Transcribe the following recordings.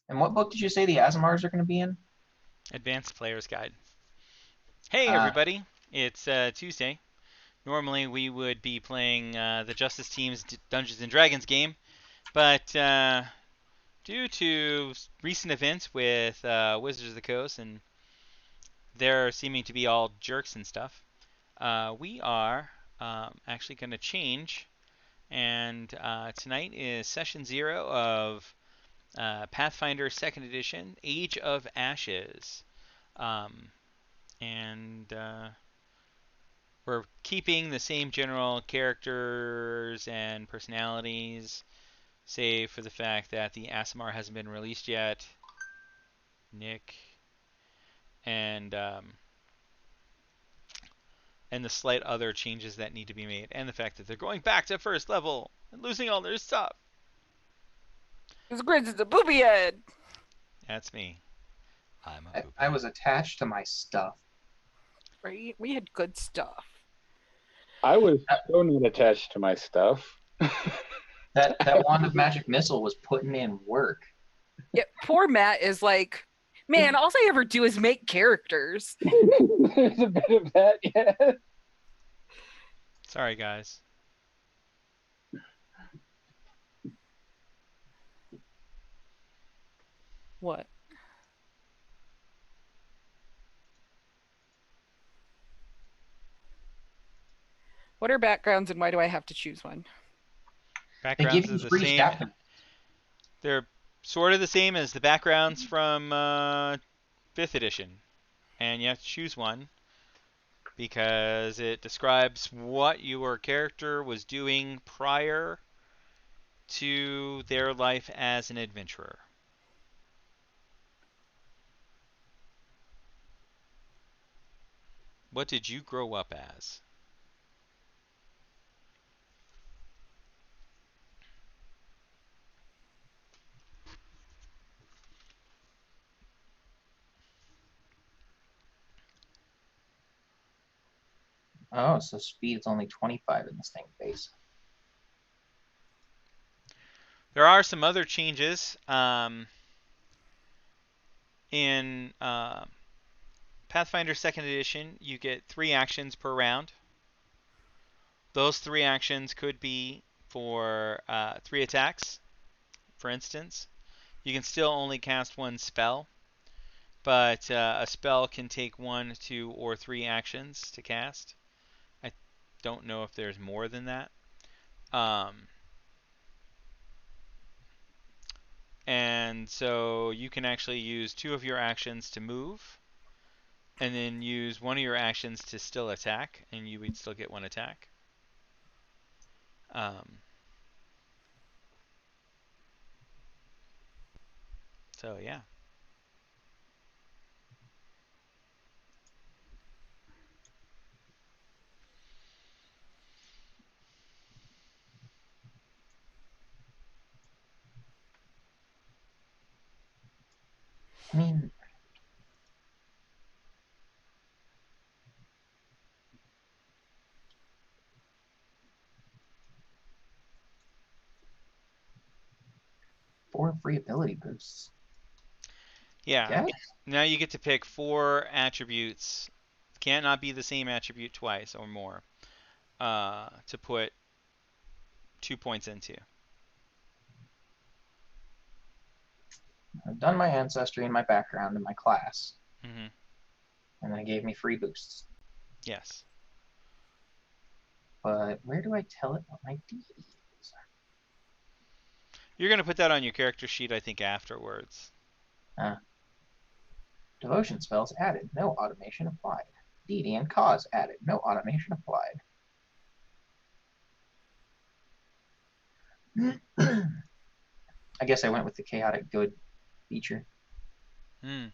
And what book did you say the Asimars are going to be in? Advanced Player's Guide. Hey Uh, everybody, it's Tuesday. Normally we would be playing the Justice Team's Dungeons and Dragons game, but due to recent events with Wizards of the Coast and they're seeming to be all jerks and stuff, we are actually going to change. And tonight is session 0 of Pathfinder 2nd Edition, Age of Ashes. Um, and we're keeping the same general characters and personalities, save for the fact that the Asimar hasn't been released yet. Nick and and the slight other changes that need to be made, and the fact that they're going back to first level and losing all their stuff. His grins is a booby head. That's me. I'm a I poopy. was attached to my stuff. Right? We had good stuff. I was so not attached to my stuff. That wand of magic missile was putting in work. Yeah, poor Matt is like, man, all I ever do is make characters. There's a bit of that, yeah. Sorry, guys. What? What are backgrounds and why do I have to choose one? They give Backgrounds are you the free same. staff. They're sort of the same as the backgrounds from 5th edition, and you have to choose one because it describes what your character was doing prior to their life as an adventurer. What did you grow up as? Oh, so speed is only 25 in this thing base. There are some other changes in Pathfinder 2nd Edition. You get 3 actions per round. Those 3 actions could be for 3 attacks, for instance. You can still only cast 1 spell, but a spell can take 1, 2, or 3 actions to cast. I don't know if there's more than that. Um, and so you can actually use 2 of your actions to move, and then use 1 of your actions to still attack, and you would still get 1 attack. Um, so yeah. I mean, four free ability boosts. Yeah. Yeah. Now you get to pick 4 attributes. Cannot be the same attribute twice or more to put 2 points into. I've done my ancestry and my background and my class, Mm-hmm. and then it gave me free boosts. Yes. But where do I tell it what my deity is? You're going to put that on your character sheet, I think, afterwards. Devotion spells added, no automation applied. Deity and cause added, no automation applied. I guess I went with the chaotic good feature. Hmm.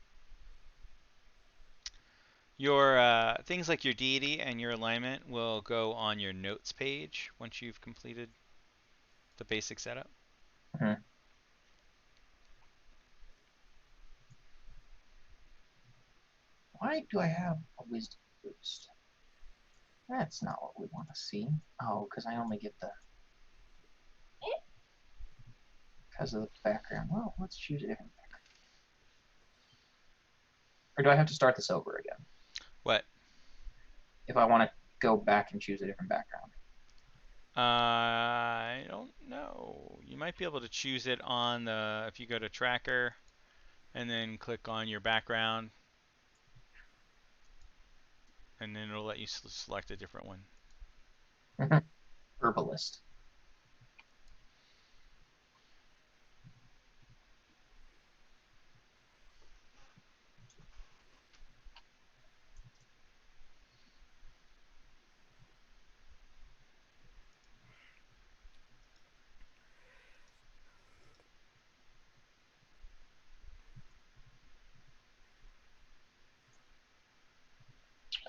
Your things like your deity and your alignment will go on your notes page once you've completed the basic setup. Hmm. Why do I have a wisdom boost? That's not what we want to see. Oh, because I only get the... Because of the background. Well, let's choose a different background. Or do I have to start this over again? What? If I want to go back and choose a different background. I don't know. You might be able to choose it on the, if you go to tracker and then click on your background, and then it'll let you select a different one. Herbalist.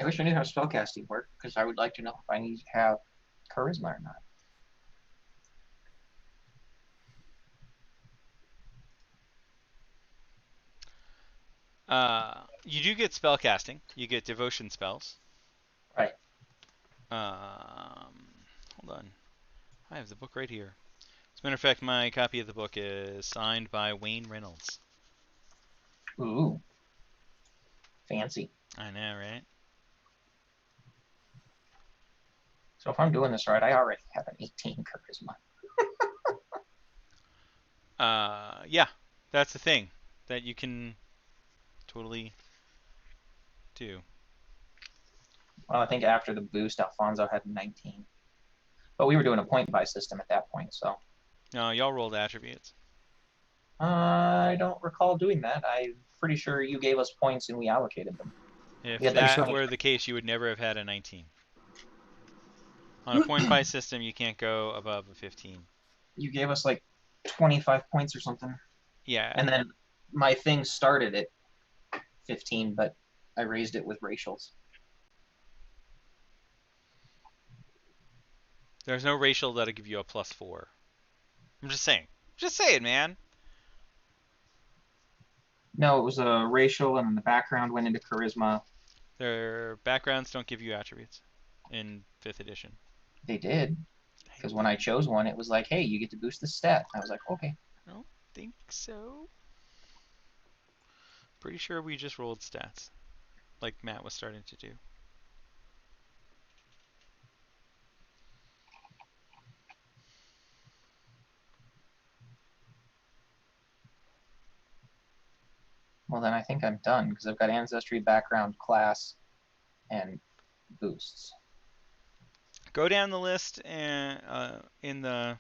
I wish I knew how spellcasting worked, because I would like to know if I need to have charisma or not. You do get spell casting. You get devotion spells. Right. Hold on. I have the book right here. As a matter of fact, my copy of the book is signed by Wayne Reynolds. Ooh. Fancy. I know, right? So if I'm doing this right, I already have an 18 charisma. Yeah, that's the thing that you can totally do. Well, I think after the boost, Alfonso had 19. But we were doing a point-buy system at that point, so. No, y'all rolled attributes. I don't recall doing that. I'm pretty sure you gave us points and we allocated them. If Yeah, that were the case, you would never have had a 19. On a point buy system, you can't go above a 15. You gave us like 25 points or something. Yeah. And then my thing started at 15, but I raised it with racials. There's no racial that'll give you a +4. I'm just saying. Just say it, man. No, it was a racial, and the background went into charisma. Their backgrounds don't give you attributes in 5th edition. They did. Because when I chose one, it was like, hey, you get to boost the stat. I was like, okay. I don't think so. Pretty sure we just rolled stats, like Matt was starting to do. Well, then I think I'm done, because I've got ancestry, background, class, and boosts. Go down the list and in the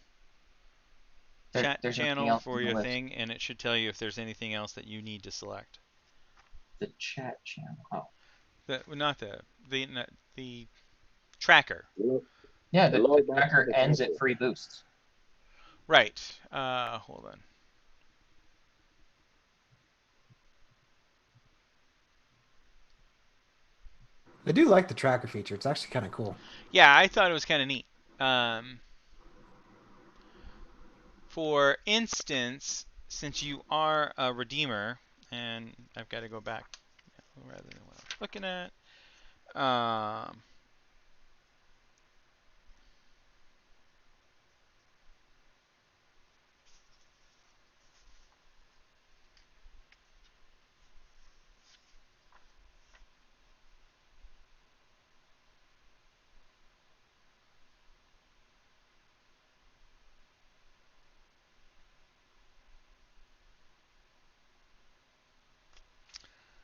chat There's nothing channel else for on the your list. thing, and it should tell you if there's anything else that you need to select. The chat channel. Oh. Not the tracker. Yeah, the tracker ends at free boosts. Right. Hold on. I do like the tracker feature. It's actually kind of cool. Yeah, I thought it was kind of neat. For instance, since you are a redeemer, and I've got to go back rather than what I was looking at.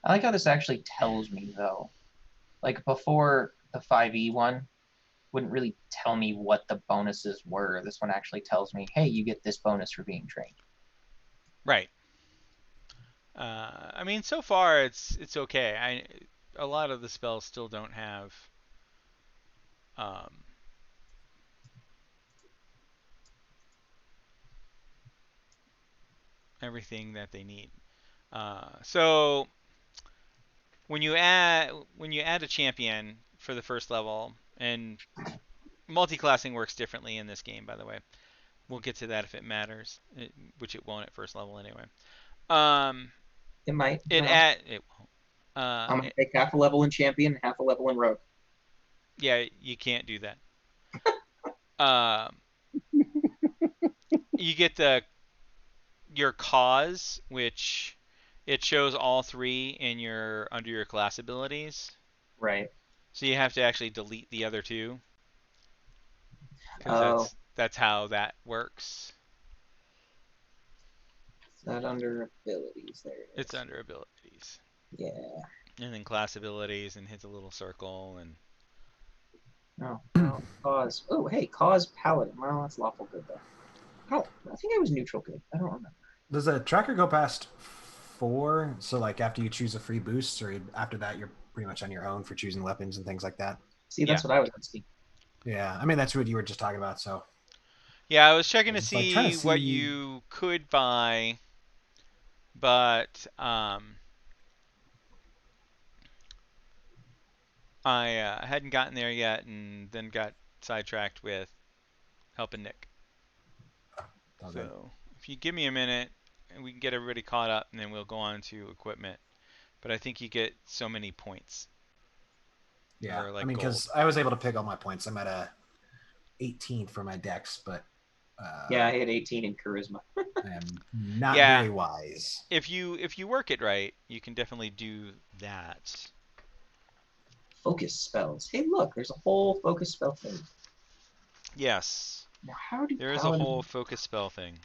I like how this actually tells me, though. Like, before the 5e one wouldn't really tell me what the bonuses were. This one actually tells me, hey, you get this bonus for being trained. Right. I mean, so far it's okay. A lot of the spells still don't have everything that they need. So when you add a champion for the first level, and multi-classing works differently in this game, by the way. We'll get to that if it matters, which it won't at first level anyway. It might. It won't. I'm gonna take half a level in champion, half a level in rogue. Yeah, you can't do that. You get your cause, which it shows all three in your under your class abilities. Right. So you have to actually delete the other two because Oh, that's how that works. is that under abilities? There it It's is. under abilities. Yeah. And then class abilities and hits a little circle and Oh, well, cause. Oh, hey, cause paladin. Well, that's lawful good though. I think I was neutral good. I don't remember. Does a tracker go past 4? So like after you choose a free boost, or after that you're pretty much on your own for choosing weapons and things like that? See, that's yeah. what I was asking. Yeah, I mean that's what you were just talking about. So Yeah, I was checking I to was just like trying see to what see. you could buy, but I hadn't gotten there yet, and then got sidetracked with helping Nick. Oh, good. So if you give me a minute, and we can get everybody caught up, and then we'll go on to equipment. But I think you get so many points, Yeah, or I like mean gold. because I was able to pick all my points. I'm at a 18 for my dex, but Yeah, I had 18 in charisma. I am not Yeah, very wise. if you work it right, you can definitely do that. Focus spells. Hey, look, there's a whole focus spell thing. Yes, Now, how do there is a whole paladins? focus spell thing.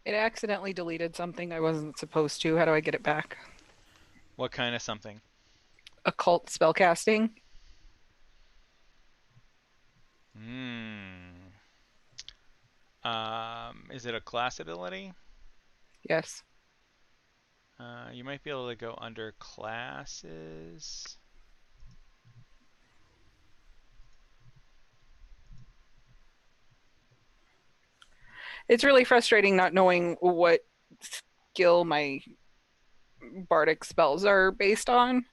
It accidentally deleted something I wasn't supposed to. How do I get it back? What kind of something? Occult spellcasting. Hmm. Is it a class ability? Yes. You might be able to go under classes. It's really frustrating not knowing what skill my bardic spells are based on,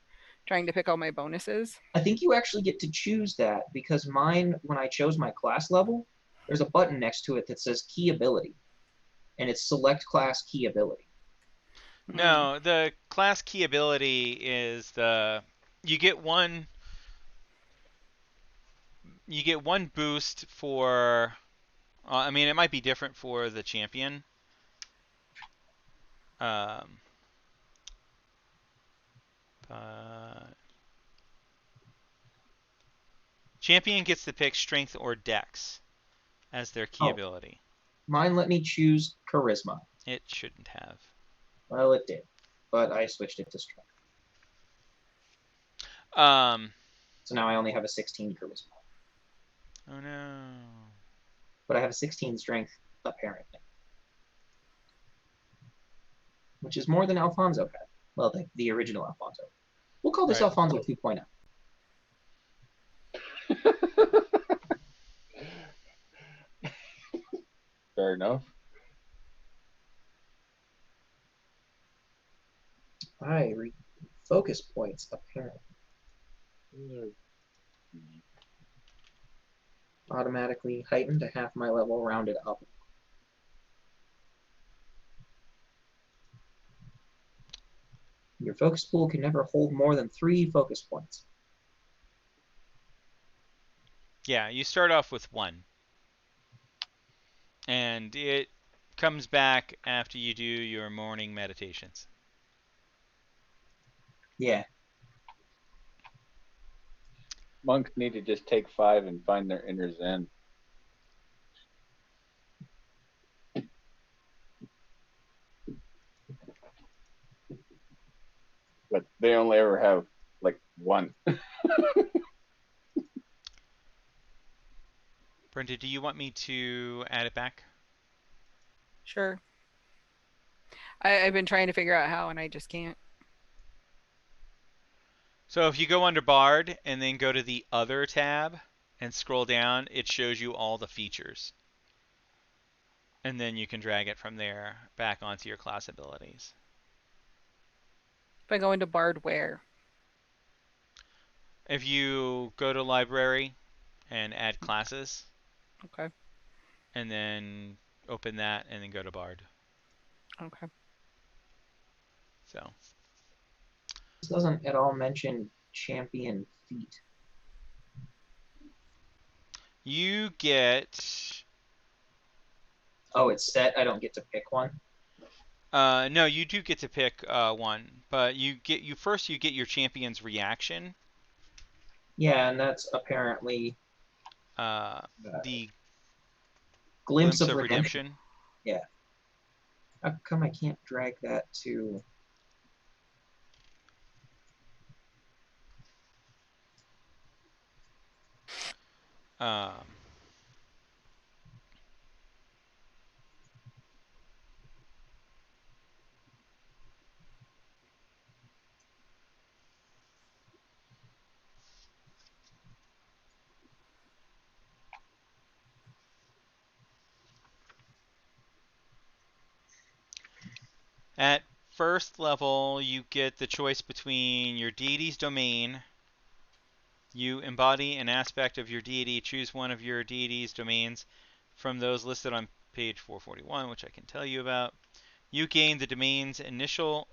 trying to pick all my bonuses. I think you actually get to choose that because mine, when I chose my class level, there's a button next to it that says key ability, and it's select class key ability. Mm. No, the class key ability is you get one boost for I mean it might be different for the champion. Um, but champion gets to pick strength or dex as their key Oh, ability. mine let me choose charisma. It shouldn't have. Well, it did, but I switched it to strength. Um, So now I only have a 16 charisma, oh no. but I have a 16 strength apparently, which is more than Alfonso had. Well, the original Alfonso. We'll call this Right. Alfonso 2.0. Fair enough. I read focus points apparently. Automatically heightened to half my level, rounded up. Your focus pool can never hold more than 3 focus points. Yeah, you start off with 1. And it comes back after you do your morning meditations. Yeah. Monks need to just take 5 and find their inner zen. But they only ever have like 1. Brenda, do you want me to add it back? Sure. I've been trying to figure out how, and I just can't. So if you go under Bard and then go to the Other tab and scroll down, it shows you all the features. And then you can drag it from there back onto your class abilities. If I go into Bard, where? If you go to Library and add classes, Okay. and then open that and then go to Bard. Okay. So, This doesn't at all mention champion feat. You get. Oh, it's set. I don't get to pick one. No, you do get to pick one, but you get your champion's reaction. Yeah, and that's apparently The glimpse glimpse of of redemption. redemption. Yeah. How come I can't drag that to? Um, at first level, you get the choice between your deity's domain. You embody an aspect of your deity. Choose one of your deity's domains from those listed on page 441, which I can tell you about. You gain the domain's initial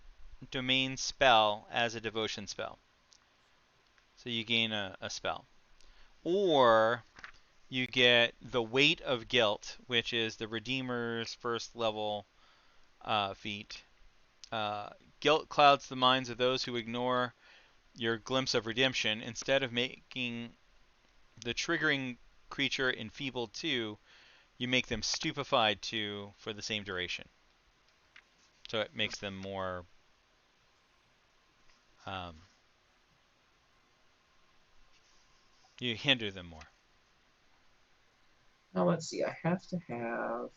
domain spell as a devotion spell. So you gain a spell. Or you get the Weight of Guilt, which is the Redeemer's first level feat. Guilt clouds the minds of those who ignore your glimpse of redemption. Instead of making the triggering creature enfeebled 2, you make them stupefied 2 for the same duration. So it makes them more. You hinder them more. Now let's see. I have to have.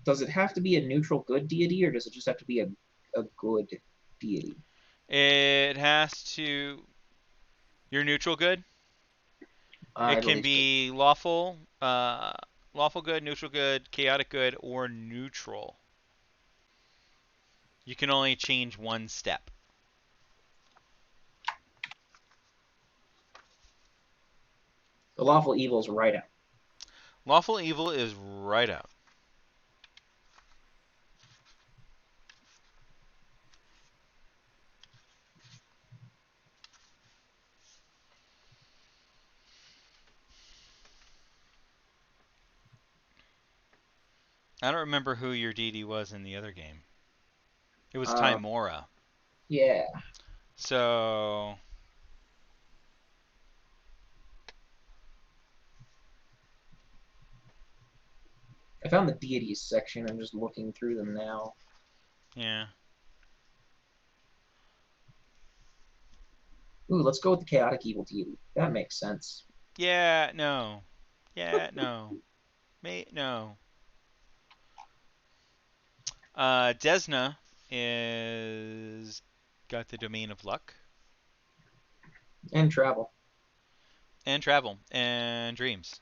Does it have to be a neutral good deity, or does it just have to be a good deity? It has to. You're neutral good. I It can believe so. be lawful, lawful good, neutral good, chaotic good, or neutral. You can only change one step. The lawful evil's right out. Lawful evil is right out. I don't remember who your deity was in the other game. It was Timora. Yeah. So I found the deities section. I'm just looking through them now. yeah. Ooh, let's go with the chaotic evil deity. That makes sense. Yeah, no. Yeah, no. No. Desna is got the domain of luck And travel. and travel and dreams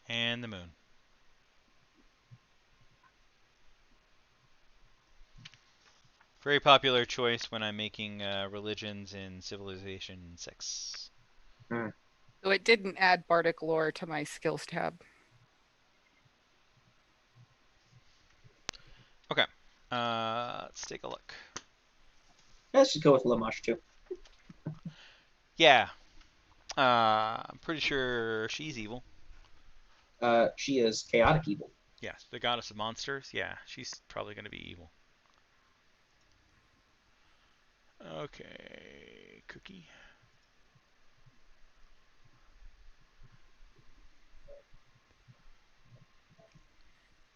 and the moon. Very popular choice when I'm making religions in Civilization 6. So it didn't add bardic lore to my skills tab. Okay. Let's take a look. Let's just go with Lamash too. Yeah. I'm pretty sure she's evil. She is chaotic evil. Yes, the goddess of monsters. Yeah, she's probably going to be evil. Okay, cookie.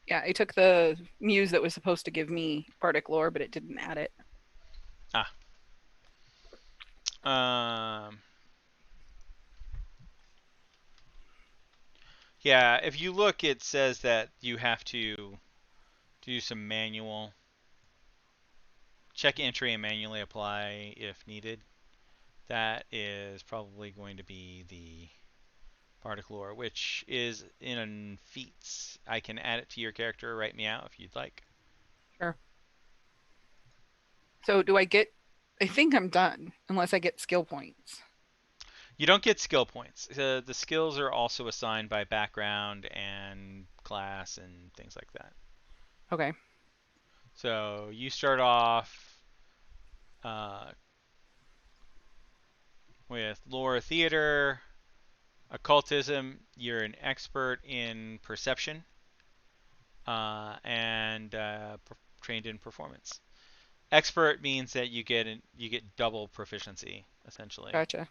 Yeah, I took the muse that was supposed to give me bardic lore, but it didn't add it. Yeah, if you look, it says that you have to do some manual check entry and manually apply if needed. That is probably going to be the bardic lore, which is in feats. I can add it to your character. Write me out if you'd like. Sure. So do I get? I think I'm done unless I get skill points. You don't get skill points. The skills are also assigned by background and class and things like that. Okay. So you start off. with lore, theater, occultism, you're an expert in perception, and trained in performance. Expert means that you get double proficiency essentially. Gotcha.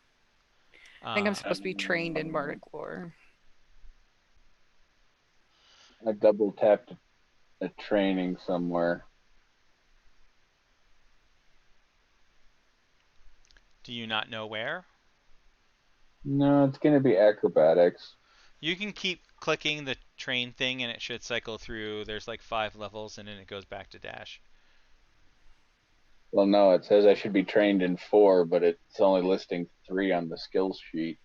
I think I'm Uh, supposed to be trained in bardic lore. I double tapped a training somewhere. do you not know where? No, it's gonna be acrobatics. You can keep clicking the train thing and it should cycle through. There's like 5 levels and then it goes back to dash. Well, no, it says I should be trained in 4, but it's only listing 3 on the skills sheet.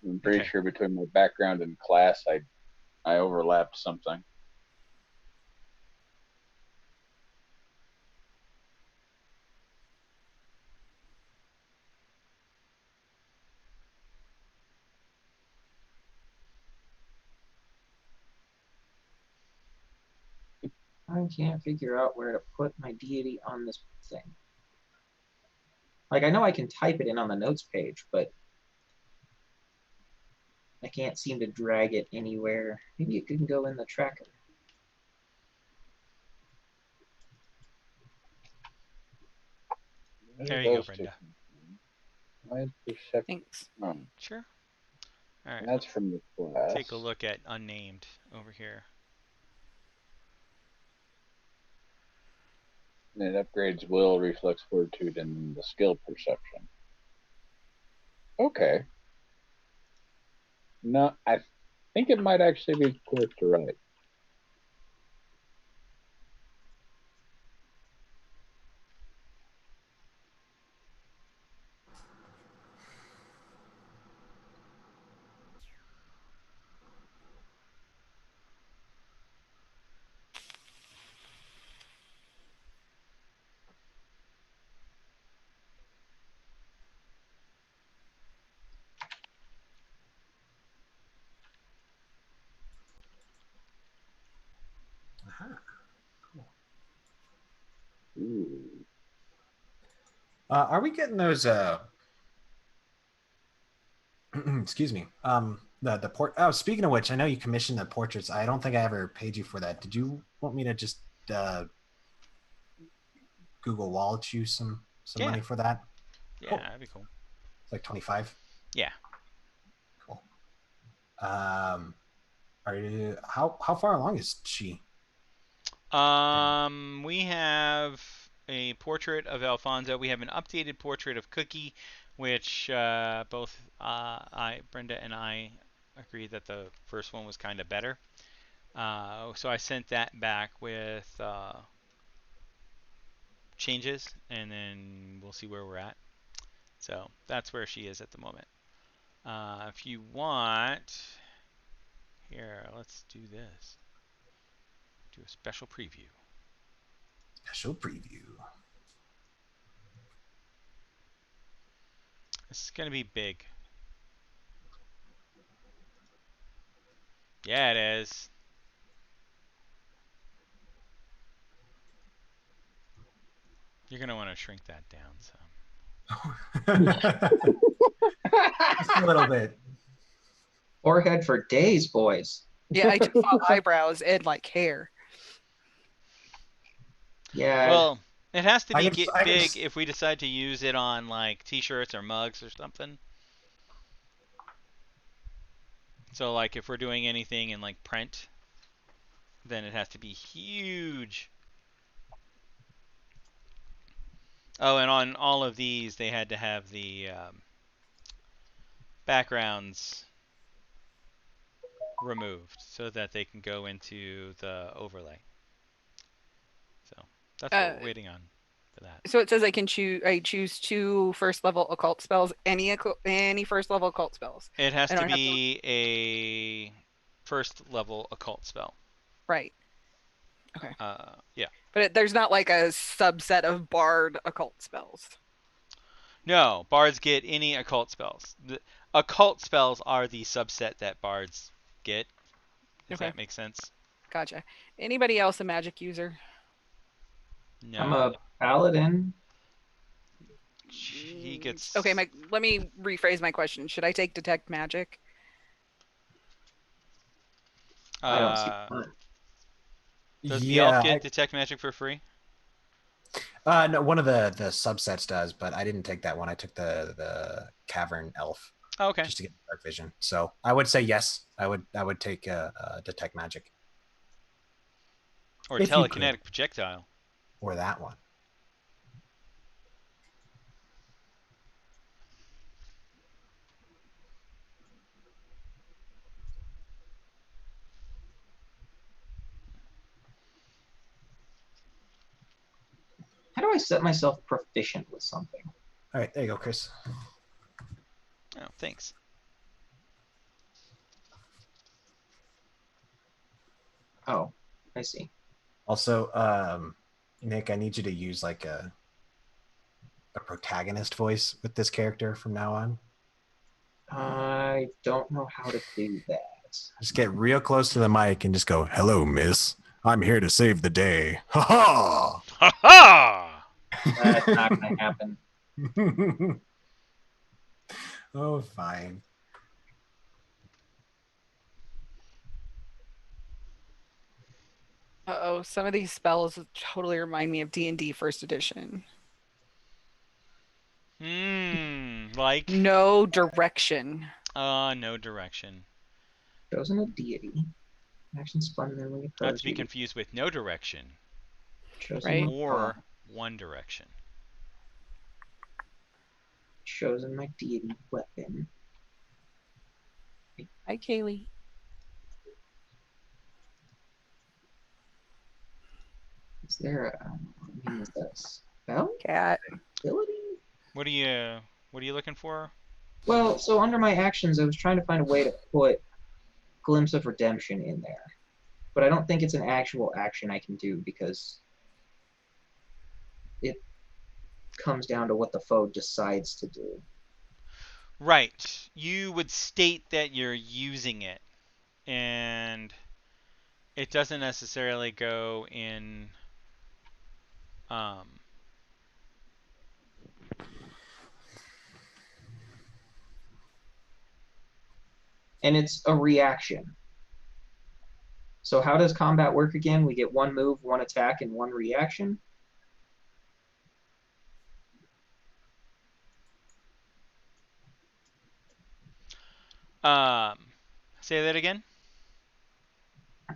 I'm pretty Okay. sure between my background and class, I overlapped something. I can't figure out where to put my deity on this thing. Like, I know I can type it in on the notes page, but I can't seem to drag it anywhere. Maybe it can go in the tracker. There you go, Brenda. Why is perception? Thanks. Oh, Sure. All right. that's from the class. Take a look at unnamed over here. And it upgrades will, reflex, fortitude, and the skill perception. Okay. No, I think it might actually be close to right. Aha. Cool. Ooh. Are we getting those? Excuse me. The port. Oh, speaking of which, I know you commissioned the portraits. I don't think I ever paid you for that. Did you want me to just Google Wallet you some Yeah. money for that? Yeah, Cool. that'd be cool. It's like 25. Yeah. Cool. Are you how far along is she? We have a portrait of Alfonso. We have an updated portrait of Cookie, which both Brenda and I agreed that the first one was kind of better. So I sent that back with changes, and then we'll see where we're at. So that's where she is at the moment. If you want, here, let's do this. Do a special preview. Special preview. This is going to be big. Yeah, it is. You're going to want to shrink that down some. Just a little bit. Forehead for days, boys. Yeah, I just saw eyebrows and like hair. Yeah. Well, it has to be big just... if we decide to use it on like t-shirts or mugs or something. So like if we're doing anything in like print, then it has to be huge. Oh, and on all of these, they had to have the backgrounds removed so that they can go into the overlay. So that's what we're waiting on for that. So it says I choose 2 first level occult spells, any first level occult spells. It has to be a first level occult spell. Right. Okay. Yeah. But there's not like a subset of bard occult spells. No, bards get any occult spells. The occult spells are the subset that bards get. If that makes sense. Gotcha. Anybody else a magic user? I'm No. a paladin. He gets. Okay, let me rephrase my question. Should I take detect magic? I don't see Uh, that. does the elf Yeah. get detect magic for free? No, one of the subsets does, but I didn't take that one. I took the cavern elf Oh, okay. just to get dark vision. So I would say yes. I would take detect magic Or if you could, telekinetic projectile. or that one. How do I set myself proficient with something? All right, there you go, Chris. Oh, thanks. Oh, I see. Also, Nick, I need you to use like a protagonist voice with this character from now on. I don't know how to do that. Just get real close to the mic and just go, "Hello, miss. I'm here to save the day." Ha ha! Ha ha! That's not going to happen. Oh, fine. Uh-oh, some of these spells totally remind me of D&D first edition. Like? No direction. No direction. Chosen a deity. Action spontaneously Not occurs. to be confused with no direction Chosen Right. my or one direction. chosen my deity weapon. Hi, Kaylee. Is there a I mean, is that a spell Cat. ability? What are you looking for? Well, so under my actions, I was trying to find a way to put Glimpse of Redemption in there, but I don't think it's an actual action I can do because it comes down to what the foe decides to do. Right. You would state that you're using it, and it doesn't necessarily go in. Um, And it's a reaction. So how does combat work again? We get one move, one attack, and one reaction. um, say that again.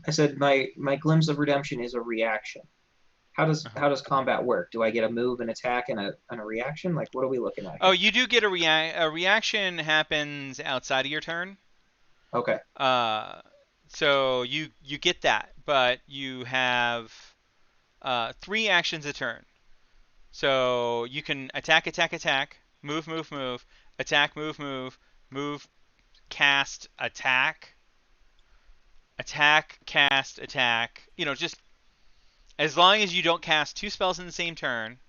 I said my Glimpse of Redemption is a reaction. How does combat work? Do I get a move, an attack, and a reaction? Like, what are we looking at Oh, here? you do get a reaction happens outside of your turn. Okay. So you get that, but you have 3 actions a turn. So you can attack, attack, attack, move, move, move, attack, move, move, move, cast, attack, attack, cast, attack. Just as long as you don't cast 2 spells in the same turn,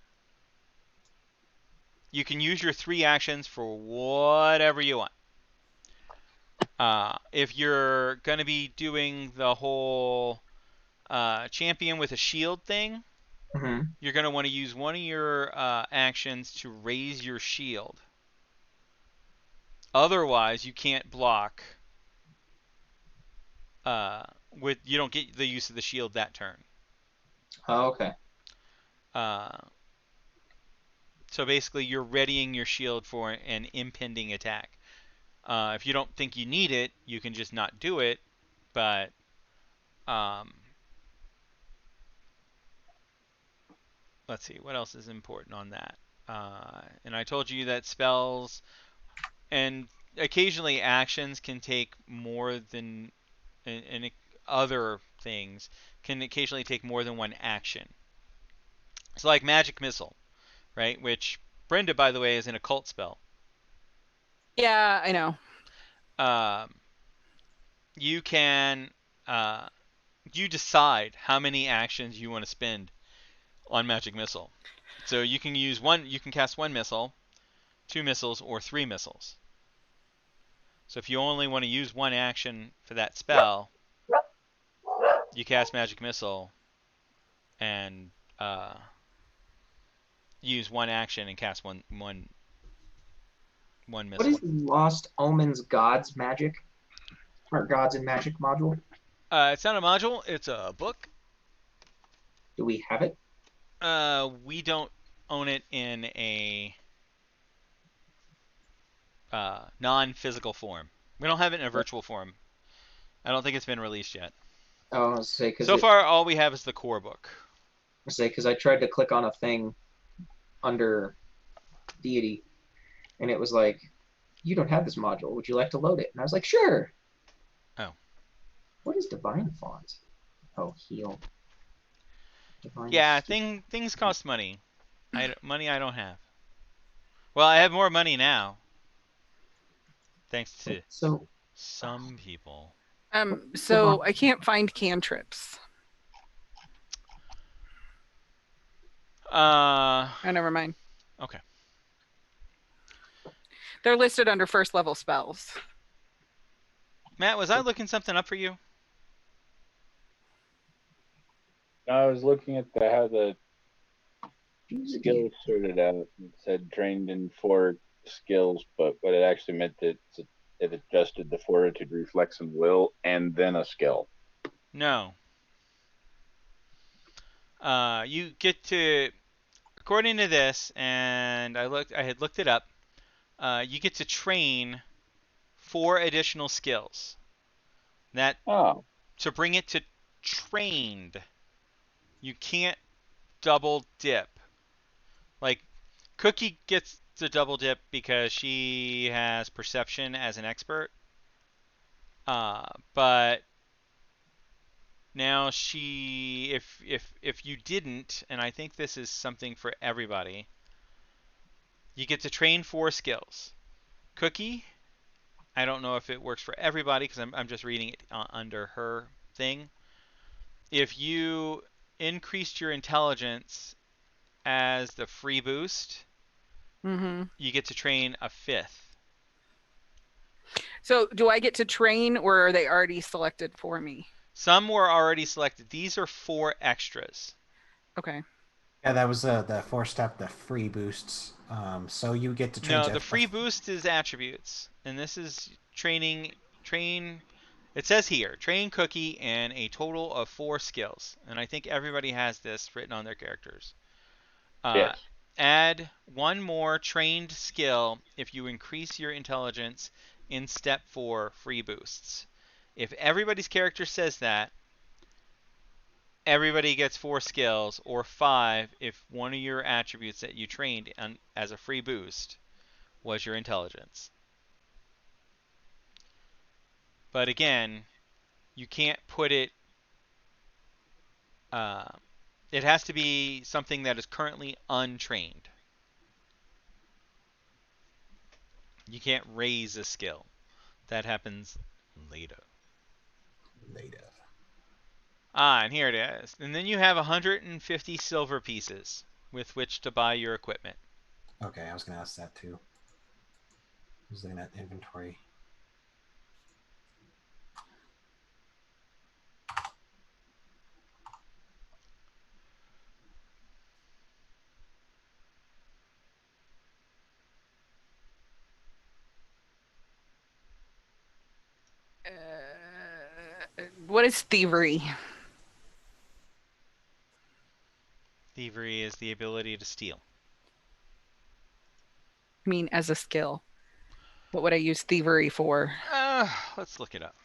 you can use your 3 actions for whatever you want. If you're going to be doing the whole champion with a shield thing, Mm-hmm. you're going to want to use one of your actions to raise your shield. Otherwise, you can't block. You don't get the use of the shield that turn. Oh, okay. So basically, you're readying your shield for an impending attack. If you don't think you need it, you can just not do it. But let's see, what else is important on that? And I told you that spells and occasionally actions can take more than and other things can occasionally take more than one action. So like magic missile, right? Which Brenda, by the way, is an occult spell. Yeah, I know. You can you decide how many actions you want to spend on magic missile. So you can use one. You can cast 1 missile, 2 missiles, or 3 missiles. So if you only want to use 1 action for that spell, you cast magic missile, and use one action and cast one What missile. is Lost Omens Gods Magic? Or Gods and Magic module? It's not a module. It's a book. Do we have it? We don't own it in a non-physical form. We don't have it in a virtual form. I don't think it's been released yet. Oh, I was say because So far, all we have is the core book. I tried to click on a thing under deity, and it was like, you don't have this module. Would you like to load it? And I was like, sure. Oh. What is divine font? Oh, heal. Divine Yeah, Steel. things cost money. Money I don't have. Well, I have more money now, thanks to So some people. So I can't find cantrips. Oh, never mind. Okay. They're listed under first level spells. Matt, was I looking something up for you? I was looking at how the skills sorted out. It said trained in 4 skills, but what it actually meant that it adjusted the fortitude, reflex, and will, and then a skill. No. You get to, according to this, and I had looked it up. You get to train 4 additional skills. That to bring it to trained, you can't double dip. Like Cookie gets to double dip because she has perception as an expert. But now if you didn't, and I think this is something for everybody, you get to train 4 skills. Cookie, I don't know if it works for everybody because I'm just reading it under her thing. If you increased your intelligence as the free boost, you get to train a 5th. So do I get to train, or are they already selected for me? Some were already selected. These are 4 extras. Okay. Yeah, that was the 4-step, the free boosts. So you get to train. No, the free boost is attributes, and this is train. It says here, train Cookie and a total of 4 skills, and I think everybody has this written on their characters. Yes. Add 1 more trained skill if you increase your intelligence in step 4 free boosts. If everybody's character says that, everybody gets 4 skills, or 5 if one of your attributes that you trained as a free boost was your intelligence. But again, you can't put it. It has to be something that is currently untrained. You can't raise a skill. That happens later. And here it is. And then you have 150 silver pieces with which to buy your equipment. Okay, I was going to ask that too. I was looking at inventory. What is thievery? Thievery is the ability to steal. I mean, as a skill. What would I use thievery for? Let's look it up.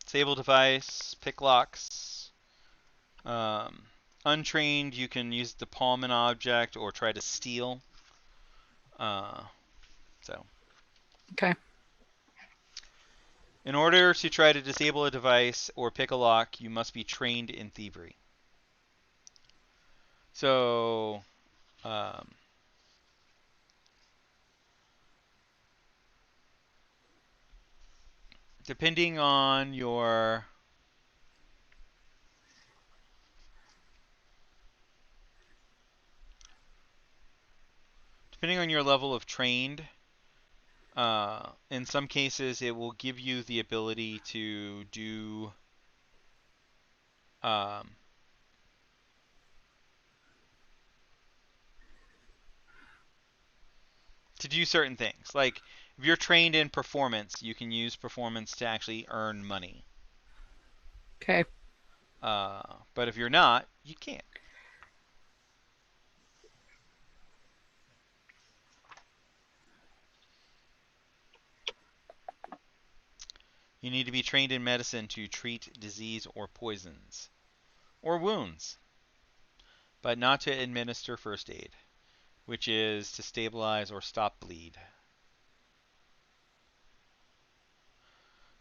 Disable device, pick locks. Untrained, you can use to palm an object or try to steal. Okay. In order to try to disable a device or pick a lock, you must be trained in thievery. So, depending on your level of trained, in some cases it will give you the ability to do um, certain things. Like if you're trained in performance, you can use performance to actually earn money. Okay. But if you're not, you can't. You need to be trained in medicine to treat disease or poisons or wounds, but not to administer first aid, which is to stabilize or stop bleed.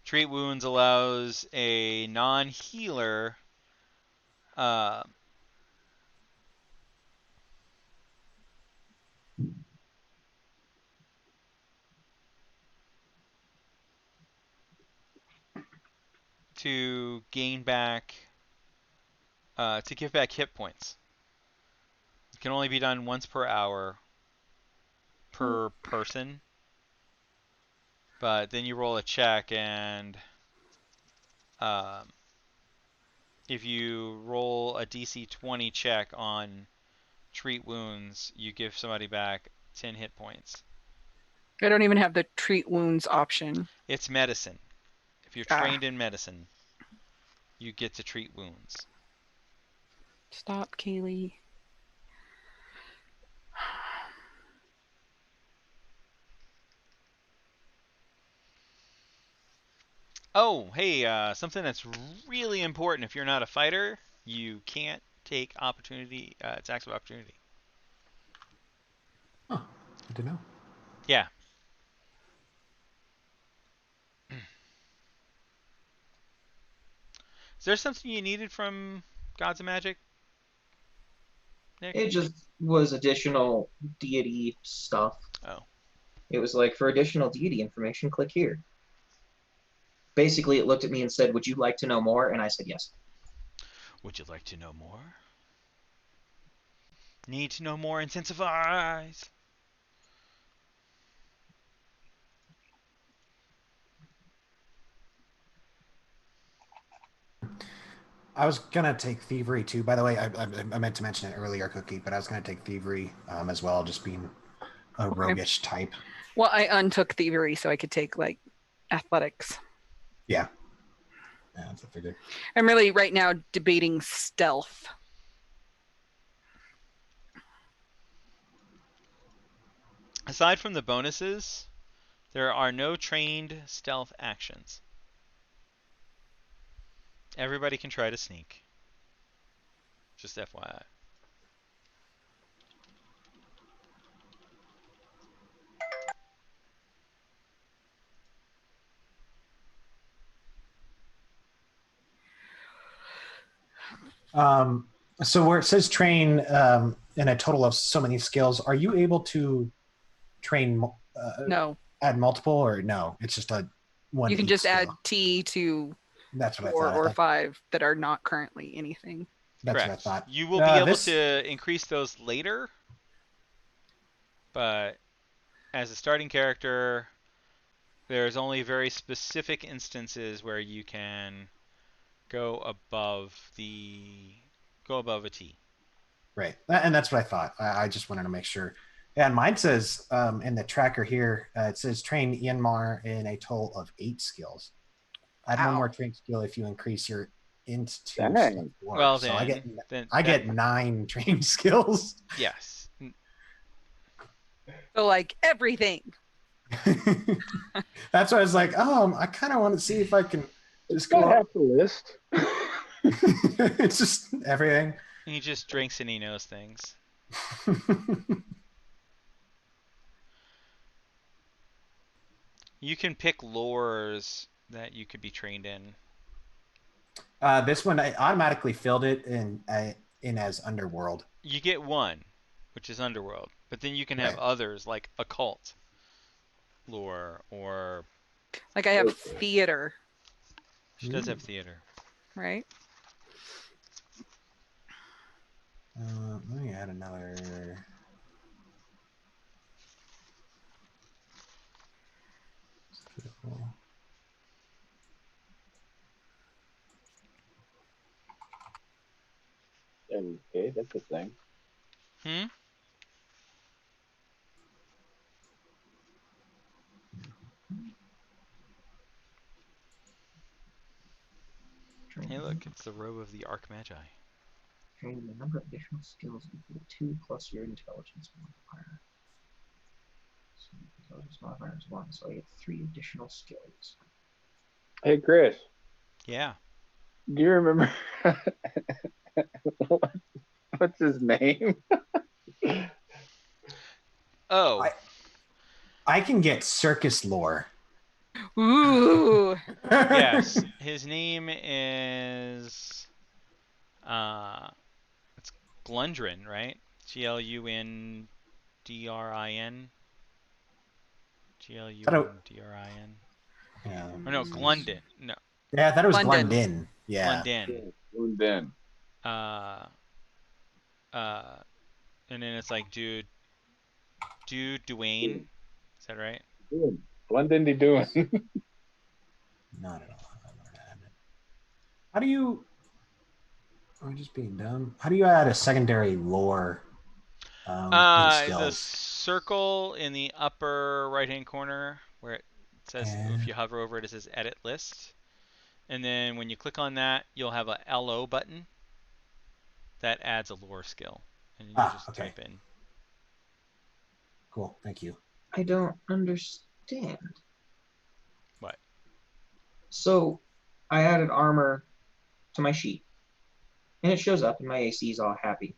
Treat wounds allows a non-healer uh, to gain back, to give back hit points. It can only be done once per hour per person, but then you roll a check, and um, if you roll a DC 20 check on treat wounds, you give somebody back 10 hit points. I don't even have the treat wounds option. It's medicine. If you're Ah. trained in medicine, you get to treat wounds. Stop, Kaylee. Oh, hey, something that's really important. If you're not a fighter, you can't take opportunity attacks of opportunity. Oh, good to know. Yeah. Is there something you needed from Gods of Magic, Nick? It just was additional deity stuff. Oh. It was like, for additional deity information, click here. Basically, it looked at me and said, would you like to know more? And I said yes. Would you like to know more? Need to know more? Intensifies. I was gonna take thievery too. By the way, I meant to mention it earlier, Cookie, but I was gonna take thievery as well, just being a roguish type. Well, I untook thievery so I could take like athletics. Yeah, that's a figure. I'm really right now debating stealth. Aside from the bonuses, there are no trained stealth actions. Everybody can try to sneak. Just FYI. So where it says train in a total of so many skills, are you able to train No, add multiple, or no? It's just a one. you can each just skill. add T to That's what 4 I thought. or 5 that are not currently anything. That's Correct. what I thought. You will be able to increase those later, but as a starting character, there's only very specific instances where you can go above a T. Right, and that's what I thought. I just wanted to make sure. And mine says in the tracker here, it says train Yanmar in a total of 8 skills. Add one more train skill if you increase your int to Dang. 4. Well, so I then get 9 train skills. Yes. So like everything. That's why I was like, I kind of want to see if I can just go half the list. It's just everything. He just drinks and he knows things. You can pick lores that you could be trained in. This one I automatically filled it in as Underworld. You get one, which is Underworld, but then you can have Right. others like Occult lore or Like I have theater, She does have theater. right? Let me add another. Beautiful. Okay, that's a thing. Hmm? Hey, look, it's the robe of the Archmagi. Training the number of additional skills equal to 2 plus your intelligence modifier. So intelligence modifier is 1, so I get 3 additional skills. Hey, Chris, Yeah. do you remember what's his name? Oh. I can get circus lore. Ooh. Yes. His name is it's Glundrin, right? Glundrin. Glundrin. Yeah. Or no, Glundin. No, Yeah, I thought it was London. Glundin. Yeah. Glundin. London. Uh, and then it's like dude Dwayne. Is that right? London de doing. Not at all. How do you? I'm just being dumb. How do you add a secondary lore in The skills? circle in the upper right-hand corner where it says, if you hover over it, it says Edit List. And then when you click on that, you'll have a LO button that adds a lore skill. And then you just type in. Cool. Thank you. I don't understand. What? So I added armor to my sheet, and it shows up, and my AC is all happy.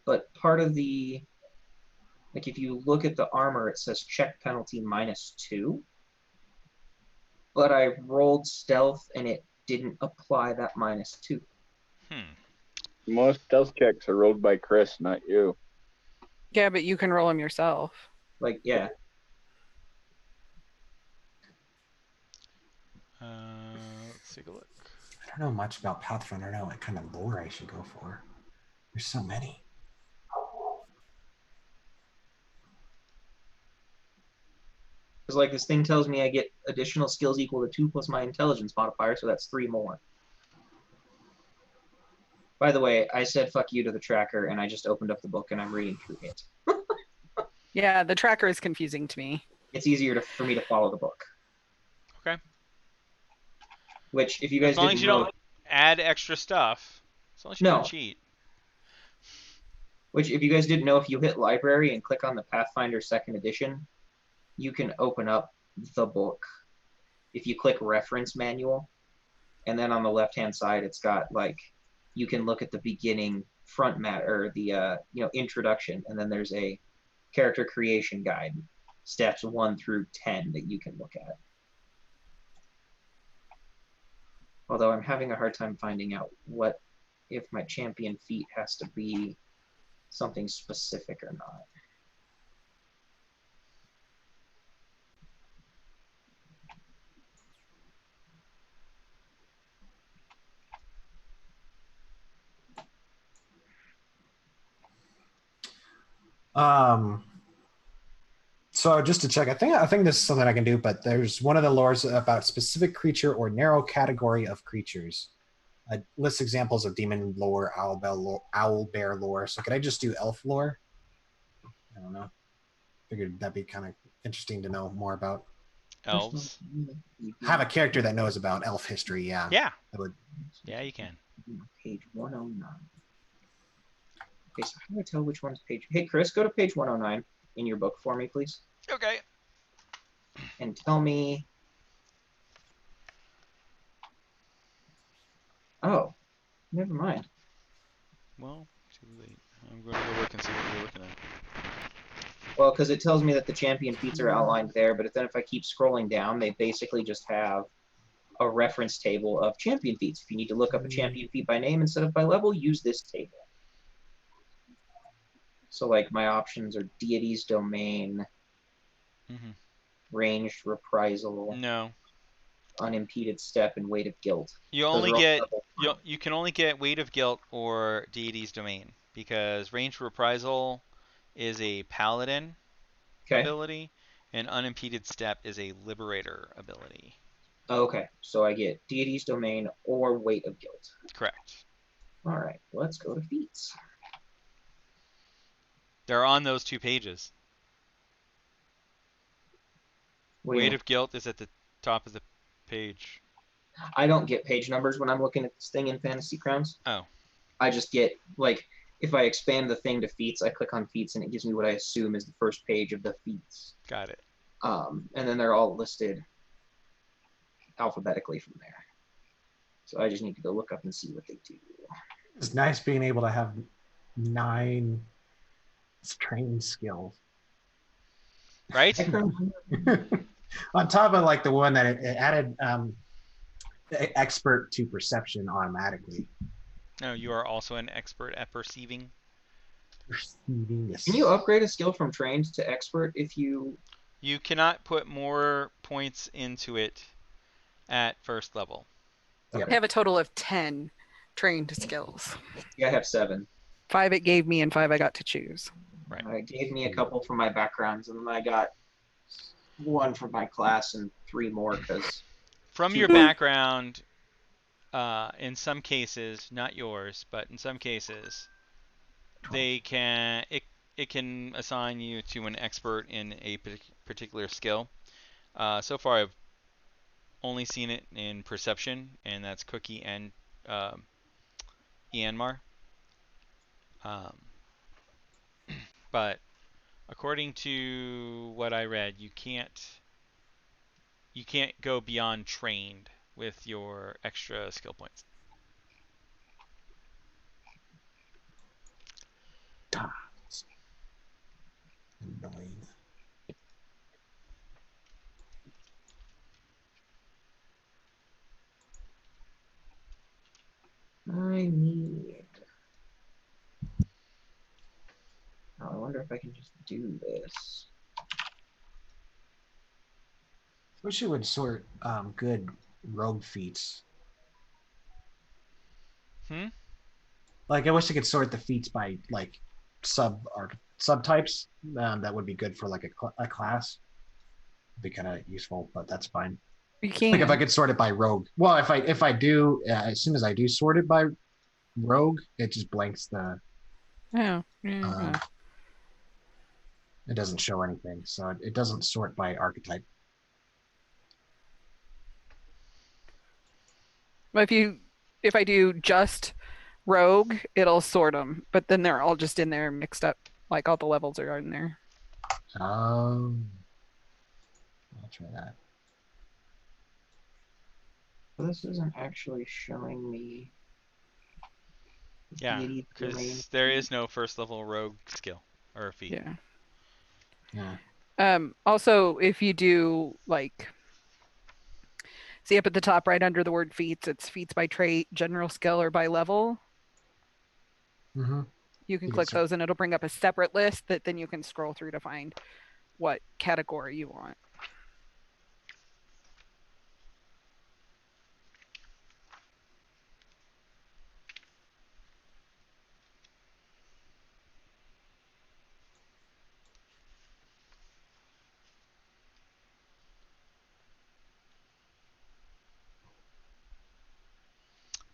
But part of the, like if you look at the armor, it says check penalty -2. But I rolled stealth, and it didn't apply that -2. Most stealth checks are rolled by Chris, not you. Yeah, but you can roll them yourself. Like, yeah. Let's take a look. I don't know much about Pathfiner. I don't know what kind of lore I should go for. There's so many. Because like this thing tells me I get additional skills equal to 2 plus my intelligence modifier, so that's 3 more. By the way, I said fuck you to the tracker, and I just opened up the book and I'm reading through it. Yeah, the tracker is confusing to me. It's easier for me to follow the book. Okay. Which, if you guys as long didn't as you know, don't add extra stuff, as long as you don't cheat. Which, if you guys didn't know, if you hit library and click on the Pathfinder 2nd edition, you can open up the book. If you click reference manual, and then on the left-hand side, it's got like, you can look at the beginning front matter, or the introduction, and then there's a character creation guide, steps 1 through 10 that you can look at. Although I'm having a hard time finding out what if my champion feat has to be something specific or not. So just to check, I think this is something I can do, but there's one of the lores about specific creature or narrow category of creatures. Lists examples of demon lore, owl bear lore. So could I just do elf lore? I don't know. Figured that'd be kind of interesting to know more about. Elves. Have a character that knows about elf history. Yeah. Yeah. That would. Yeah, you can. Page 109. Okay, so how do I tell which one's page? Hey, Chris, go to page 109 in your book for me, please. Okay. And tell me. Oh, never mind. Well, too late. I'm going to go look and see what you're looking at. Well, because it tells me that the champion feats are outlined there, but then if I keep scrolling down, they basically just have a reference table of champion feats. If you need to look up a champion feat by name instead of by level, use this table. So, like, my options are deities, domain, ranged, reprisal, No. unimpeded step, and weight of guilt. You Those only are all get level one. you can only get Weight of Guilt or Deity's Domain because Ranged Reprisal is a Paladin Okay. ability and Unimpeded Step is a Liberator ability. Okay, so I get Deity's Domain or Weight of Guilt. Correct. All right, let's go to feats. They're on those 2 pages. What do you Weight mean? of Guilt is at the top of the page. I don't get page numbers when I'm looking at this thing in Fantasy Crowns. Oh. I just get, like, if I expand the thing to feats, I click on feats and it gives me what I assume is the first page of the feats. Got it. And then they're all listed alphabetically from there. So I just need to go look up and see what they do. It's nice being able to have 9 training skills. Right? On top of like the one that it added expert to perception automatically. No, you are also an expert at perceiving. Perceiving this. Can you upgrade a skill from trained to expert if you... You cannot put more points into it at first level. I have a total of 10 trained skills. Yeah, I have 7. 5 it gave me and 5 I got to choose. Right. It gave me a couple for my backgrounds, and then I got 1 for my class and 3 more because... From your background, in some cases, not yours, but in some cases, it can assign you to an expert in a particular skill. So far, I've only seen it in perception, and that's Cookie and Ianmar. But according to what I read, you can't go beyond trained with your extra skill points. Annoying. I need... Oh, I wonder if I can just do this. Wish it would sort good rogue feats. Like I wish I could sort the feats by like subtypes. That would be good for like a class. Be kind of useful, but that's fine. You can. Like if I could sort it by rogue. Well, if I do, as soon as I do sort it by rogue, it just blanks the. Yeah. It doesn't show anything, so it doesn't sort by archetype. But if I do just rogue, it'll sort them, but then they're all just in there mixed up, like all the levels are in there. I'll try that. This isn't actually showing me. Yeah, because there is no first level rogue skill or feat. Yeah. Yeah. Also, if you do like, see up at the top right under the word feats, it's feats by trait, general skill, or by level. Mm-hmm. You can click those and it'll bring up a separate list that then you can scroll through to find what category you want.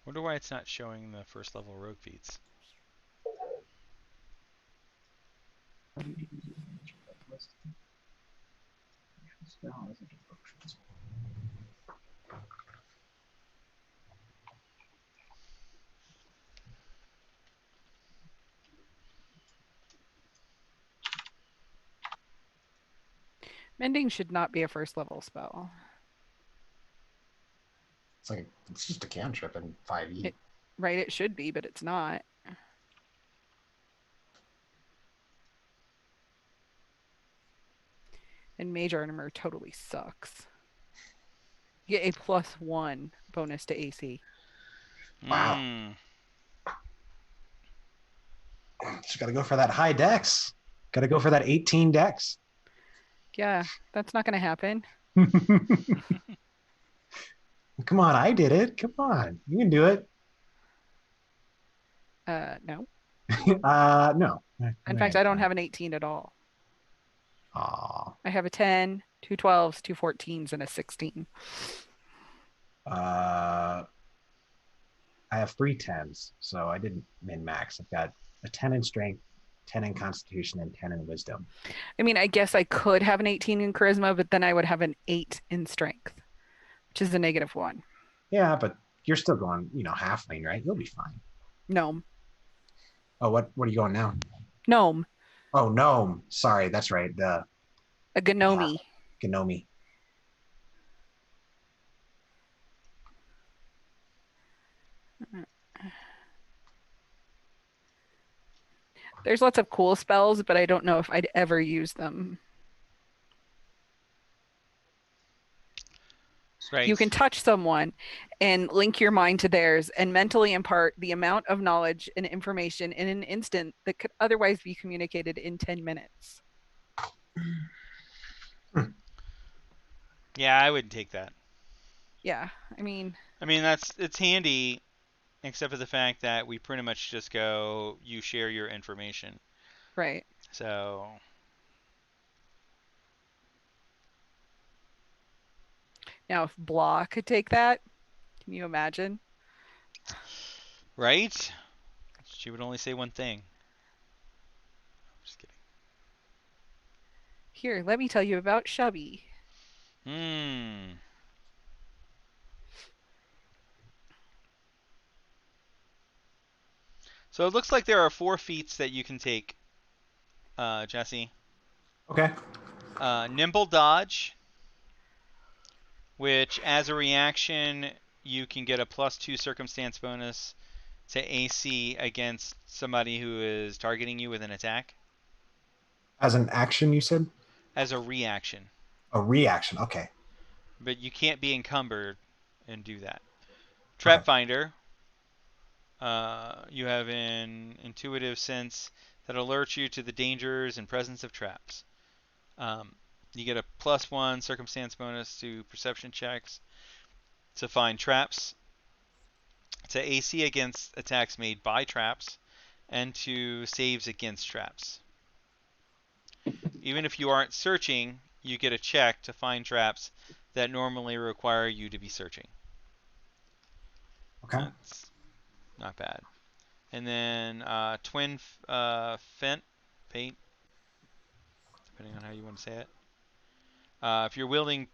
Wonder why it's not showing the first level rogue feats. Mending should not be a first level spell. It's just a cantrip in 5e. Right, it should be, but it's not. And Mage Armor totally sucks. You get a +1 bonus to AC. Wow. Just gotta go for that high dex. Gotta go for that 18 dex. Yeah, that's not going to happen. Come on, I did it. Come on, you can do it. No. No. In fact, I don't have an 18 at all. Aw. I have a 10, two 12s, two 14s, and a 16. I have 3 10s, so I didn't min max. I've got a 10 in strength, 10 in constitution, and 10 in wisdom. I mean, I guess I could have an 18 in charisma, but then I would have an 8 in strength, which is a -1. Yeah, but you're still going, halfling, right? You'll be fine. Gnome. Oh, what are you going now? Gnome. Oh, gnome. Sorry, that's right. The A gnome. Gnome. There's lots of cool spells, but I don't know if I'd ever use them. Right. You can touch someone and link your mind to theirs and mentally impart the amount of knowledge and information in an instant that could otherwise be communicated in 10 minutes. Yeah, I wouldn't take that. Yeah, I mean, it's handy, except for the fact that we pretty much just go, you share your information. right. So Now, if Blah could take that, can you imagine? right? She would only say one thing. I'm just kidding. Here, let me tell you about Shubby. So it looks like there are 4 feats that you can take, Jesse. Okay. Nimble Dodge, which as a reaction, you can get a +2 circumstance bonus to AC against somebody who is targeting you with an attack. As an action, you said? As a reaction. A reaction. Okay. But you can't be encumbered and do that. Trap Finder. You have an intuitive sense that alerts you to the dangers and presence of traps. You get a +1 circumstance bonus to perception checks to find traps, to AC against attacks made by traps, and to saves against traps. Even if you aren't searching, you get a check to find traps that normally require you to be searching. Okay. That's not bad. And then Twin Fate, depending on how you want to say it. If you're wielding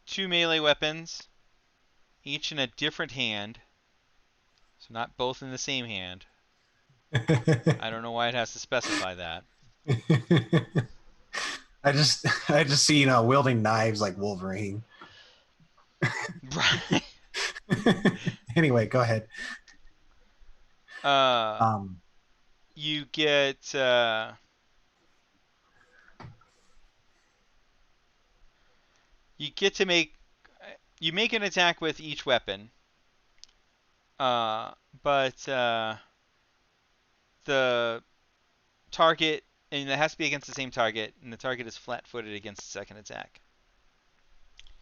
2 melee weapons, each in a different hand, so not both in the same hand. I don't know why it has to specify that. I just see, wielding knives like Wolverine. Right. Anyway, go ahead. You get to make an attack with each weapon, but the target, and it has to be against the same target, and the target is flat-footed against the second attack.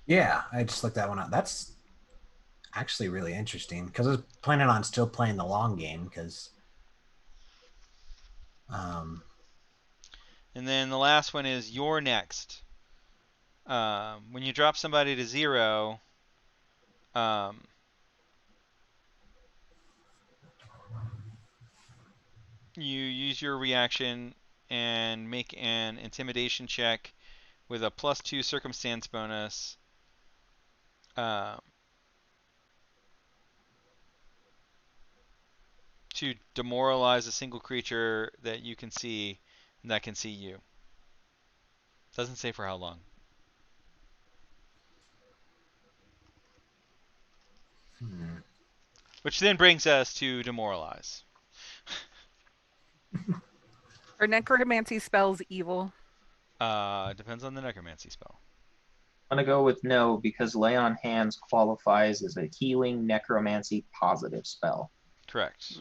Yeah, I just looked that one up. That's actually really interesting because I was planning on still playing the long game because. And then the last one is You're Next. When you drop somebody to 0, you use your reaction and make an intimidation check with a +2 circumstance bonus. To demoralize a single creature that you can see and that can see you. Doesn't say for how long. Which then brings us to demoralize. Are necromancy spells evil? Depends on the necromancy spell. I'm going to go with no because Lay on Hands qualifies as a healing necromancy positive spell. Correct.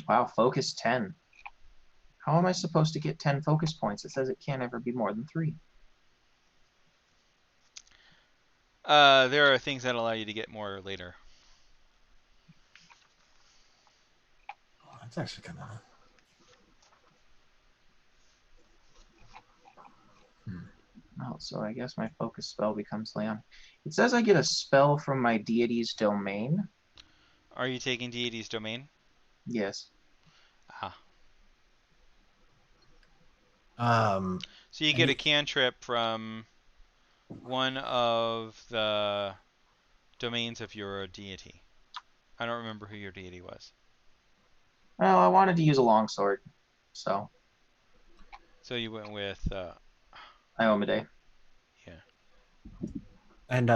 Wow, focus 10. How am I supposed to get 10 focus points? It says it can't ever be more than 3. There are things that allow you to get more later. Oh, that's actually kind of. Oh, so I guess my focus spell becomes Leon. It says I get a spell from my deity's domain. Are you taking Deity's Domain? Yes. Ah. So you get a cantrip from one of the domains of your deity. I don't remember who your deity was. Well, I wanted to use a longsword, so So you went with Iomade. yeah. And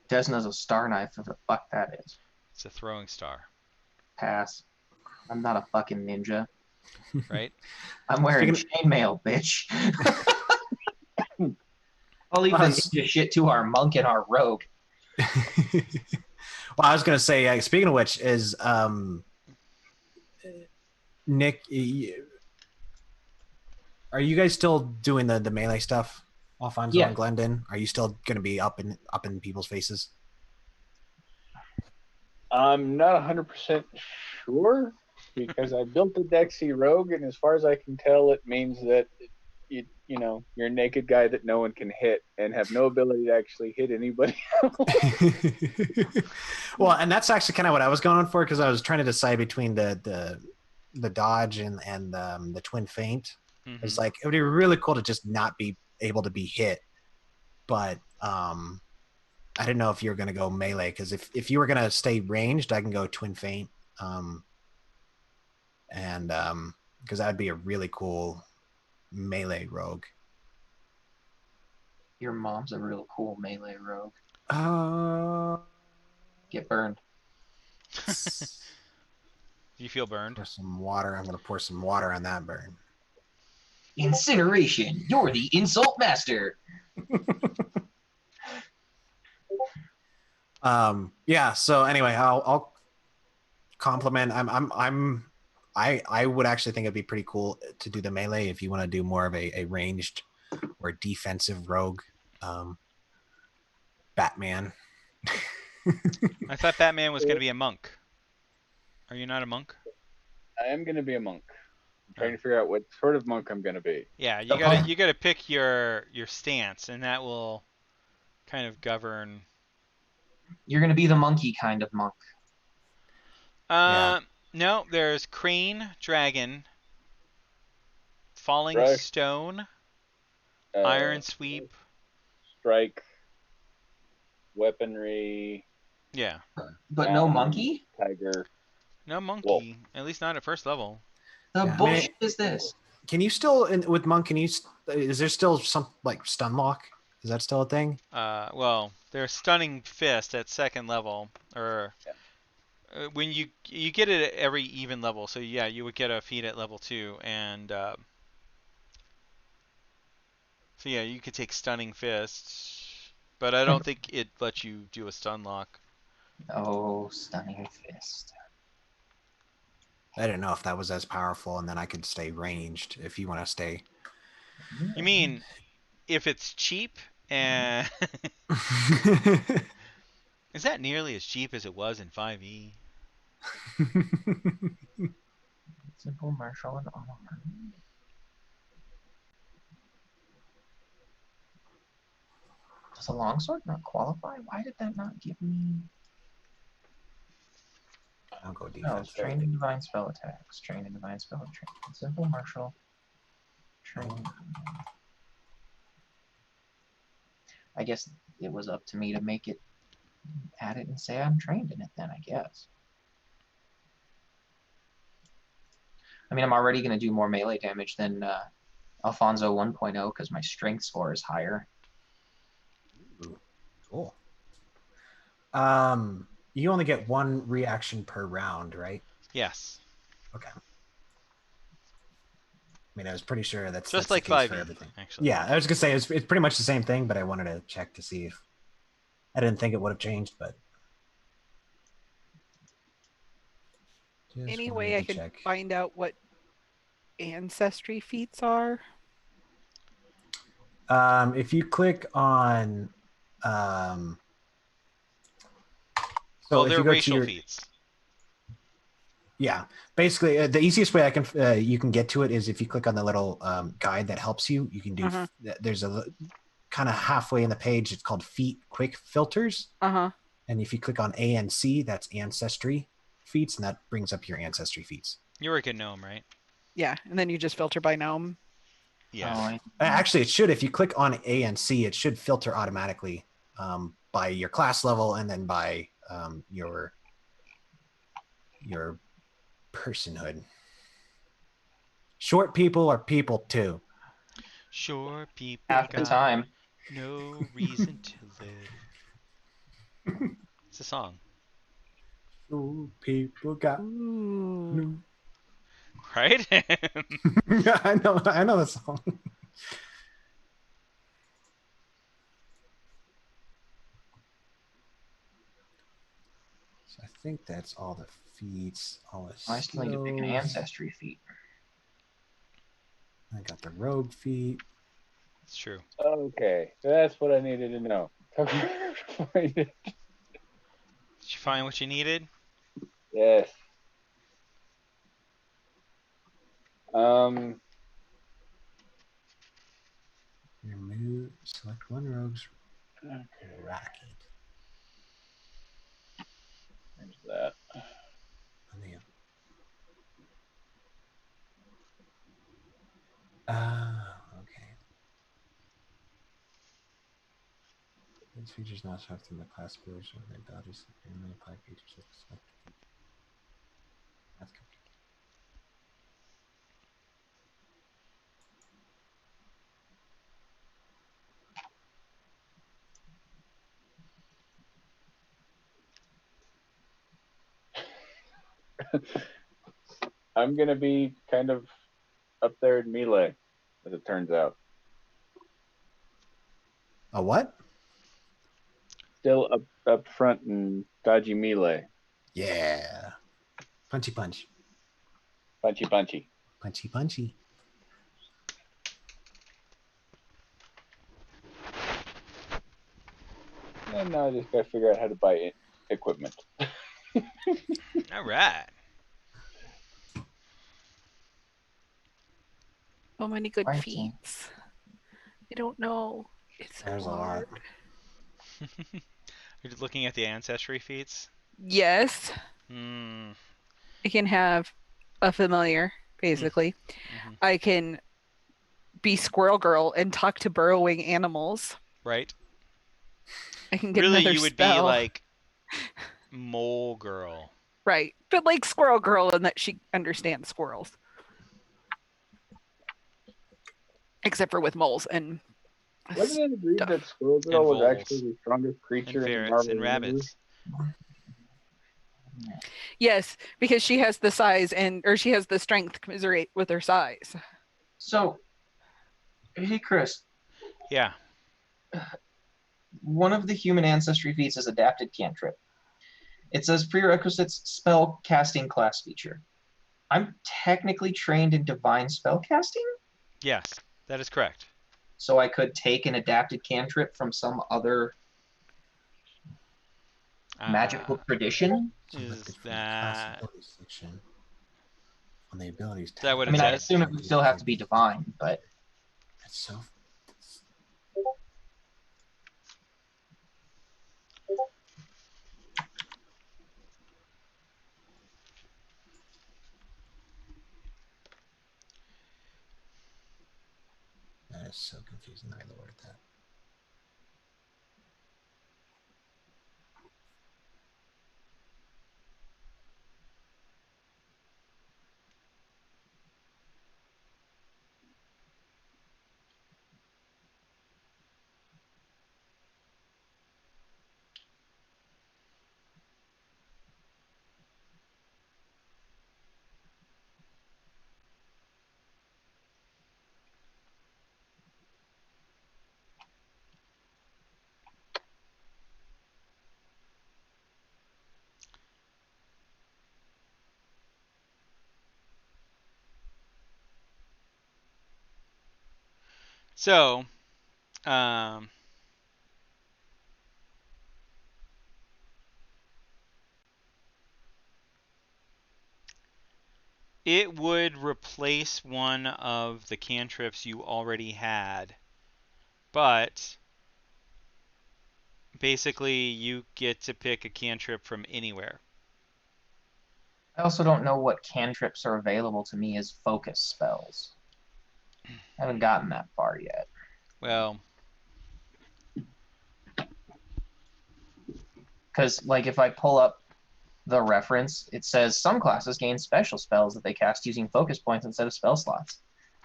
Desna's a star knife, if the fuck that is. It's a throwing star, Pass. I'm not a fucking ninja. right? I'm wearing Speaking chainmail, bitch. I'll leave the ninja shit to our monk and our rogue. well, I was gonna say, speaking of which, is Nick, are you guys still doing the melee stuff? Alfonso Yeah. and Glendon, are you still gonna be up in people's faces? I'm not 100% sure because I built the Dexy Rogue, and as far as I can tell, it means that you know, you're a naked guy that no one can hit and have no ability to actually hit anybody else. Well, and that's actually kind of what I was going for, because I was trying to decide between the dodge and the twin feint. Mm-hmm. It's like it would be really cool to just not be able to be hit, but I didn't know if you were going to go melee, because if you were going to stay ranged, I can go twin feint, and because that would be a really cool melee rogue. Your mom's a real cool melee rogue. Get burned. Do you feel burned? Pour some water. I'm going to pour some water on that burn. Incineration. You're the insult master. Yeah. So anyway, I'll compliment. I would actually think it'd be pretty cool to do the melee if you want to do more of a ranged or defensive rogue. Batman. I thought Batman was going to be a monk. Are you not a monk? I am going to be a monk. I'm trying to figure out what sort of monk I'm going to be. Yeah, you gotta pick your stance, and that will kind of govern. You're gonna be the monkey kind of monk. Yeah. No, there's crane, dragon, falling Right. stone, iron sweep. Strike. Weaponry. Yeah. But no monkey? Tiger. No monkey. Wolf. At least not at first level. The Yeah, bullshit is this? Can you still with monk? Can you? Is there still some like stun lock? Is that still a thing? Well, there's stunning fist at second level, or when you get it at every even level. So yeah, you would get a feat at level 2, and so yeah, you could take stunning fist, but I don't think it lets you do a stun lock. Oh, stunning fist. I didn't know if that was as powerful, and then I could stay ranged if you want to stay. You mean if it's cheap and is that nearly as cheap as it was in 5e? Simple martial and armor. Does a longsword not qualify? Why did that not give me? I'll go Oh, defense. trained in divine spell attacks. Trained in divine spell attacks. Simple martial. Trained. I guess it was up to me to make it, add it, and say I'm trained in it. Then I guess. I mean, I'm already going to do more melee damage than Alfonso 1.0 because my strength score is higher. Ooh, cool. You only get one reaction per round, right? Yes. Okay. I mean, I was pretty sure that's Just the like case 5e, for everything. actually. Yeah, I was gonna say it's pretty much the same thing, but I wanted to check to see if I didn't think it would have changed, but Any way I could find out what ancestry feats are? If you click on, so Well, if they're you go to racial your, feats. yeah, basically the easiest way I can you can get to it is if you click on the little guide that helps you. You can do. There's a kind of halfway in the page. It's called Feat Quick Filters. And if you click on ANC, that's ancestry feats, and that brings up your ancestry feats. You're a good gnome, right? Yeah, and then you just filter by gnome. Yeah. Actually, it should. If you click on ANC, it should filter automatically by your class level and then by your personhood. Short people are people too. Short people Half the got time. no reason to live. It's a song. Short people got no. Right? I know the song. So I think that's all the feats, all the I still need to pick an skills. ancestry feat. I got the rogue feat. It's true. Okay, that's what I needed to know. Did you find what you needed? Yes. Remove, select one rogue's Okay. racket. There's that. Okay. These features not show from the class abilities or the abilities that only apply features with select. That's confusing. I'm gonna be kind of up there in melee, as it turns out. A what? Still up front in dodgy melee. Yeah. Punchy punch. Punchy punchy. Punchy punchy. And now I just gotta figure out how to buy equipment. All right. So many good Fighting. feats. I don't know. It's There's a lot. hard. You're just looking at the ancestry feats? Yes. Hmm. I can have a familiar, basically. Mm-hmm. I can be Squirrel Girl and talk to burrowing animals. Right. I can get Really, another you would spell. be like Mole Girl. Right. But like Squirrel Girl in that she understands squirrels. Except for with moles and Wasn't it agreed stuff. that Squirrel Girl was voles. actually the strongest And creature in the ferrets Marvel and Universe? rabbits. Yes, because she has the size or she has the strength commiserate with her size. So, hey Chris, Yeah. one of the human ancestry feats is adapted cantrip. It says prerequisites spell casting class feature. I'm technically trained in divine spell casting, Yes, that is correct. so I could take an adapted cantrip from some other magical tradition. Is that section on the abilities tab. that what I it mean, I says? assume it would still have to be divine, but It's so. That is so confusing. I lowered that. So, it would replace one of the cantrips you already had, but basically you get to pick a cantrip from anywhere. I also don't know what cantrips are available to me as focus spells. I haven't gotten that far yet. Well, because like if I pull up the reference, it says some classes gain special spells that they cast using focus points instead of spell slots.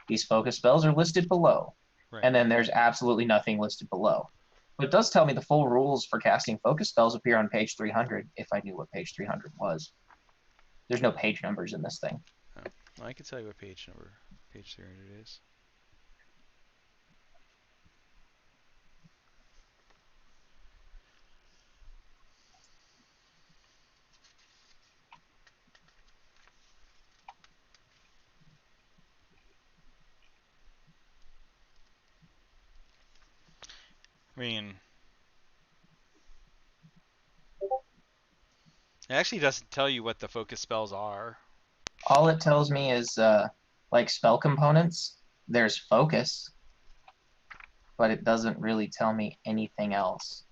These focus spells are listed below, right. And then there's absolutely nothing listed below. But it does tell me the full rules for casting focus spells appear on page 300, if I knew what page 300 was. There's no page numbers in this thing. Oh, well, I can tell you what page 300 is. I mean, it actually doesn't tell you what the focus spells are. All it tells me is like spell components. There's focus, but it doesn't really tell me anything else.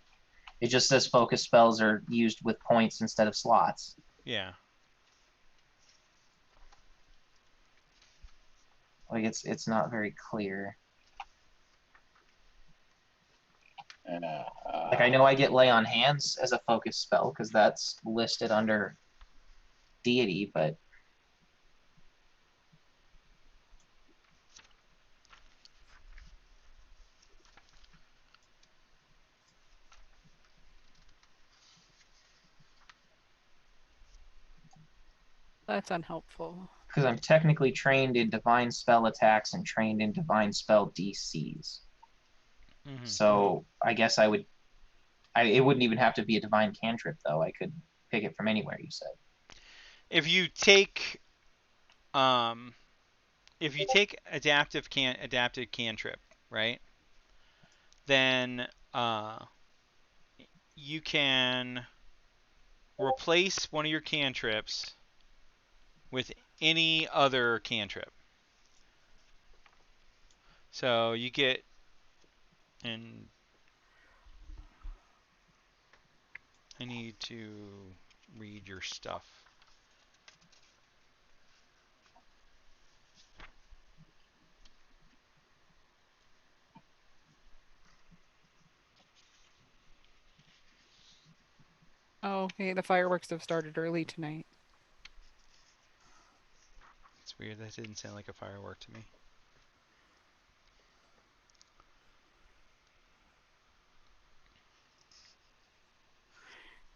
It just says focus spells are used with points instead of slots. Yeah. Like it's not very clear. Like I know I get lay on hands as a focus spell because that's listed under deity, but That's unhelpful. because I'm technically trained in divine spell attacks and trained in divine spell DCs. Mm-hmm. So I guess it wouldn't even have to be a divine cantrip though. I could pick it from anywhere, you said. If you take adaptive cantrip, right? Then you can replace one of your cantrips with any other cantrip. So you get, and I need to read your stuff. Oh, hey, the fireworks have started early tonight. It's weird. That didn't sound like a firework to me.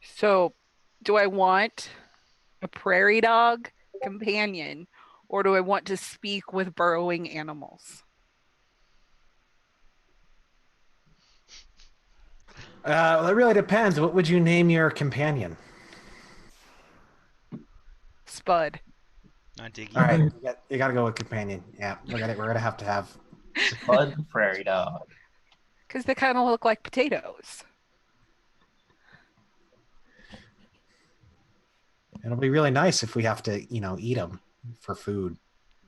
So, do I want a prairie dog companion, or do I want to speak with burrowing animals? Well, it really depends. What would you name your companion? Spud. Not Diggy. All right, you got to go with companion. Yeah, we're gonna have to have. Spud the prairie dog. Because they kind of look like potatoes. It'll be really nice if we have to, eat them for food.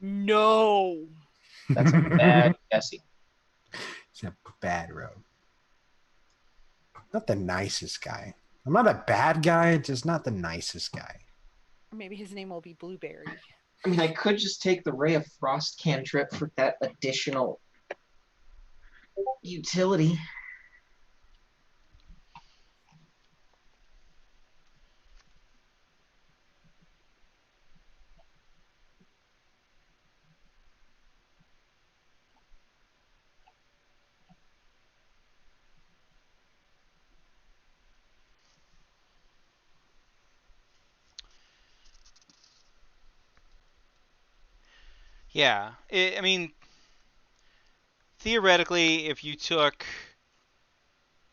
No. That's a bad Jesse. It's a bad road. Not the nicest guy. I'm not a bad guy, just not the nicest guy. Or maybe his name will be Blueberry. I mean, I could just take the Ray of Frost cantrip for that additional utility. Yeah. I mean, theoretically, if you took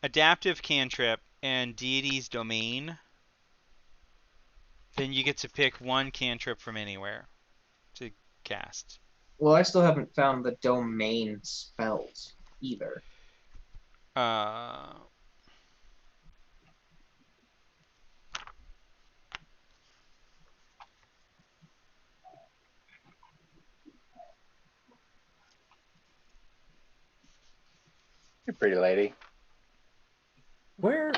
adaptive cantrip and deity's domain, then you get to pick one cantrip from anywhere to cast. Well, I still haven't found the domain spells. either. You're a pretty lady. Where?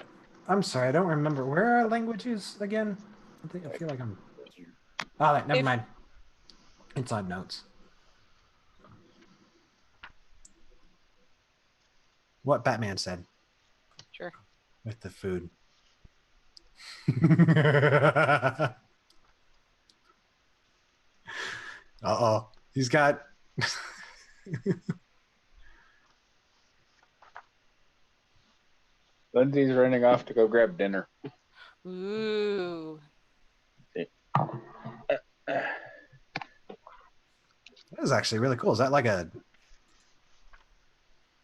I'm sorry, I don't remember. Where are languages again? I feel like I'm. Oh, never mind. It's on notes. What Batman said Sure. with the food. Uh-oh. He's got... Lindsay's running off to go grab dinner. Ooh. That is actually really cool. Is that like a...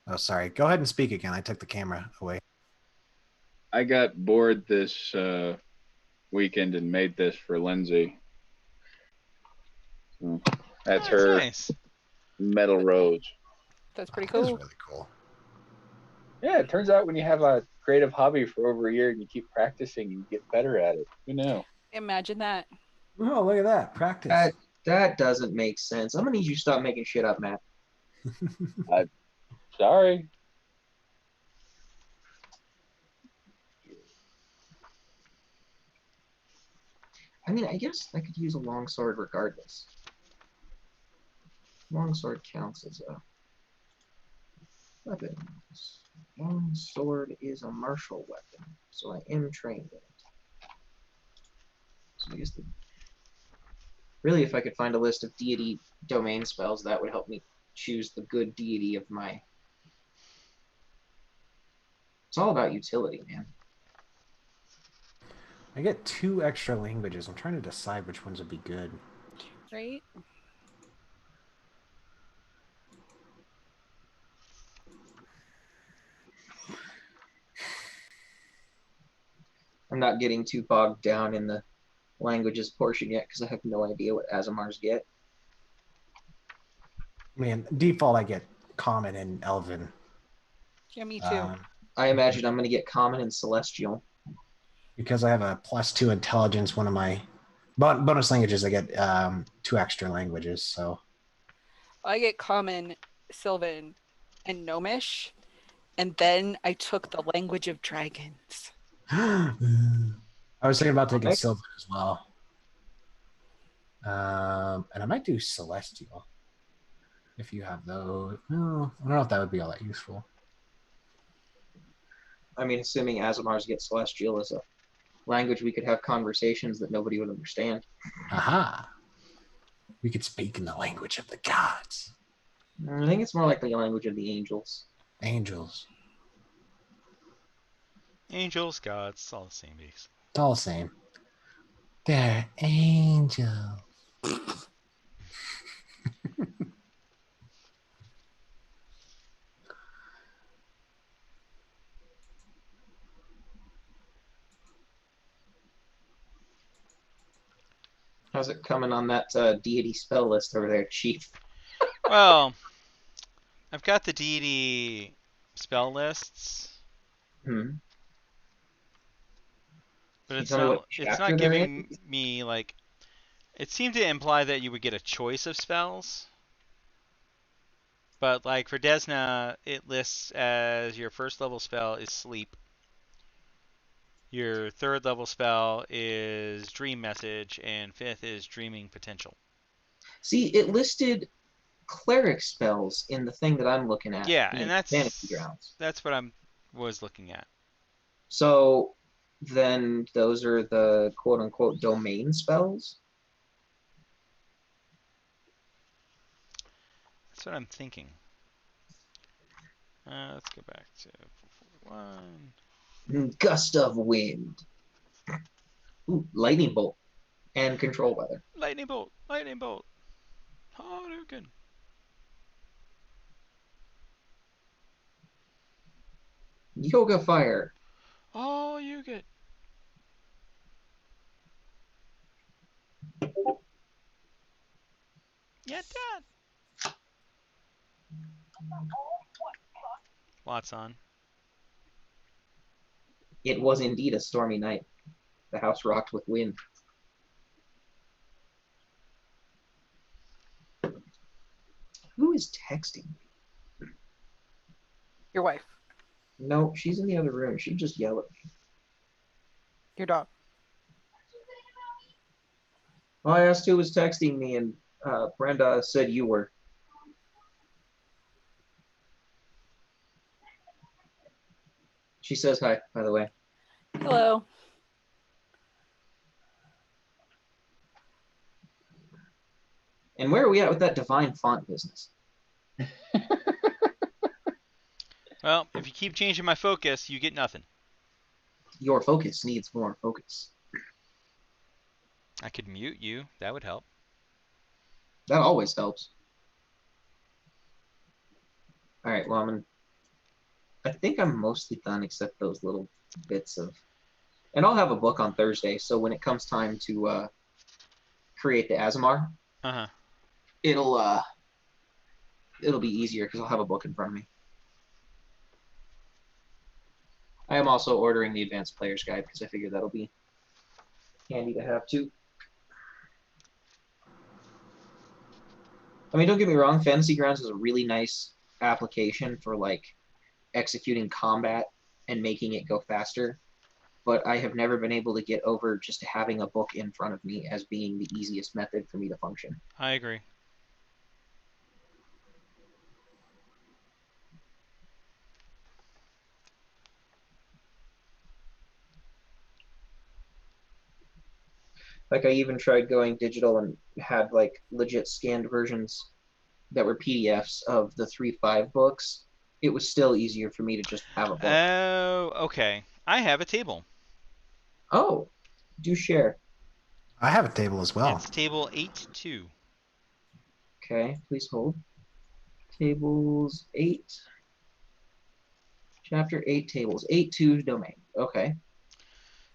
Oh, sorry. Go ahead and speak again. I took the camera away. I got bored this weekend and made this for Lindsay. So that's her nice. metal rose. That's pretty That is cool. really cool. Yeah, it turns out when you have a creative hobby for over a year and you keep practicing, you get better at it. Who knew? Imagine that. Oh, look at that. Practice. That doesn't make sense. I'm gonna need you to stop making shit up, Matt. Sorry. I mean, I guess I could use a longsword regardless. Longsword counts as a weapon. Longsword is a martial weapon, so I am trained in it. So I guess really, if I could find a list of deity domain spells, that would help me choose the good deity of my... It's all about utility, man. I get 2 extra languages. I'm trying to decide which ones would be good. Right? I'm not getting too bogged down in the languages portion yet because I have no idea what Azamars get. I mean, default, I get Common and Elven. Yeah, me too. I imagine I'm going to get Common and Celestial. Because I have a +2 intelligence, one of my bonus languages, I get 2 extra languages. So I get Common, Sylvan, and Gnomish, and then I took the language of dragons. I was thinking about taking Nice. Sylvan as well. And I might do Celestial if you have those. No, I don't know if that would be all that useful. I mean, assuming Azamars get Celestial as a language, we could have conversations that nobody would understand. Aha! We could speak in the language of the gods. I think it's more like the language of the angels. Angels. Angels, gods, it's all the same base. It's all the same. They're angels. How's it coming on that deity spell list over there, Chief? Well, I've got the deity spell lists, Hmm. but Can you it's tell me not what chapter they're giving in? me like. It seemed to imply that you would get a choice of spells. But like for Desna, it lists as your first level spell is Sleep. Your third level spell is Dream Message, and fifth is Dreaming Potential. See, it listed cleric spells in the thing that I'm looking at. Yeah, in and Fantasy Grounds. that's what was looking at. So then those are the quote unquote domain spells. That's what I'm thinking. Let's go back to 441. Gust of wind. Ooh, lightning bolt. And control weather. Lightning bolt! Lightning bolt! Hadouken! Yoga fire. Oh, you get. Yeah, Dad. Lots on. It was indeed a stormy night. The house rocked with wind. Who is texting me? Your wife. No, she's in the other room. She just yelled at me. Your dog. Well, I asked who was texting me, and Brenda said you were. She says hi, by the way. Hello. And where are we at with that divine font business? Well, if you keep changing my focus, you get nothing. Your focus needs more focus. I could mute you. That would help. That always helps. All right, well, I think I'm mostly done except those little bits of... And I'll have a book on Thursday, so when it comes time to create the Azamar, Uh-huh. it'll be easier because I'll have a book in front of me. I am also ordering the Advanced Player's Guide because I figure that'll be handy to have too. I mean, don't get me wrong, Fantasy Grounds is a really nice application for like executing combat and making it go faster, but I have never been able to get over just having a book in front of me as being the easiest method for me to function. I agree. Like, I even tried going digital and had like legit scanned versions that were PDFs of the 3.5 books. It was still easier for me to just have a book. Oh, okay. I have a table. Oh, do share. I have a table as well. It's table 8-2. Okay, please hold. Tables 8. Chapter 8 tables. 8-2 domain. Okay.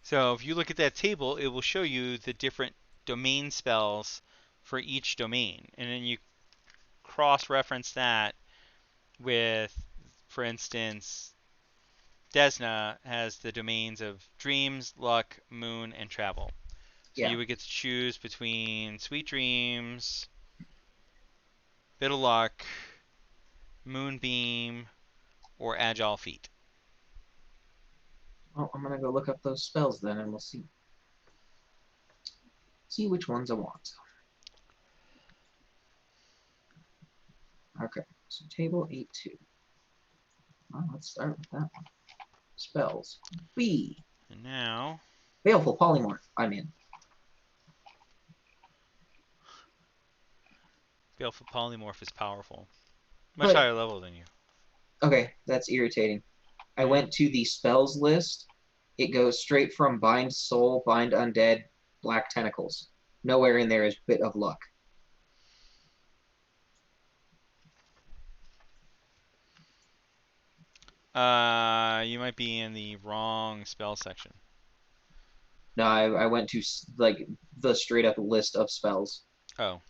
So if you look at that table, it will show you the different domain spells for each domain. And then you cross-reference that with, for instance, Desna has the domains of dreams, luck, moon, and travel. So Yeah. you would get to choose between sweet dreams, bit of luck, moonbeam, or agile feet. Well, I'm going to go look up those spells then and we'll see. See which ones I want. Okay, so table 8-2. Well, let's start with that one. Spells. B. And now, Baleful Polymorph. I'm in. Baleful Polymorph is powerful. Much But- higher level than you. Okay, that's irritating. I went to the spells list. It goes straight from Bind Soul, Bind Undead, Black Tentacles. Nowhere in there is Bit of Luck. You might be in the wrong spell section. No, I went to like the straight up list of spells. Oh.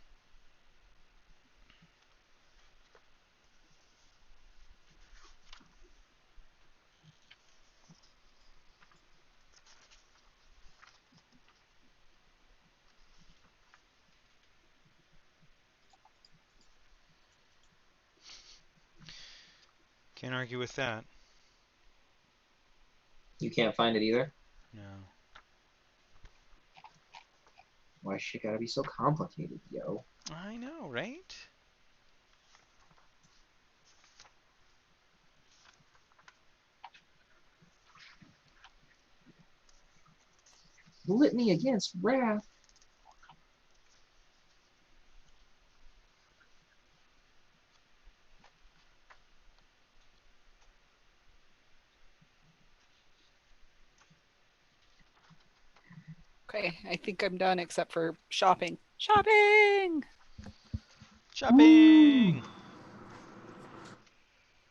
Can't argue with that. You can't find it either? No. Why shit gotta be so complicated, yo? I know, right? Litany against Wrath. Okay, I think I'm done except for shopping. Shopping! Shopping!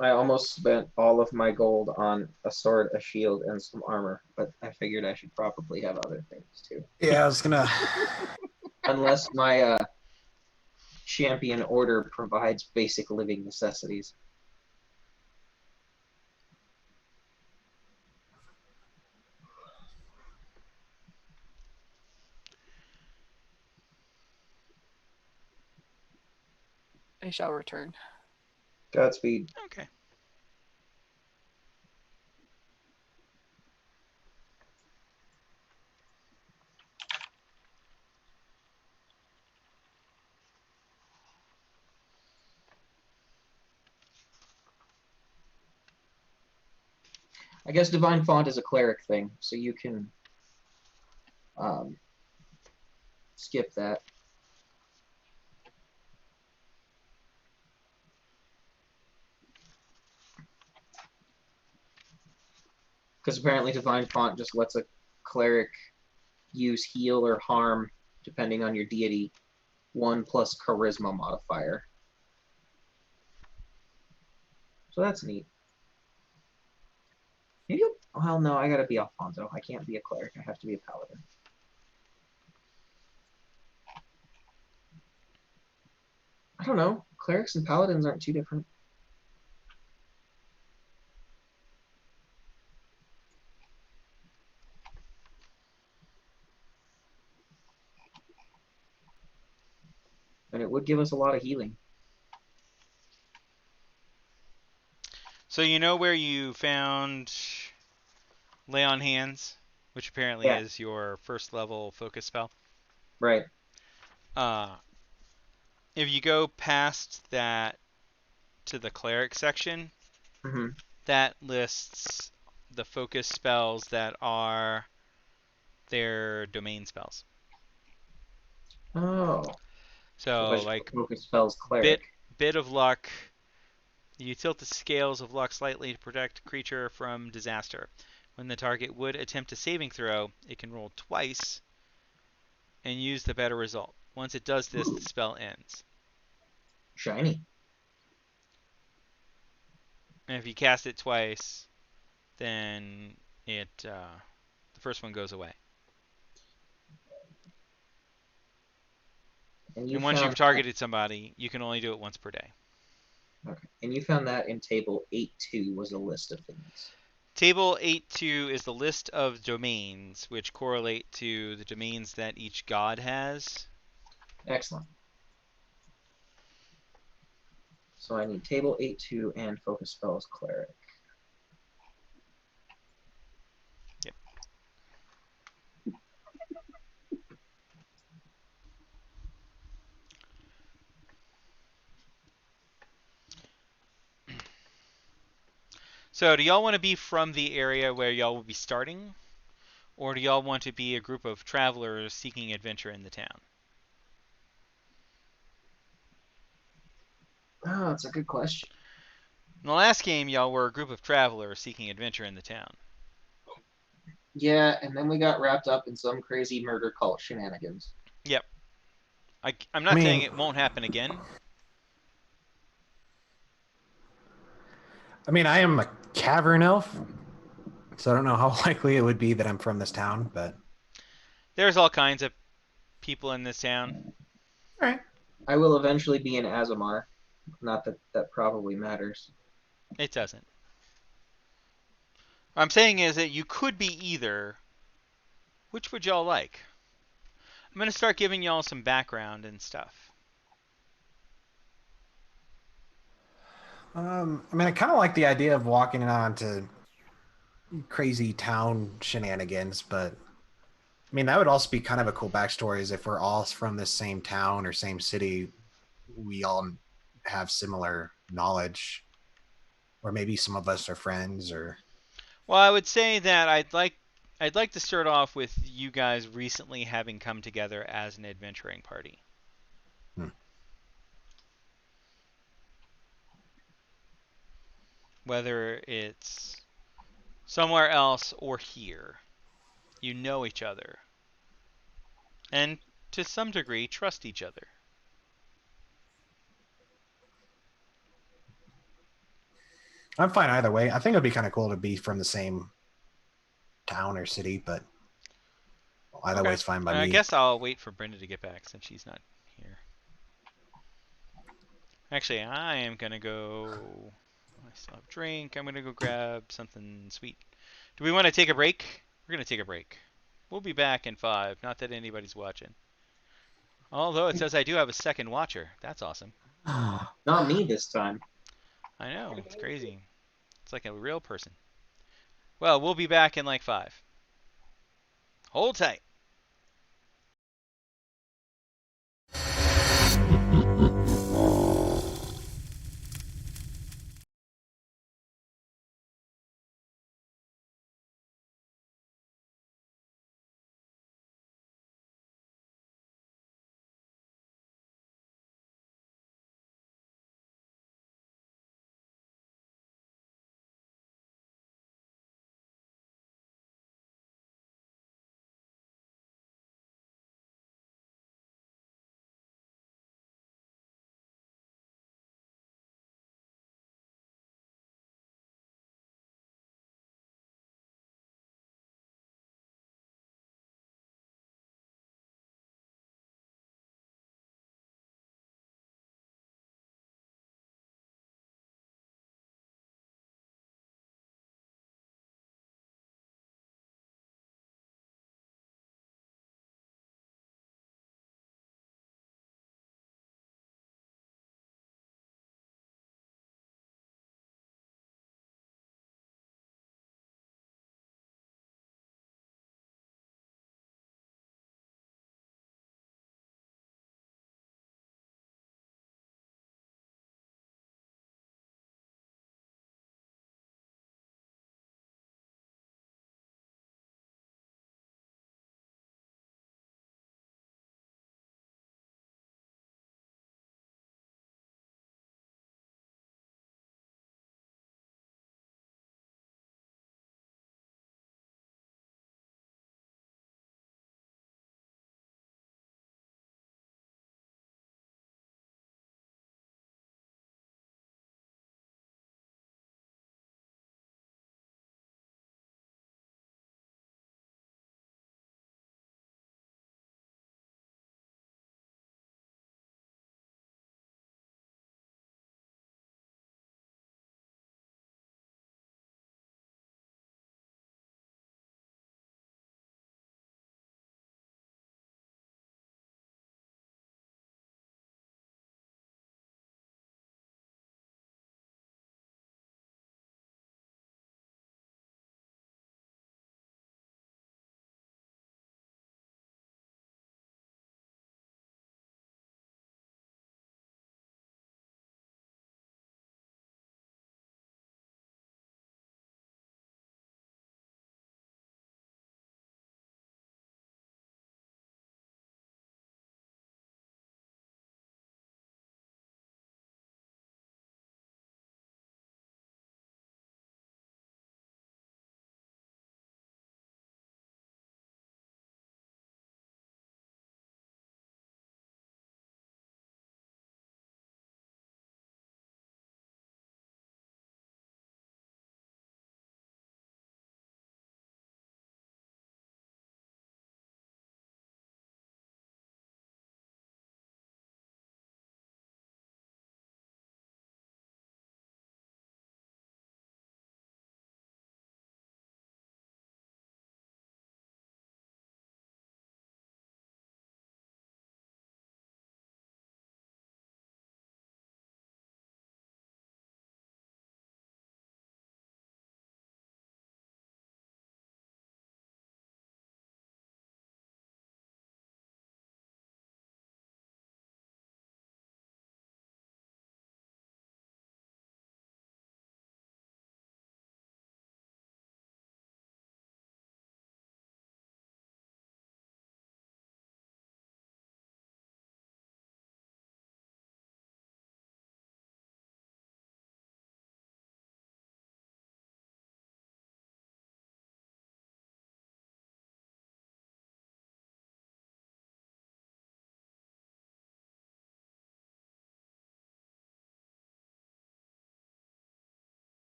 I almost spent all of my gold on a sword, a shield, and some armor, but I figured I should probably have other things too. Yeah, I was gonna. Unless my champion order provides basic living necessities. I shall return. Godspeed. Okay. I guess Divine Font is a cleric thing, so you can skip that. Because apparently Divine Font just lets a cleric use heal or harm, depending on your deity, 1 plus charisma modifier. So that's neat. Maybe, well, no, I gotta be Alfonso. I can't be a cleric. I have to be a paladin. I don't know. Clerics and paladins aren't too different. And it would give us a lot of healing. So you know where you found Lay on Hands, which apparently Yeah. is your first level focus spell. Right. If you go past that to the cleric section, Mm-hmm. that lists the focus spells that are their domain spells. Oh. So like focus spells cleric. bit of luck. You tilt the scales of luck slightly to protect creature from disaster. When the target would attempt a saving throw, it can roll twice and use the better result. Once it does this, the spell ends. Shiny. And if you cast it twice, then it the first one goes away. And once you've targeted somebody, you can only do it once per day. Okay. And you found that in table 8.2 was a list of things. Table 8.2 is the list of domains which correlate to the domains that each god has. Excellent. So I need table 8.2 and focus spells cleric. Yep. So do y'all want to be from the area where y'all will be starting? Or do y'all want to be a group of travelers seeking adventure in the town? Oh, that's a good question. In the last game, y'all were a group of travelers seeking adventure in the town. Yeah, and then we got wrapped up in some crazy murder cult shenanigans. Yep. I'm not saying it won't happen again. I mean, I am a cavern elf, so I don't know how likely it would be that I'm from this town, but There's all kinds of people in this town. all right. I will eventually be in Azamar. Not that that probably matters. It doesn't. What I'm saying is that you could be either. Which would y'all like? I'm going to start giving y'all some background and stuff. I mean, I kind of like the idea of walking on to crazy town shenanigans, but I mean, that would also be kind of a cool backstory is if we're all from the same town or same city, we all have similar knowledge, or maybe some of us are friends or. Well, I would say that I'd like to start off with you guys recently having come together as an adventuring party. Whether it's somewhere else or here, you know each other. And to some degree, trust each other. I'm fine either way. I think it'd be kind of cool to be from the same town or city, but either way is fine by me. I guess I'll wait for Brenda to get back since she's not here. Actually, I am going to go. I still have a drink. I'm going to go grab something sweet. Do we want to take a break? We're going to take a break. We'll be back in 5. Not that anybody's watching. Although it says I do have a second watcher. That's awesome. Not me this time. I know, it's crazy. It's like a real person. Well, we'll be back in like 5. Hold tight.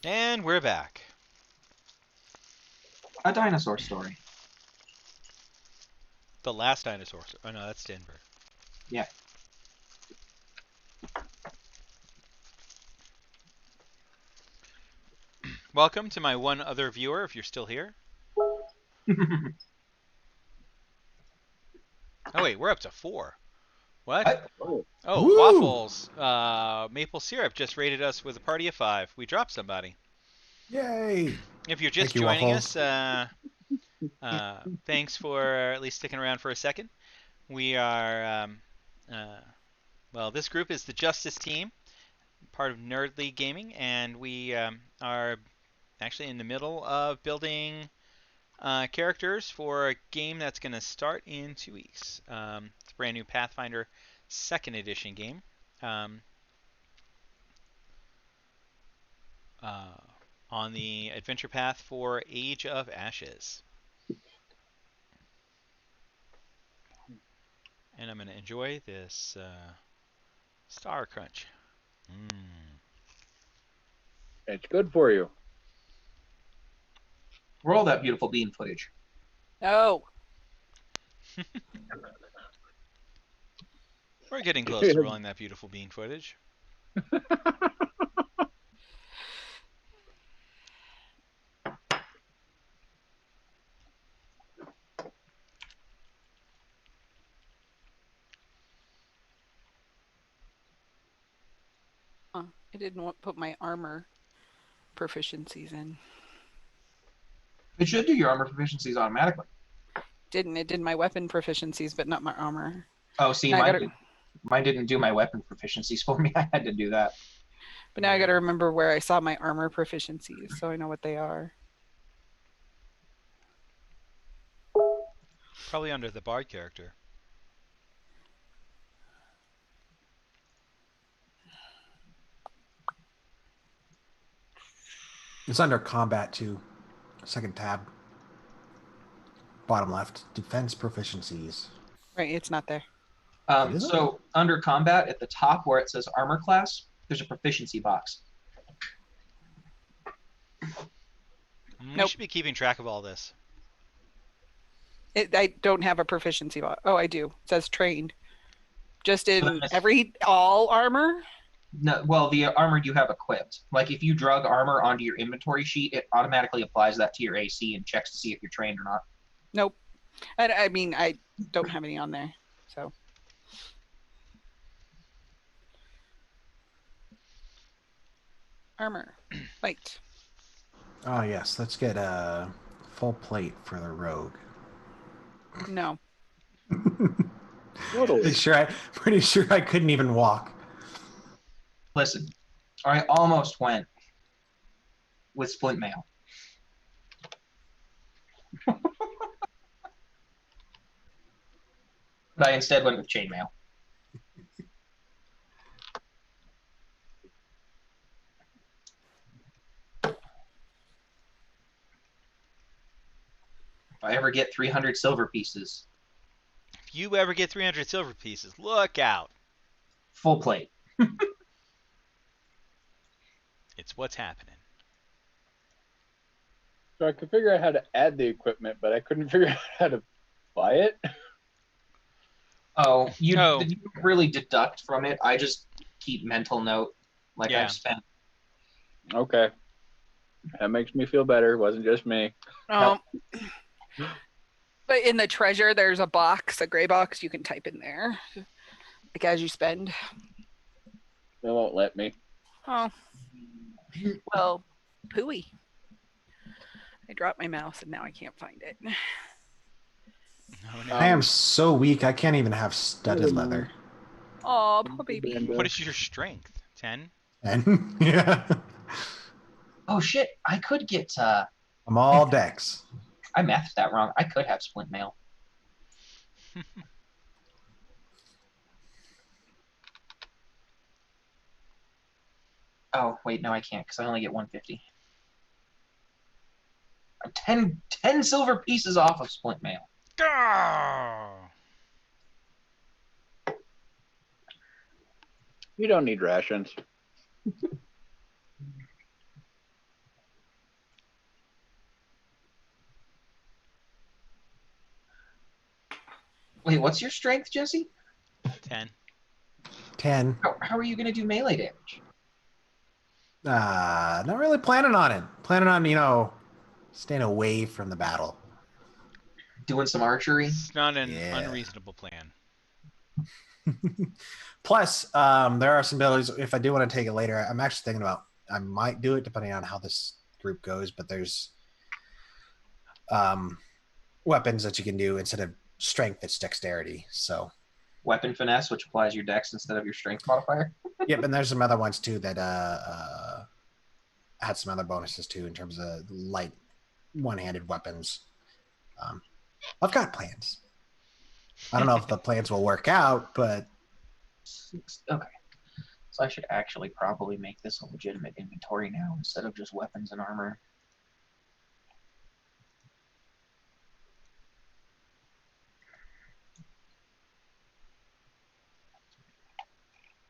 And we're back. A dinosaur story. The last dinosaur. Oh no, that's Denver. Yeah. Welcome to my one other viewer, if you're still here. Oh wait, we're up to 4. What? Oh, Oh, Woo! Waffles. Maple Syrup just rated us with a party of 5. We dropped somebody. Yay! If you're just Thank you, joining Waffles. us, thanks for at least sticking around for a second. We are, well, this group is the Justice Team, part of Nerd League Gaming, and we are actually in the middle of building characters for a game that's going to start in 2 weeks. It's a brand new Pathfinder 2nd edition game. On the adventure path for Age of Ashes. And I'm going to enjoy this Star Crunch. it's good for you. Roll that beautiful bean footage. No. We're getting close to rolling that beautiful bean footage. I didn't want put my armor proficiencies in. It should do your armor proficiencies automatically. Didn't. It did my weapon proficiencies, but not my armor. Oh, see, Now mine didn't do my weapon proficiencies for me. I had to do that. But now I got to remember where I saw my armor proficiencies, so I know what they are. Probably under the bard character. It's under combat too. Second tab. Bottom left. Defense proficiencies. Right, it's not there. Is it? So under combat at the top where it says armor class, there's a proficiency box. We Nope. should be keeping track of all this. I don't have a proficiency. Oh, I do. It says trained. Just in Nice. all armor? No, well, the armor you have equipped. Like if you drug armor onto your inventory sheet, it automatically applies that to your AC and checks to see if you're trained or not. Nope. I mean, I don't have any on there, so. Armor. Light. Oh yes, let's get a full plate for the rogue. No. Totally. Pretty sure I couldn't even walk. Listen, I almost went with splint mail. But I instead went with chainmail. If I ever get 300 silver pieces, If you ever get 300 silver pieces, look out. full plate. It's what's happening. So I could figure out how to add the equipment, but I couldn't figure out how to buy it. Oh, you Oh. did you really deduct from it? I just keep mental note. Like Yeah. I've spent. Okay. That makes me feel better. It wasn't just me. But in the treasure, there's a box, a gray box you can type in there, like as you spend. They won't let me. Oh. Well, pooey. I dropped my mouse and now I can't find it. Oh, no. I am so weak. I can't even have studded leather. Oh, poor baby. What is your strength? 10? And yeah, Oh shit! I could get. I'm all dex. I mathed that wrong. I could have splint mail. Oh wait, no, I can't because I only get 150. I'm 10 silver pieces off of splint mail. Gah! You don't need rations. Wait, what's your strength, Jesse? 10. 10. How are you going to do melee damage? Not really planning on it. Planning on, staying away from the battle. Doing some archery? It's not an Yeah. unreasonable plan. Plus, there are some abilities. If I do want to take it later, I'm actually thinking about I might do it depending on how this group goes. But there's weapons that you can do instead of strength, it's dexterity. So Weapon finesse, which applies your dex instead of your strength modifier. yep, and there's some other ones too that had some other bonuses too in terms of light one-handed weapons. I've got plans. I don't know if the plans will work out, but Okay. So I should actually probably make this a legitimate inventory now instead of just weapons and armor.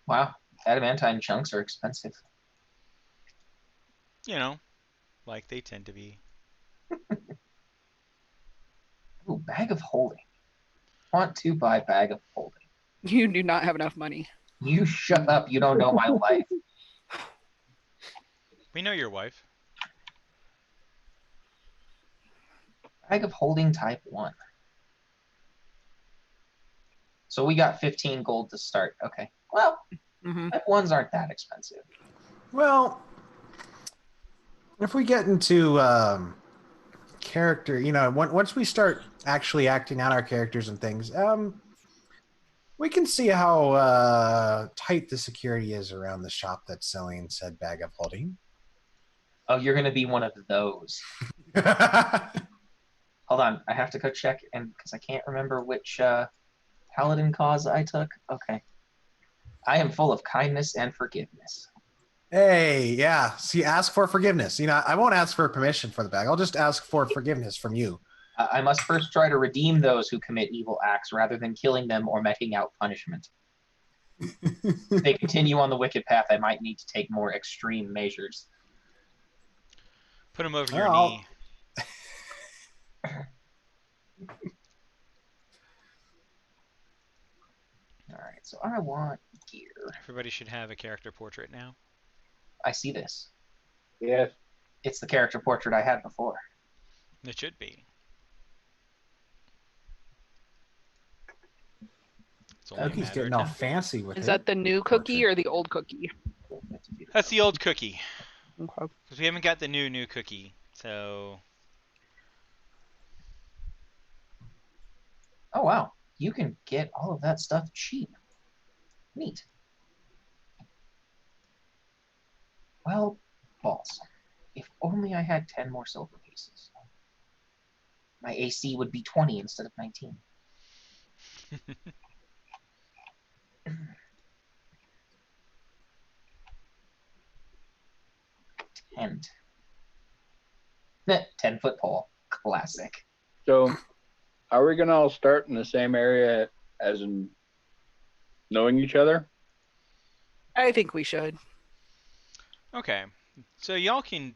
Wow, adamantine chunks are expensive. Like they tend to be. Ooh, bag of holding. Want to buy bag of holding. You do not have enough money. You shut up, you don't know my life. We know your wife. Bag of holding type 1. So we got 15 gold to start. Okay. Well, type 1s aren't that expensive. well, if we get into character, once we start actually acting out our characters and things, we can see how tight the security is around the shop that's selling said bag of holding. Oh, you're going to be one of those. Hold on. I have to go check because I can't remember which paladin cause I took. Okay. I am full of kindness and forgiveness. Hey, yeah. See, ask for forgiveness. I won't ask for permission for the bag. I'll just ask for forgiveness from you. I must first try to redeem those who commit evil acts rather than killing them or meting out punishment. If they continue on the wicked path, I might need to take more extreme measures. Put them over your knee. Alright, so I want gear. Everybody should have a character portrait now. I see this. Yes. It's the character portrait I had before. It should be. It's only a Cookie's matter of getting all time. fancy with it. Is that the new cookie or the old cookie? That's the old cookie. Okay. Because we haven't got the new cookie. So Oh, wow. You can get all of that stuff cheap. Neat. Well, balls. If only I had 10 more silver pieces. My AC would be 20 instead of 19. Tent. 10-foot pole. Classic. So, are we gonna all start in the same area as in knowing each other? I think we should. okay. So y'all can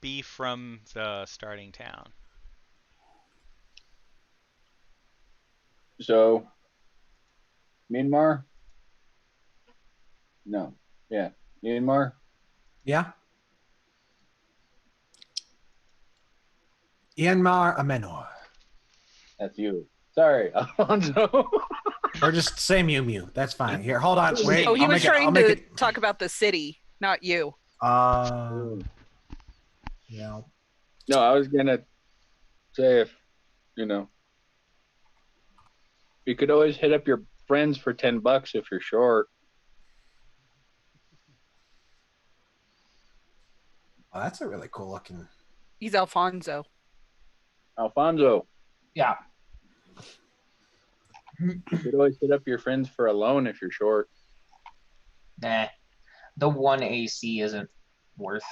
be from the starting town. So, Myanmar? No. Yeah. Myanmar? Yeah. Myanmar Amenor. That's you. Sorry, Alfonso. Or just say Mew Mew. That's fine. Here, hold on. Wait. Oh, he I'll was make it- I'll trying make to it- talk about the city, not you. Yeah. No, I was gonna say if you could always hit up your friends for $10 if you're short. Oh, that's a really cool looking. He's Alfonso. Alfonso, Yeah. you could always hit up your friends for a loan if you're short. Nah. The 1 AC isn't worth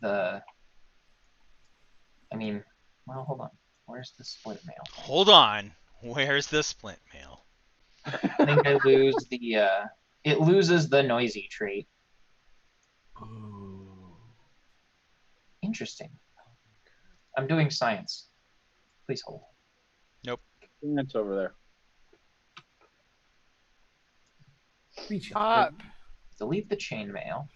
the... I mean, well, hold on. Where's the split mail? Hold on. Where's the splint mail? I think I lose the, it loses the noisy trait. Interesting. I'm doing science. Please hold. That's over there. Reach it. Up. Delete the chainmail,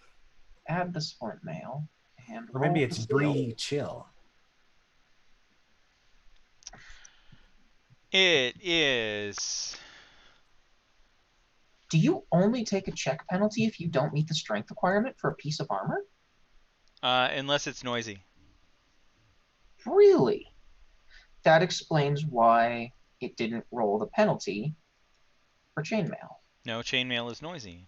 add the splint mail, and Or maybe roll it's the Bree skill. Chill. It is. Do you only take a check penalty if you don't meet the strength requirement for a piece of armor? Unless it's noisy. Really? That explains why it didn't roll the penalty for chainmail. No, chainmail is noisy.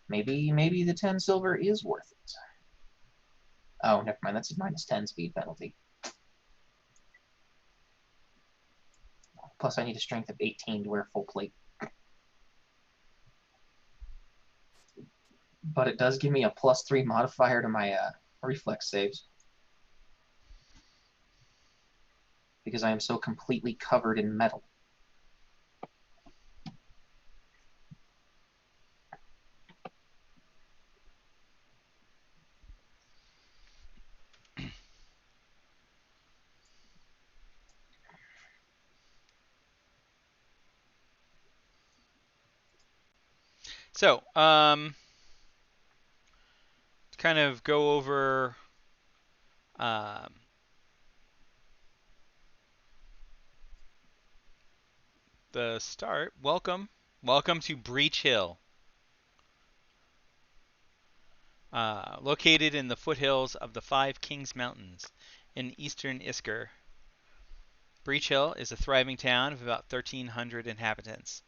Maybe the 10 silver is worth it. Oh, never mind. That's a -10 speed penalty. Plus, I need a strength of 18 to wear full plate. But it does give me a +3 modifier to my reflex saves. Because I am so completely covered in metal. So, kind of go over the start. Welcome to Breach Hill. Located in the foothills of the Five Kings Mountains in eastern Isker. Breach Hill is a thriving town of about 1,300 inhabitants.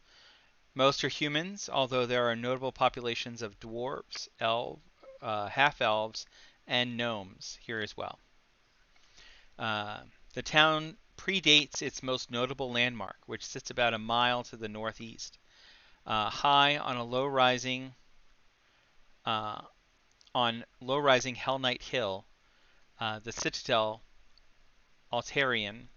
Most are humans, although there are notable populations of dwarves, half-elves, and gnomes here as well. The town predates its most notable landmark, which sits about a mile to the northeast. High on a low-rising Hell Knight Hill, the Citadel Altarian,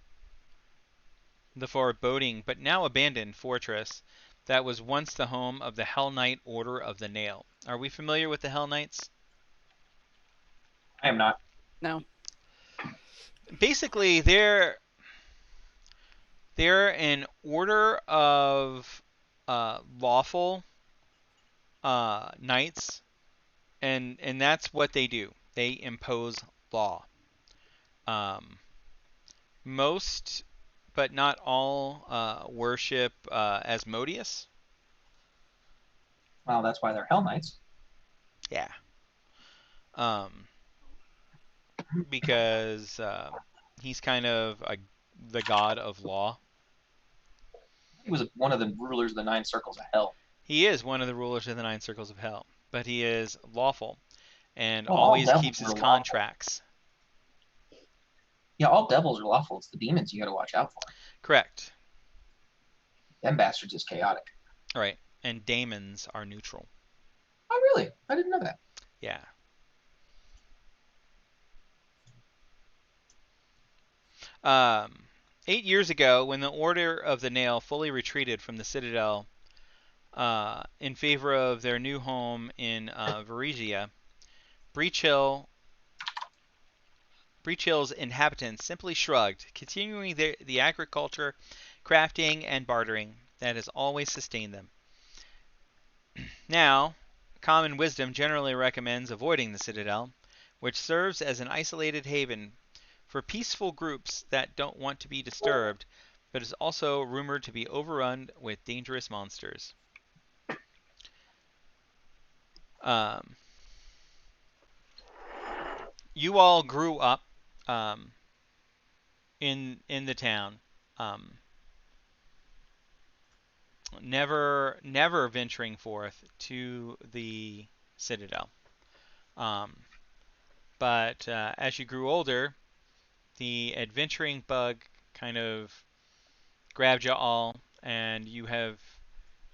the foreboding but now abandoned fortress that was once the home of the Hell Knight Order of the Nail. Are we familiar with the Hell Knights? I am not. No. Basically, they're an order of lawful knights, and that's what they do. They impose law. Most, but not all, worship Asmodeus. Well, that's why they're Hell Knights. Yeah. Because he's kind of the god of law. He was one of the rulers of the 9 circles of hell. He is one of the rulers of the 9 circles of hell, but he is lawful and Well, always keeps his lawful. contracts. Yeah, all devils are lawful. It's the demons you got to watch out for. Correct. Them bastards is chaotic. Right. And daemons are neutral. Oh, really? I didn't know that. Yeah. 8 years ago, when the Order of the Nail fully retreated from the Citadel in favor of their new home in Varegia, Breach Hill's inhabitants simply shrugged, continuing the agriculture, crafting, and bartering that has always sustained them. Now, common wisdom generally recommends avoiding the Citadel, which serves as an isolated haven for peaceful groups that don't want to be disturbed, but is also rumored to be overrun with dangerous monsters. You all grew up in the town, never venturing forth to the Citadel. But as you grew older, the adventuring bug kind of grabbed you all, and you have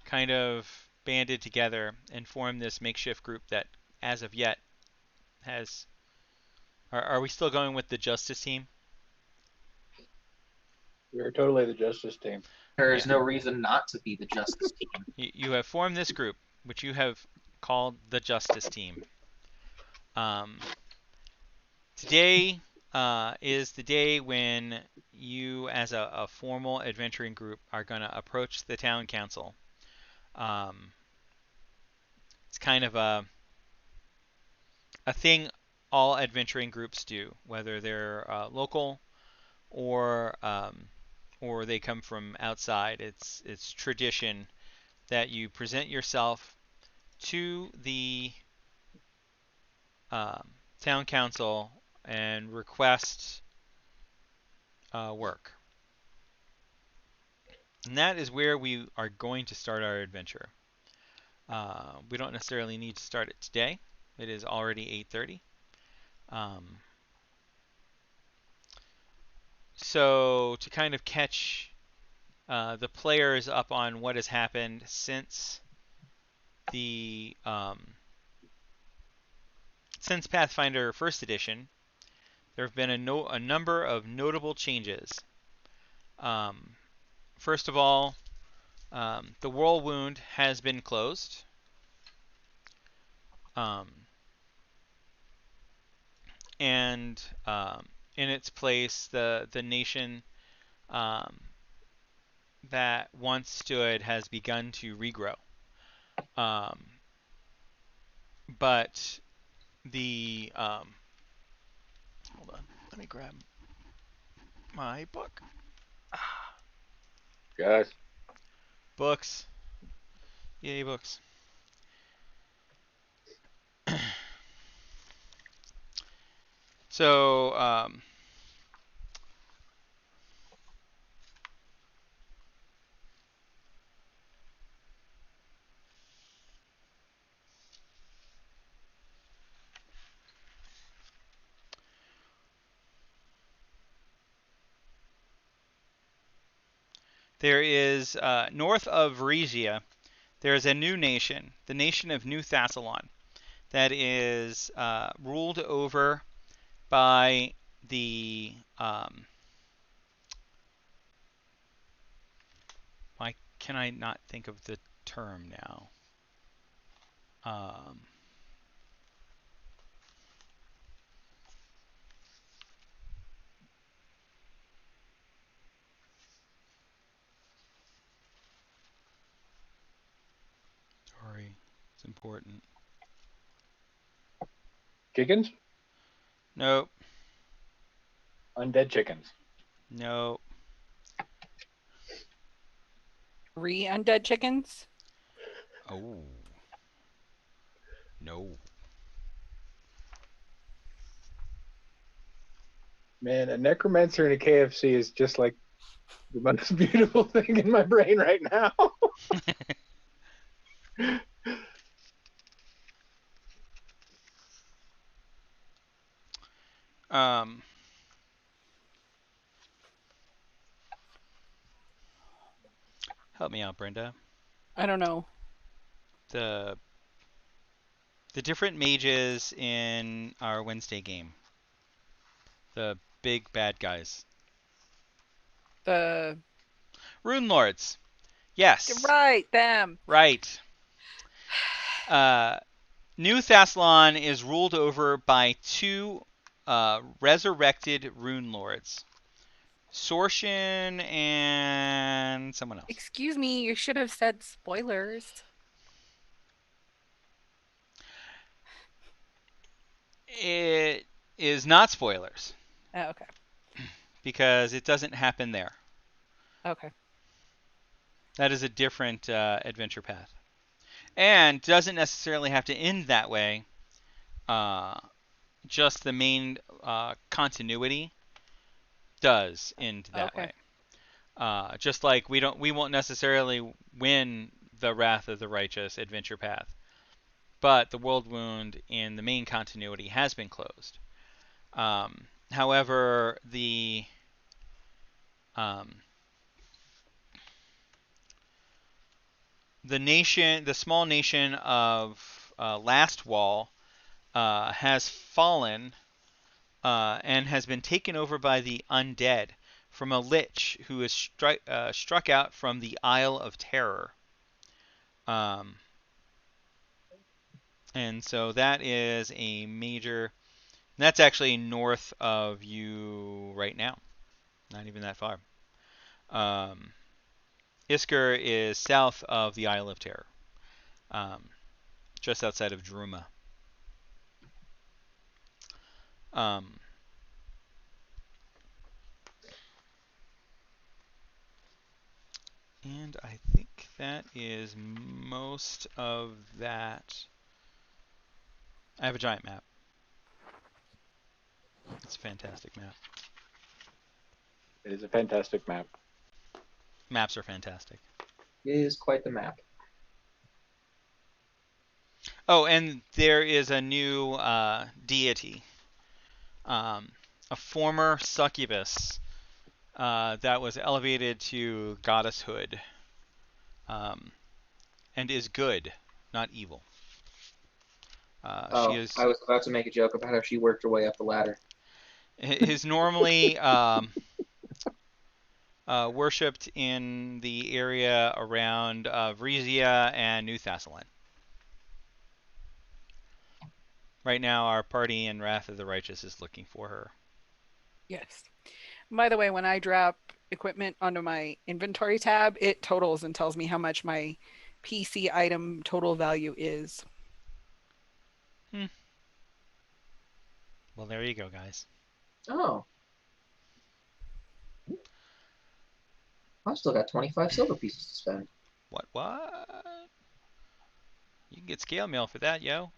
kind of banded together and formed this makeshift group that, as of yet, has. Are we still going with the Justice Team? We're totally the Justice Team. There is Yeah. no reason not to be the Justice Team. You have formed this group, which you have called the Justice Team. Today, is the day when you, as a formal adventuring group, are going to approach the town council. It's kind of a thing all adventuring groups do, whether they're local or they come from outside. It's tradition that you present yourself to the town council and request work. And that is where we are going to start our adventure. We don't necessarily need to start it today. It is already 8:30. So to kind of catch the players up on what has happened since the since Pathfinder First Edition, there have been a number of notable changes. First of all, the Whirl Wound has been closed. And in its place, the nation that once stood has begun to regrow. But the hold on, let me grab my book. Guys, Books. Yay, books. So, there is, north of Regia, there is a new nation, the nation of New Thassalon, that is ruled over by the why can I not think of the term now? Sorry, it's important. chickens? Nope. Undead chickens. Nope. Undead chickens? Oh. No. Man, a necromancer in a KFC is just like the most beautiful thing in my brain right now. Help me out, Brenda. I don't know. The different mages in our Wednesday game. The big bad guys. The Rune Lords. Yes. right, them. Right. New Thassalon is ruled over by two resurrected Rune Lords. Sorshin and someone else. Excuse me, you should have said spoilers. It is not spoilers Oh, okay. because it doesn't happen there. Okay. That is a different adventure path. And doesn't necessarily have to end that way. Just the main continuity does end that Okay. way. Just like we won't necessarily win the Wrath of the Righteous adventure path, but the World Wound in the main continuity has been closed. However, the nation, the small nation of Last Wall, has fallen and has been taken over by the undead from a lich who is struck out from the Isle of Terror. And so that is a major And that's actually north of you right now. Not even that far. Isker is south of the Isle of Terror, just outside of Druma. And I think that is most of that. I have a giant map. It's a fantastic map. It is a fantastic map. Maps are fantastic. It is quite the map. Oh, and there is a new deity. A former succubus that was elevated to goddesshood. And is good, not evil. She is I was about to make a joke about how she worked her way up the ladder. is normally worshipped in the area around Vrisia and New Thassalan. Right now, our party in Wrath of the Righteous is looking for her. Yes. By the way, when I drop equipment onto my inventory tab, it totals and tells me how much my PC item total value is. Well, there you go, guys. Oh. I've still got 25 silver pieces to spend. What? You can get scale mail for that, yo.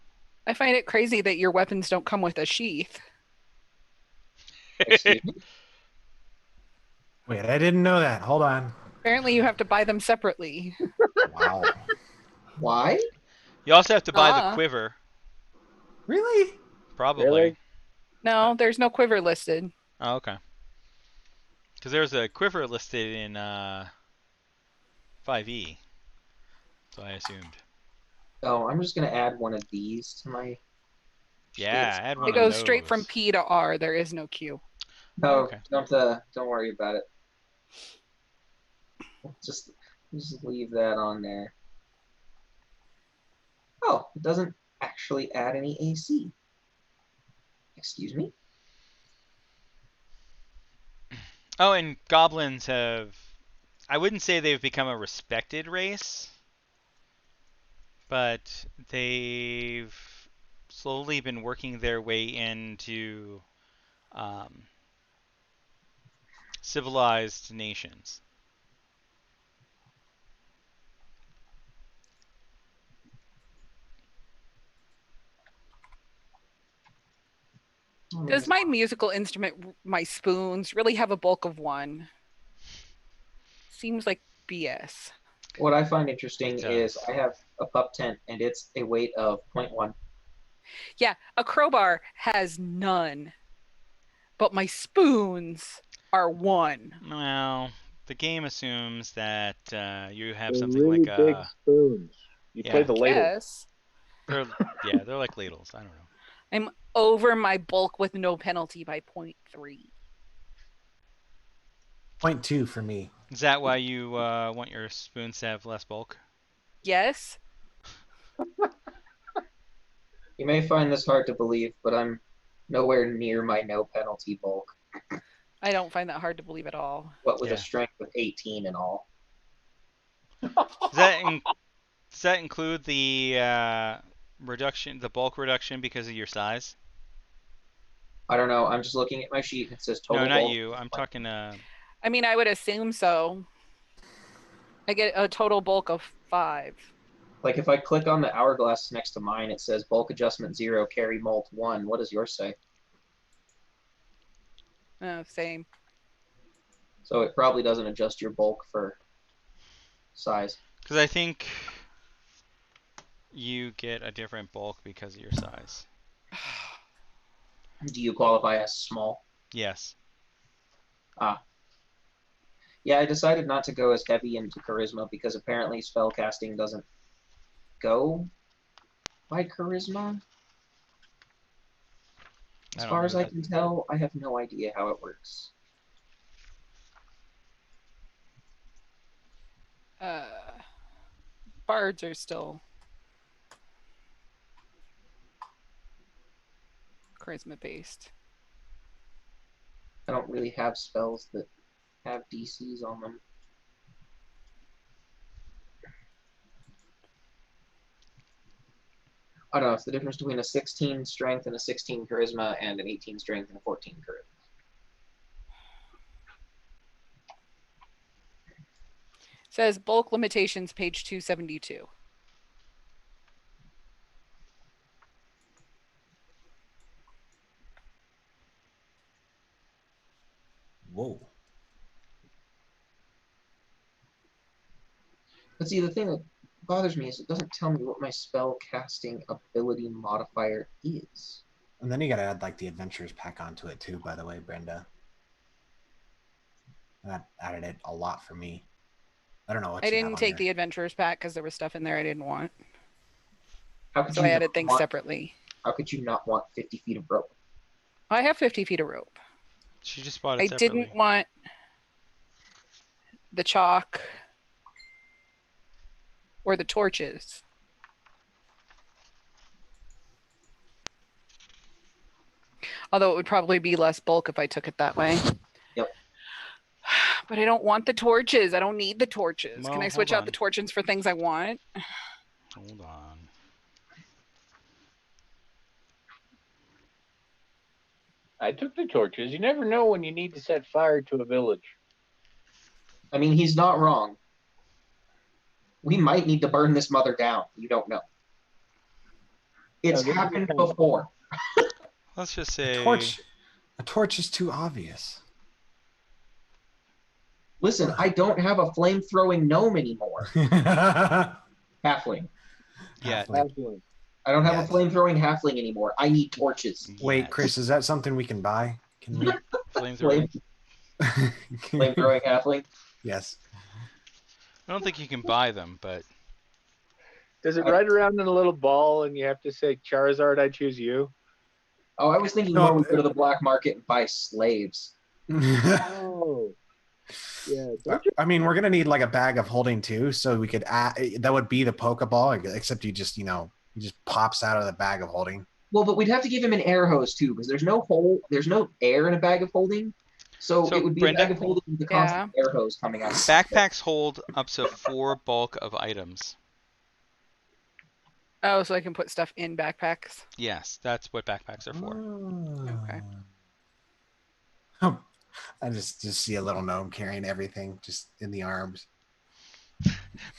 I find it crazy that your weapons don't come with a sheath. Excuse me? Wait, I didn't know that. Hold on. Apparently, you have to buy them separately. Wow. Why? You also have to buy the quiver. Really? Probably. Really? No, there's no quiver listed. Oh, okay. Because there's a quiver listed in 5e. So I assumed. Oh, I'm just going to add one of these to my... Yeah, add one It of goes those. straight from P to R. There is no Q. No, Okay. don't worry about it. Just leave that on there. Oh, it doesn't actually add any AC. Excuse me? Oh, and goblins have... I wouldn't say they've become a respected race, but they've slowly been working their way into civilized nations. Does my musical instrument, my spoons, really have a bulk of 1? Seems like BS. What I find interesting is does. I have a pup tent and it's a weight of 0.1. Yeah, a crowbar has none, but my spoons are 1. Well, the game assumes that you have They're something really like big spoons. You play Yeah. the ladle. Yes. they're like ladles. I don't know. I'm over my bulk with no penalty by 0.3. 0.2 for me. Is that why you want your spoons to have less bulk? Yes. You may find this hard to believe, but I'm nowhere near my no penalty bulk. I don't find that hard to believe at all. What with Yeah. a strength of 18 and all. Does that include the reduction, the bulk reduction because of your size? I don't know. I'm just looking at my sheet. It says total No, not bulk. you. I'm talking. I mean, I would assume so. I get a total bulk of 5. Like if I click on the hourglass next to mine, it says bulk adjustment 0, carry molt 1. What does yours say? Same. So it probably doesn't adjust your bulk for size. Because I think you get a different bulk because of your size. Do you qualify as small? Yes. Yeah, I decided not to go as heavy into charisma because apparently spellcasting doesn't go by charisma. As far as I can tell, I have no idea how it works. Bards are still charisma based. I don't really have spells that have DCs on them. I don't know. It's the difference between a 16 strength and a 16 charisma and an 18 strength and a 14 charisma. Says bulk limitations, page 272. Whoa. But see, the thing that bothers me is it doesn't tell me what my spell casting ability modifier is. And then you got to add like the adventures pack onto it too, by the way, Brenda. That added it a lot for me. I don't know what I you have didn't on take your... the adventurers pack because there was stuff in there I didn't want. How could So you I added not things want, separately. How could you not want 50 feet of rope? I have 50 feet of rope. She just bought it I separately. didn't want the chalk or the torches. Although it would probably be less bulk if I took it that way. Yep. But I don't want the torches. I don't need the torches. Well, Can I switch hold out on. the torches for things I want? Hold on. I took the torches. You never know when you need to set fire to a village. I mean, he's not wrong. We might need to burn this mother down. You don't know. It's this is happened the thing. before. Let's just say A torch is too obvious. Listen, I don't have a flame-throwing gnome anymore. Halfling. Yeah. Absolutely. I don't have Yeah. a flame-throwing halfling anymore. I need torches. Wait, Yes. Chris, is that something we can buy? Can we? Flamethrower. Flame-throwing halfling. Yes. I don't think you can buy them, but Does it ride around in a little ball and you have to say, Charizard, I choose you? Oh, I was thinking No, more we go to the black market and buy slaves. Oh. Yeah. I mean, we're gonna need like a bag of holding too, so we could add. That would be the Pokeball, except you just, he just pops out of the bag of holding. Well, but we'd have to give him an air hose too, because there's no air in a bag of holding. So it would be Brenda? a bag of holding with the constant air hose coming out. backpacks hold up to 4 bulk of items. Oh, so I can put stuff in backpacks. Yes, that's what backpacks are for. Okay. I just see a little gnome carrying everything just in the arms.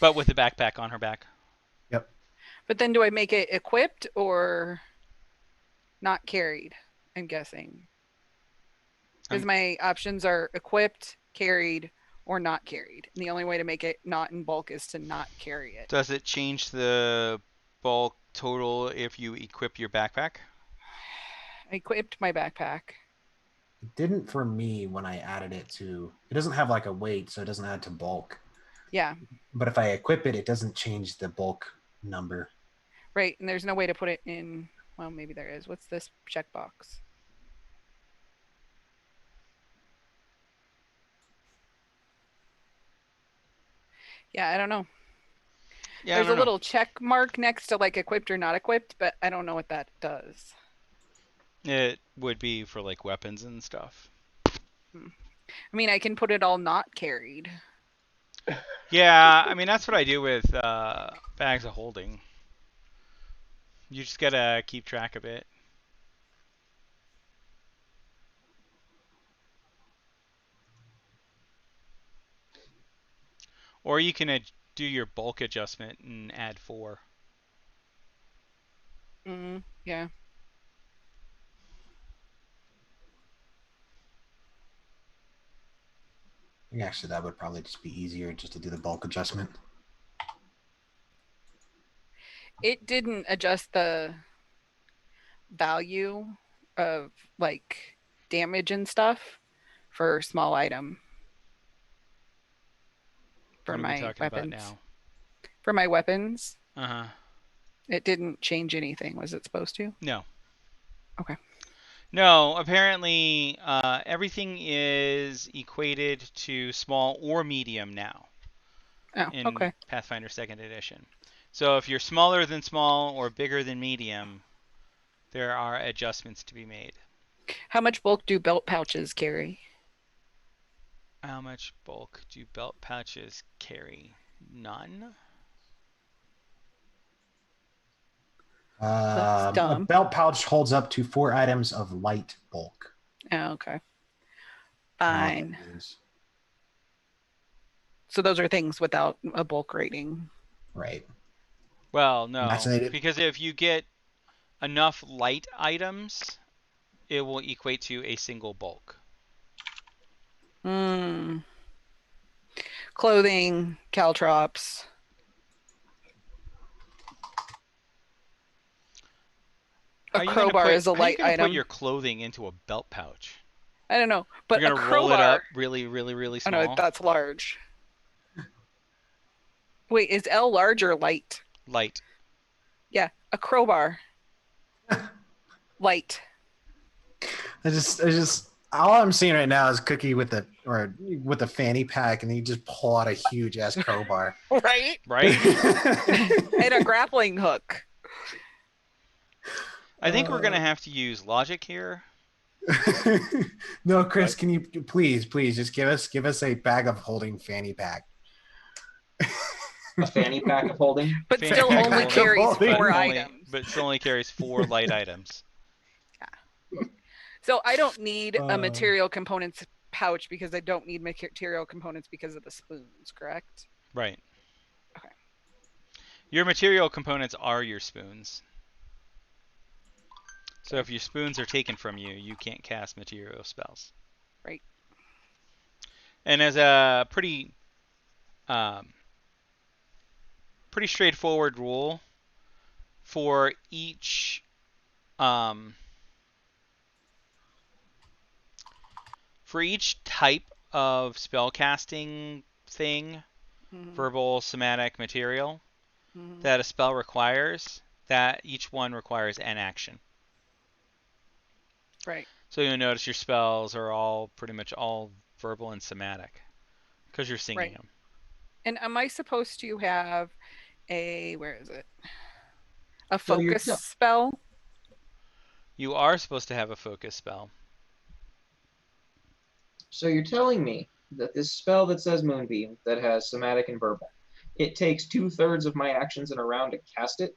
But with the backpack on her back. Yep. But then do I make it equipped or not carried? I'm guessing. Because my options are equipped, carried, or not carried. And the only way to make it not in bulk is to not carry it. Does it change the bulk total if you equip your backpack? I equipped my backpack. It didn't for me when I added it to. It doesn't have like a weight, so it doesn't add to bulk. Yeah. But if I equip it, it doesn't change the bulk number. Right. And there's no way to put it in. Well, maybe there is. What's this checkbox? Yeah, I don't know. Yeah, There's I don't a know. little check mark next to like equipped or not equipped, but I don't know what that does. It would be for like weapons and stuff. I mean, I can put it all not carried. Yeah, I mean that's what I do with bags of holding. You just gotta keep track of it. Or you can do your bulk adjustment and add 4. Yeah. I think actually that would probably just be easier just to do the bulk adjustment. It didn't adjust the value of like damage and stuff for small item. For What are we my talking weapons. about now? For my weapons, Uh-huh. it didn't change anything. Was it supposed to? No. Okay. No, apparently everything is equated to small or medium now Oh, in okay. Pathfinder 2nd Edition. So if you're smaller than small or bigger than medium, there are adjustments to be made. How much bulk do belt pouches carry? How much bulk do belt pouches carry? None. That's A dumb. belt pouch holds up to 4 items of light bulk. Oh, okay. I don't know what Fine. that means. So those are things without a bulk rating. Right. Well, no, Fascinated. because if you get enough light items, it will equate to a single bulk. Clothing, caltrops. A crowbar is a How are you light gonna put item. your clothing into a belt pouch? I don't know, but You're a gonna roll it crowbar. up really, really, really I know small. that's large. Wait, is L large or light? Light. Yeah, a crowbar. Light. I just all I'm seeing right now is Cookie with a fanny pack, and he just pull out a huge ass crowbar. Right? Right? And a grappling hook. I think we're gonna have to use logic here. No, Chris, can you please just give us a bag of holding fanny pack? A fanny pack of holding. But Fanny still pack only of holding, carries but 4 only, items. but still only carries 4 light items. So I don't need a Uh. material components pouch because I don't need material components because of the spoons, correct? Right. Okay. Your material components are your spoons. So if your spoons are taken from you, you can't cast material spells. Right. And as a pretty straightforward rule, for each type of spellcasting thing, verbal, somatic, material, that a spell requires, that each one requires an action. Right. So you'll notice your spells are all pretty much all verbal and somatic because you're singing them. And am I supposed to have where is it? A So focus spell? You are supposed to have a focus spell. So you're telling me that this spell that says Moonbeam, that has somatic and verbal, it takes 2/3 of my actions in a round to cast it?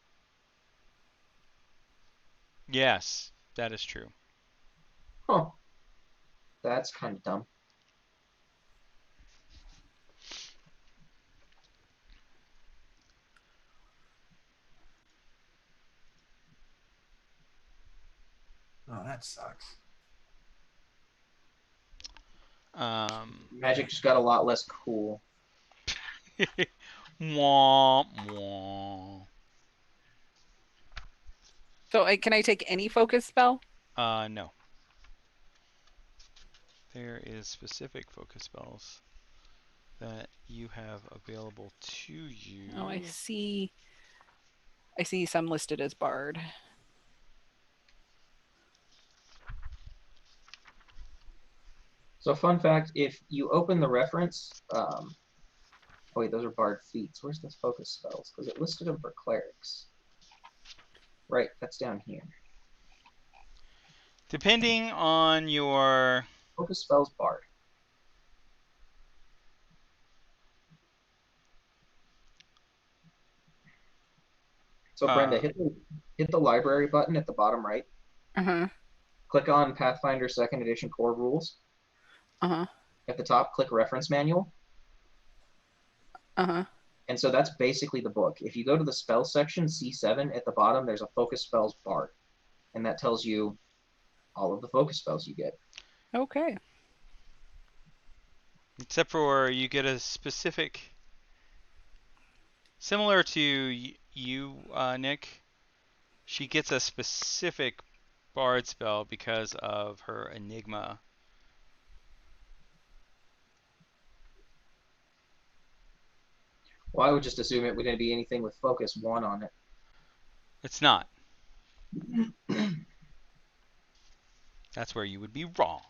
Yes, that is true. Huh. That's kind of dumb. Oh, that sucks. Magic just got a lot less cool. Wah, wah. So can I take any focus spell? No. There is specific focus spells that you have available to you. Oh, I see some listed as Bard. So fun fact, if you open the reference, oh wait, those are Bard feats. Where's the focus spells? Because it listed them for clerics. Right, that's down here. Depending on your... Focus spells Bard. So Brenda, hit the library button at the bottom right. Click on Pathfinder 2nd Edition Core Rules. At the top, click Reference Manual. And so that's basically the book. If you go to the spell section, C7, at the bottom, there's a focus spells Bard. And that tells you all of the focus spells you get. Okay. Except for you get a specific... Similar to you, Nick, she gets a specific Bard spell because of her Enigma. Well, I would just assume it would be anything with focus 1 on it. It's not. That's where you would be wrong.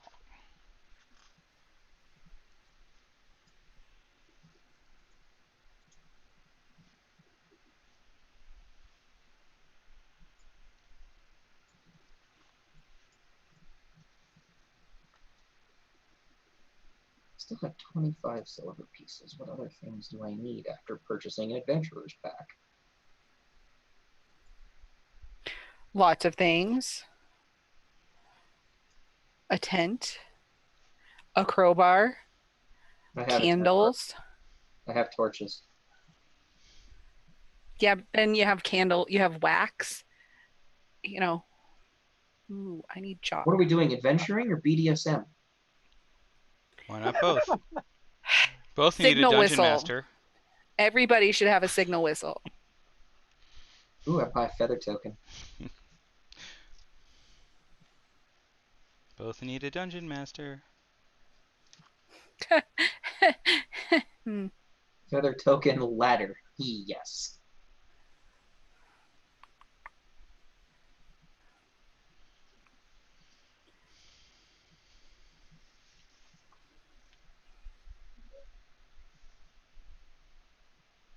Still have 25 silver pieces. What other things do I need after purchasing an adventurer's pack? Lots of things. A tent, a crowbar, I have candles. I have torches. Yeah, and you have you have wax. You know. Ooh, I need chalk. What are we doing, adventuring or BDSM? Why not both? Both need a Signal dungeon whistle. master. Everybody should have a signal whistle. Ooh, I buy a feather token. Both need a dungeon master. Feather token ladder. Yes.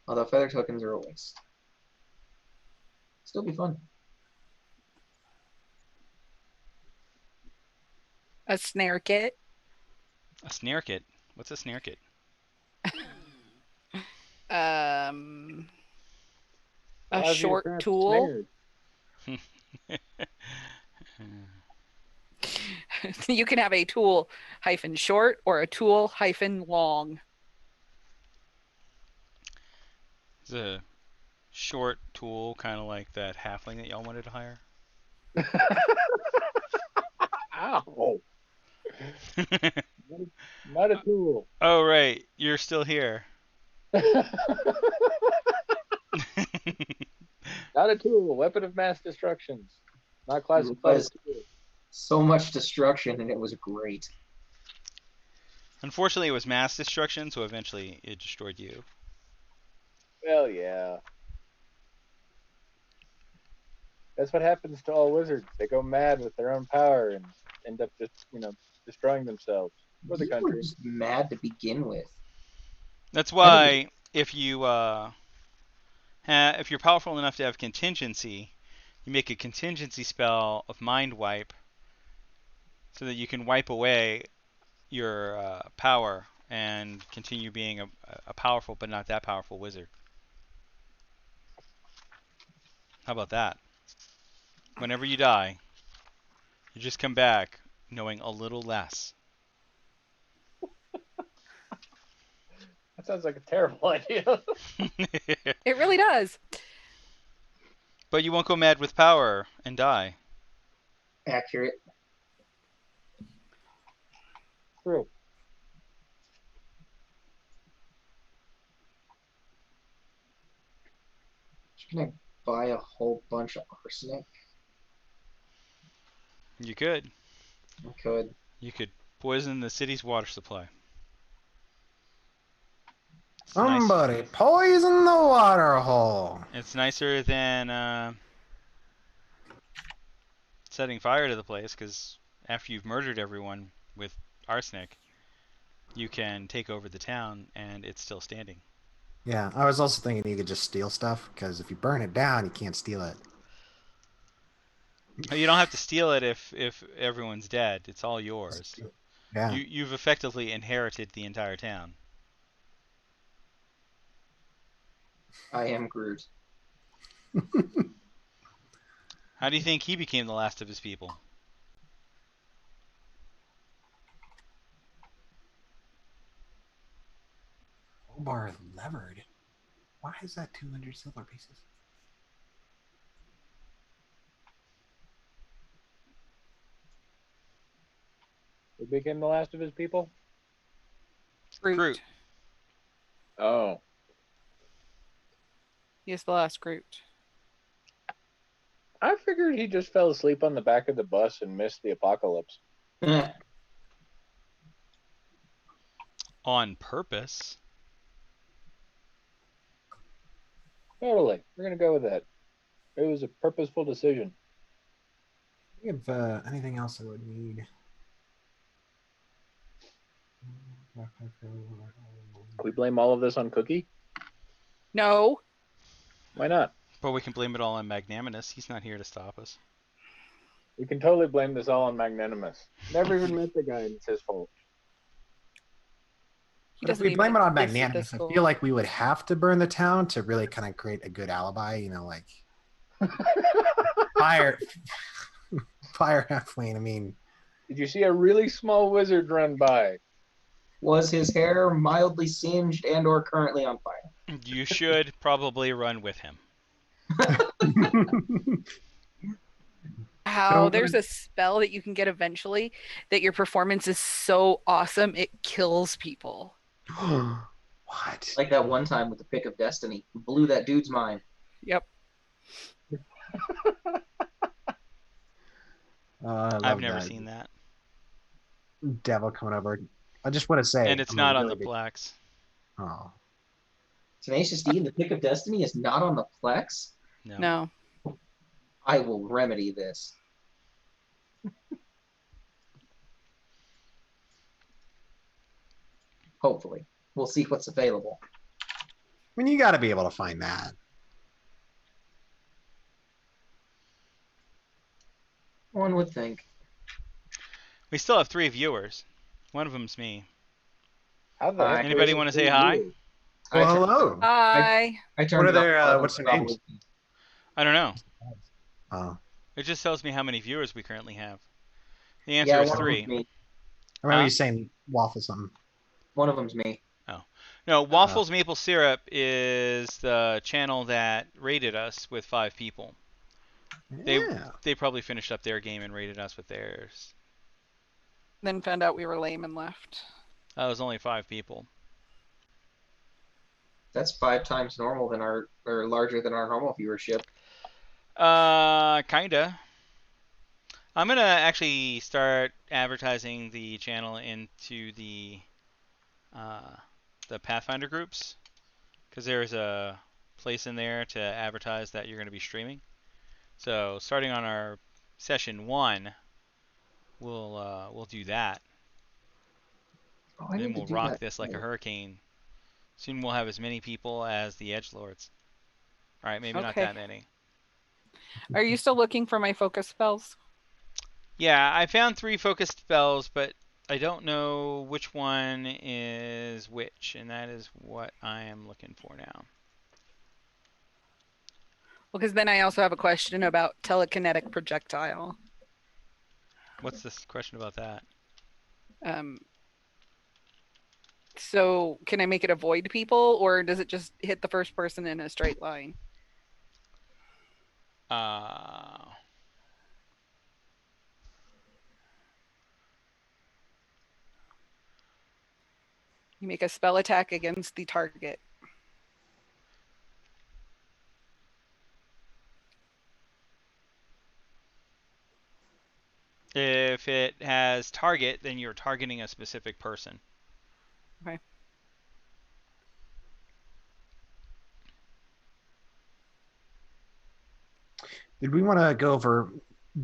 Although feather tokens are a waste. Still be fun. A snare kit. A snare kit. What's a snare kit? A Allows you to short craft tool. snares. You can have a tool hyphen short or a tool hyphen long. It's a short tool, kind of like that halfling that y'all wanted to hire. Ow! Not a tool. Oh, right. You're still here. Not a tool. Weapon of mass destruction. Not classified as tool. So much destruction, and it was great. Unfortunately, it was mass destruction, so eventually it destroyed you. Well, yeah. That's what happens to all wizards. They go mad with their own power and end up just, destroying themselves or the You were country. just mad to begin with. That's why if you're powerful enough to have contingency, you make a contingency spell of mind wipe, so that you can wipe away your power and continue being a powerful but not that powerful wizard. How about that? Whenever you die, you just come back knowing a little less. That sounds like a terrible idea. It really does. But you won't go mad with power and die. Accurate. True. Can I buy a whole bunch of arsenic? You could. I could. You could poison the city's water supply. It's Somebody poison the water hole. It's nicer than setting fire to the place, because after you've murdered everyone with arsenic, you can take over the town and it's still standing. Yeah, I was also thinking you could just steal stuff, because if you burn it down, you can't steal it. You don't have to steal it if everyone's dead. It's all yours. Yeah. You've effectively inherited the entire town. I am Groot. How do you think he became the last of his people? Crowbar levered. Why is that 200 silver pieces? Who became the last of his people? Groot. Oh. He's the last Groot. I figured he just fell asleep on the back of the bus and missed the apocalypse. On purpose. Totally. We're going to go with that. It was a purposeful decision. Do you have anything else I would need? Can we blame all of this on Cookie? No. Why not? But we can blame it all on Magnanimous. He's not here to stop us. We can totally blame this all on Magnanimous. Never even met the guy and it's his fault. He But if doesn't we blame even it on live at the magnanimous, I school. feel like we would have to burn the town to really kind of create a good alibi. You know, like fire, fire halfling. I mean, Did you see a really small wizard run by? Was his hair mildly singed and or currently on fire? You should probably run with him. How there's a spell that you can get eventually that your performance is so awesome it kills people. what? Like that one time with the pick of destiny, blew that dude's mind. Yep. I've never seen that. Devil coming over. I just want to say, And it's not on the Plex. Oh, Tenacious D and the pick of destiny is not on the Plex. No. I will remedy this. Hopefully. We'll see what's available. I mean, you got to be able to find that. One would think. We still have 3 viewers. One of them's me. How the heck Anybody is it want to say for hi? you? Well, I hello. Hi. turned What are it their, off, what's their probably- names? I don't know. Oh, It just tells me how many viewers we currently have. The answer Yeah, is one 3. of them's me. I remember Huh? you saying waffle something. One of them's me. No, Waffles Maple Syrup is the channel that rated us with 5 people. Yeah. They probably finished up their game and rated us with theirs. Then found out we were lame and left. That was only 5 people. That's 5 times normal than or larger than our normal viewership. Kinda. I'm gonna actually start advertising the channel into the Pathfinder groups, because there's a place in there to advertise that you're going to be streaming. So starting on our session 1, we'll do that. Oh, I And then need to we'll do rock that. this like a hurricane. Soon we'll have as many people as the Edgelords. All right, maybe not Okay. that many. Are you still looking for my focus spells? Yeah, I found 3 focused spells, but I don't know which one is which, and that is what I am looking for now. Well, because then I also have a question about telekinetic projectile. What's this question about that? So can I make it avoid people, or does it just hit the first person in a straight line? You make a spell attack against the target. If it has target, then you're targeting a specific person. Okay. Did we want to go over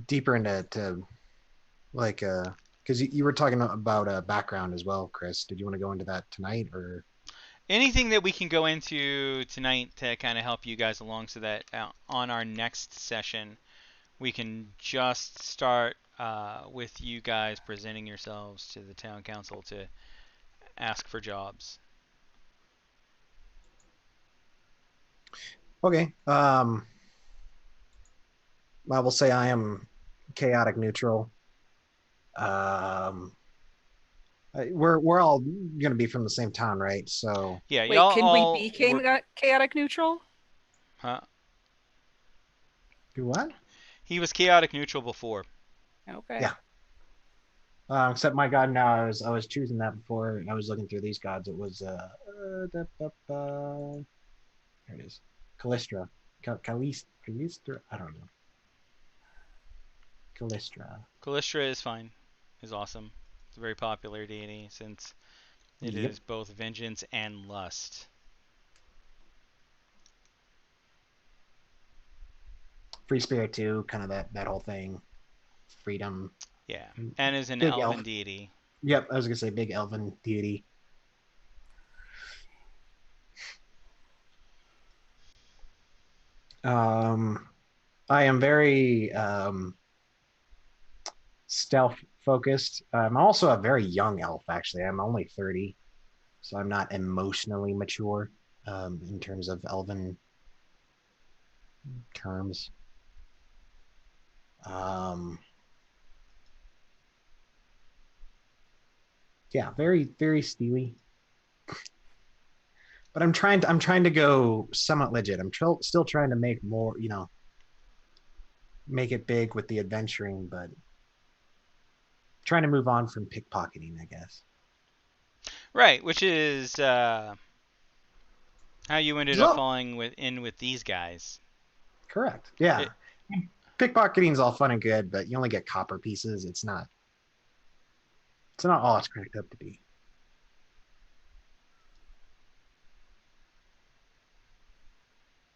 deeper into like because you were talking about background as well, Chris? Did you want to go into that tonight or? Anything that we can go into tonight to kind of help you guys along, so that on our next session we can just start with you guys presenting yourselves to the town council to ask for jobs. Okay. I will say I am chaotic neutral. We're all gonna be from the same town, right? So Yeah, Wait, y'all can all we be chaotic neutral? Huh? do what? He was chaotic neutral before. Okay. Yeah. Except my god now, I was choosing that before. I was looking through these gods. It was there it is, Callistra, Callistra. I don't know. Callistra. Callistra is fine. Is awesome. It's a very popular deity since it Yep. is both vengeance and lust. Free spirit too, kind of that whole thing. Freedom. Yeah, and is an Big elven elf. deity. Yep, I was gonna say big elven deity. I am very stealth focused. I'm also a very young elf, actually. I'm only 30. so I'm not emotionally mature in terms of elven terms. Yeah, very very steely. But I'm trying to go somewhat legit. I'm still trying to make more, make it big with the adventuring, but trying to move on from pickpocketing, I guess. Right, which is how you ended up So, falling in with these guys. correct. Yeah. Pickpocketing is all fun and good, but you only get copper pieces. It's not all it's cracked up to be.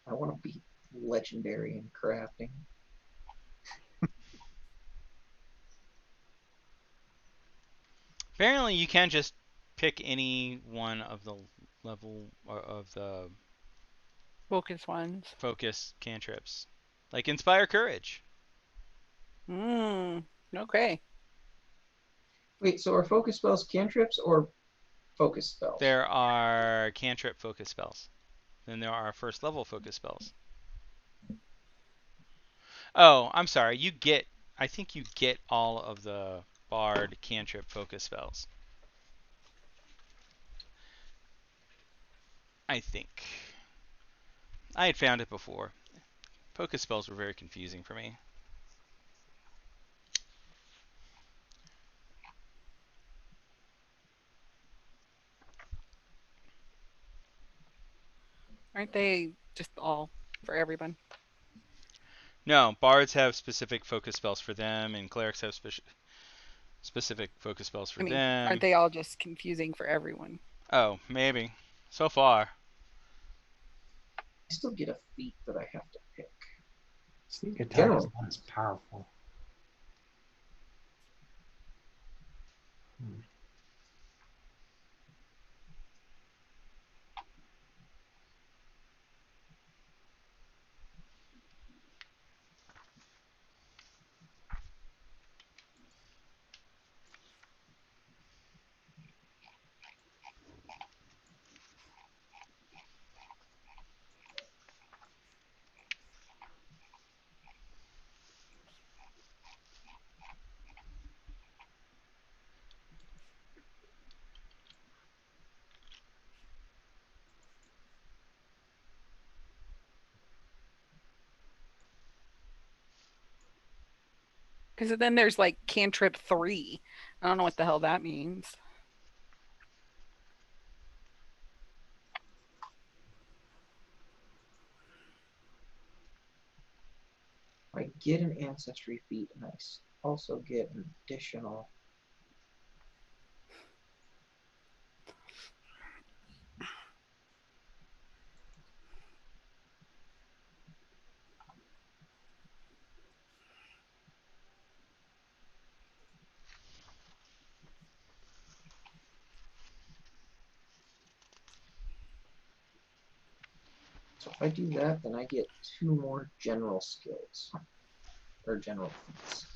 I want to be legendary in crafting. Apparently, you can just pick any one of the level of the Focus ones. focus cantrips, like Inspire Courage. Okay. Wait, so are focus spells cantrips or focus spells? There are cantrip focus spells. Then there are first level focus spells. Oh, I'm sorry. I think you get all of the bard cantrip focus spells. I think. I had found it before. Focus spells were very confusing for me. Aren't they just all for everyone? No, bards have specific focus spells for them, and clerics have specific focus spells for I mean, aren't them. they all just confusing for everyone? Oh, maybe. So far. I still get a feat that I have to pick. Sneak attack General. is not as powerful. Because then there's like cantrip 3. I don't know what the hell that means. I get an ancestry feat, and I also get an additional. So if I do that, then I get 2 more general skills. Or general feats.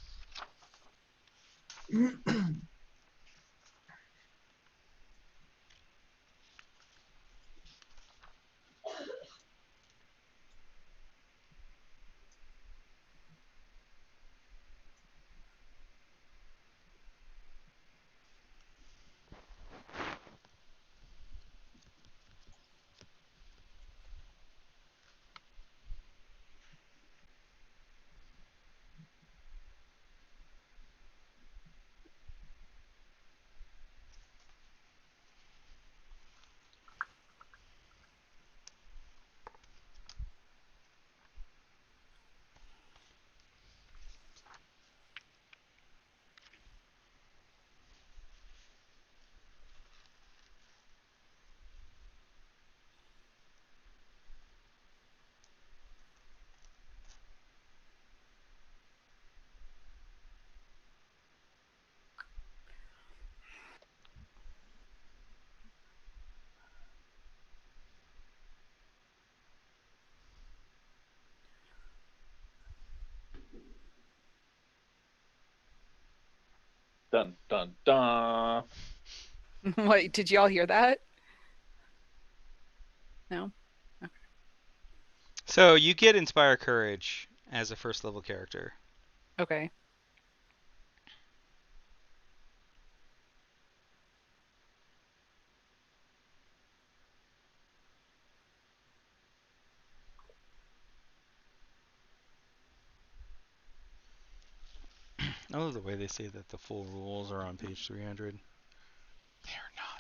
Dun dun dun. Wait, did y'all hear that? No. So you get Inspire Courage as a first level character. Okay. I love the way they say that the full rules are on page 300. They're not.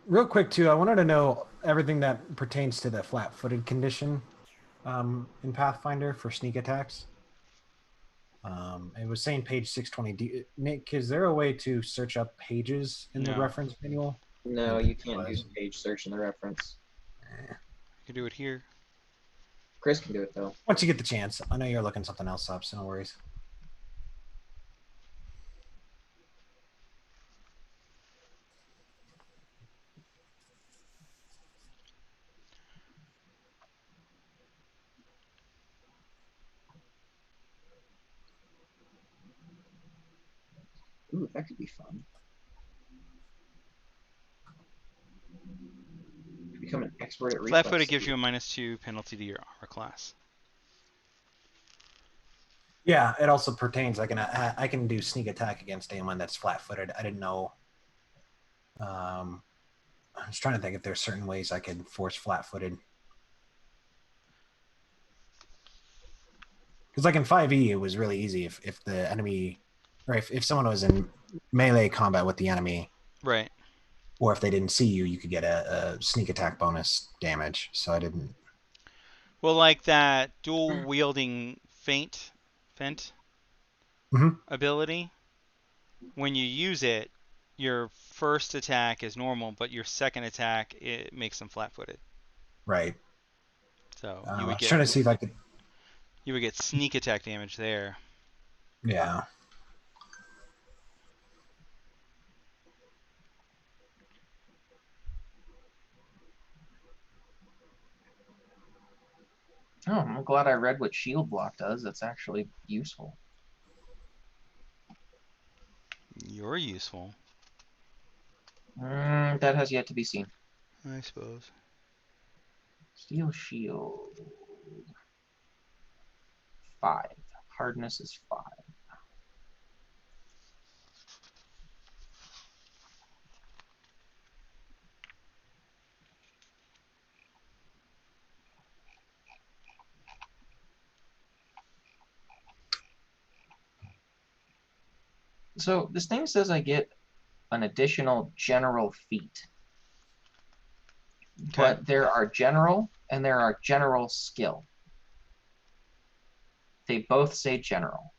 Real quick too, I wanted to know everything that pertains to the flat-footed condition in Pathfinder for sneak attacks. It was saying page 620. Nick, is there a way to search up pages in the No. reference manual? No, you can't do page search in the reference. You can do it here. Chris can do it though. Once you get the chance. I know you're looking something else up, so no worries. Ooh, that could be fun. Become an expert at reflex. Flat-footed gives you a -2 penalty to your armor class. Yeah, it also pertains. I can do sneak attack against anyone that's flat-footed. I didn't know. I was trying to think if there's certain ways I could force flat-footed. Because like in 5e, it was really easy if the enemy, or if someone was in melee combat with the enemy, Right. or if they didn't see you, you could get a sneak attack bonus damage. So I didn't. Well, like that dual wielding feint Mhm. ability, when you use it, your first attack is normal, but your second attack it makes them flat-footed. Right. So I was trying to see if I could. you would get sneak attack damage there. Yeah. Oh, I'm glad I read what shield block does. That's actually useful. You're useful, That has yet to be seen. I suppose. Steel shield. 5. Hardness is 5. So this thing says I get an additional general feat. Okay. But there are general and there are general skill. They both say general.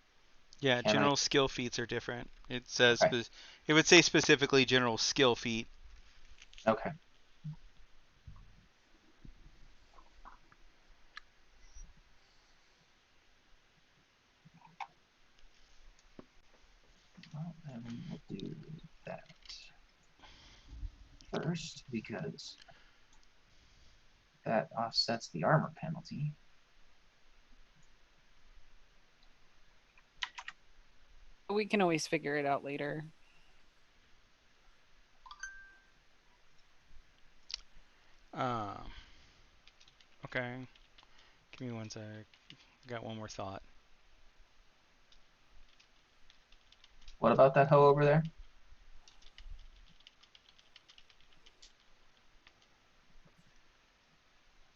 Yeah, Can general skill feats are different. It says Okay. it would say specifically general skill feat. Okay. Well, then we'll do that first because that offsets the armor penalty. We can always figure it out later. Okay. Give me one sec. Got one more thought. What about that hoe over there?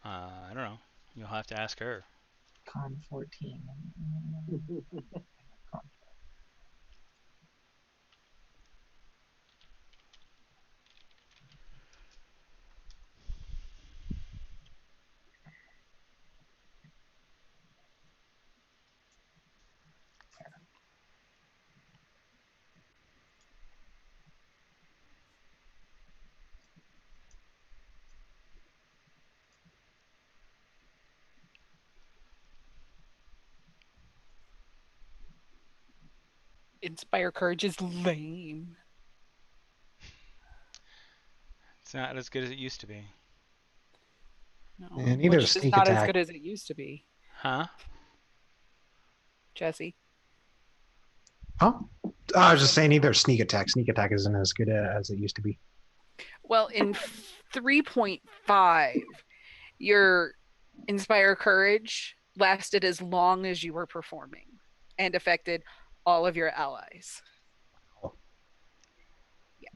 I don't know. You'll have to ask her. Con 14. Inspire Courage is lame. It's not as good as it used to be. No, And neither which is is sneak not as attack. good as it used to be. Huh? Jesse. Oh, I was just saying either sneak attack. Sneak attack isn't as good as it used to be. Well, in 3.5, your Inspire Courage lasted as long as you were performing and affected all of your allies. Oh. Yeah.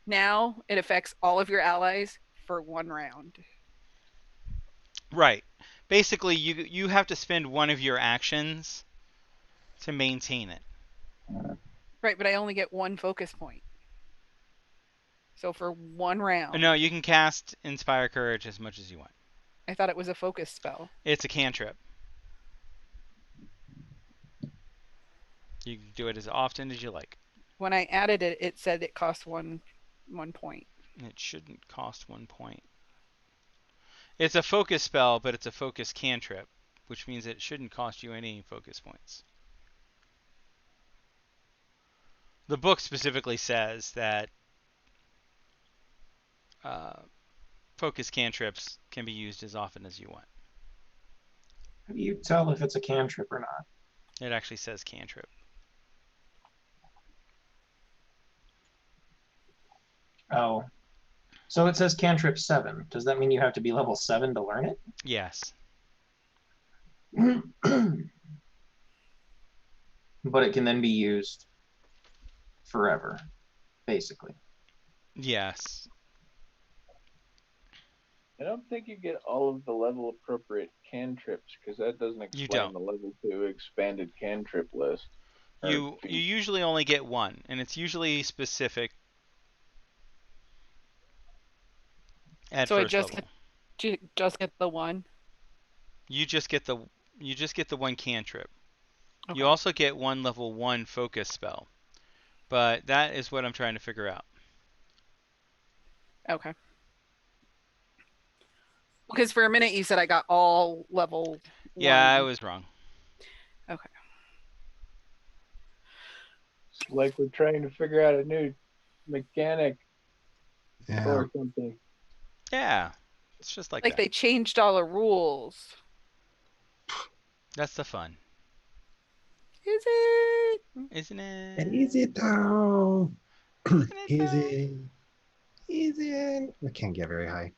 Now it affects all of your allies for 1 round. Right. Basically, you have to spend one of your actions to maintain it. Right, but I only get 1 focus point. So for 1 round. No, you can cast Inspire Courage as much as you want. I thought it was a focus spell. It's a cantrip. You can do it as often as you like. When I added it, it said it cost 1 point. It shouldn't cost 1 point. It's a focus spell, but it's a focus cantrip, which means it shouldn't cost you any focus points. The book specifically says that focus cantrips can be used as often as you want. How do you tell if it's a cantrip or not? It actually says cantrip. Oh. So it says cantrip 7. Does that mean you have to be level 7 to learn it? Yes. But it can then be used forever, basically. Yes. I don't think you get all of the level appropriate cantrips because that doesn't You explain don't. the level 2 expanded cantrip list. You usually only get 1, and it's usually specific at So I first just level. just get the 1. You just get the 1 cantrip. Okay. You also get 1 level 1 focus spell. But that is what I'm trying to figure out. Okay. Because for a minute you said I got all level 1. Yeah, I was wrong. Okay. It's like we're trying to figure out a new mechanic Yeah. or something. Yeah. It's just like that. They changed all the rules. That's the fun. Is it? Isn't it? And is it though? Isn't it Is though? it? Is it? I can't get very high.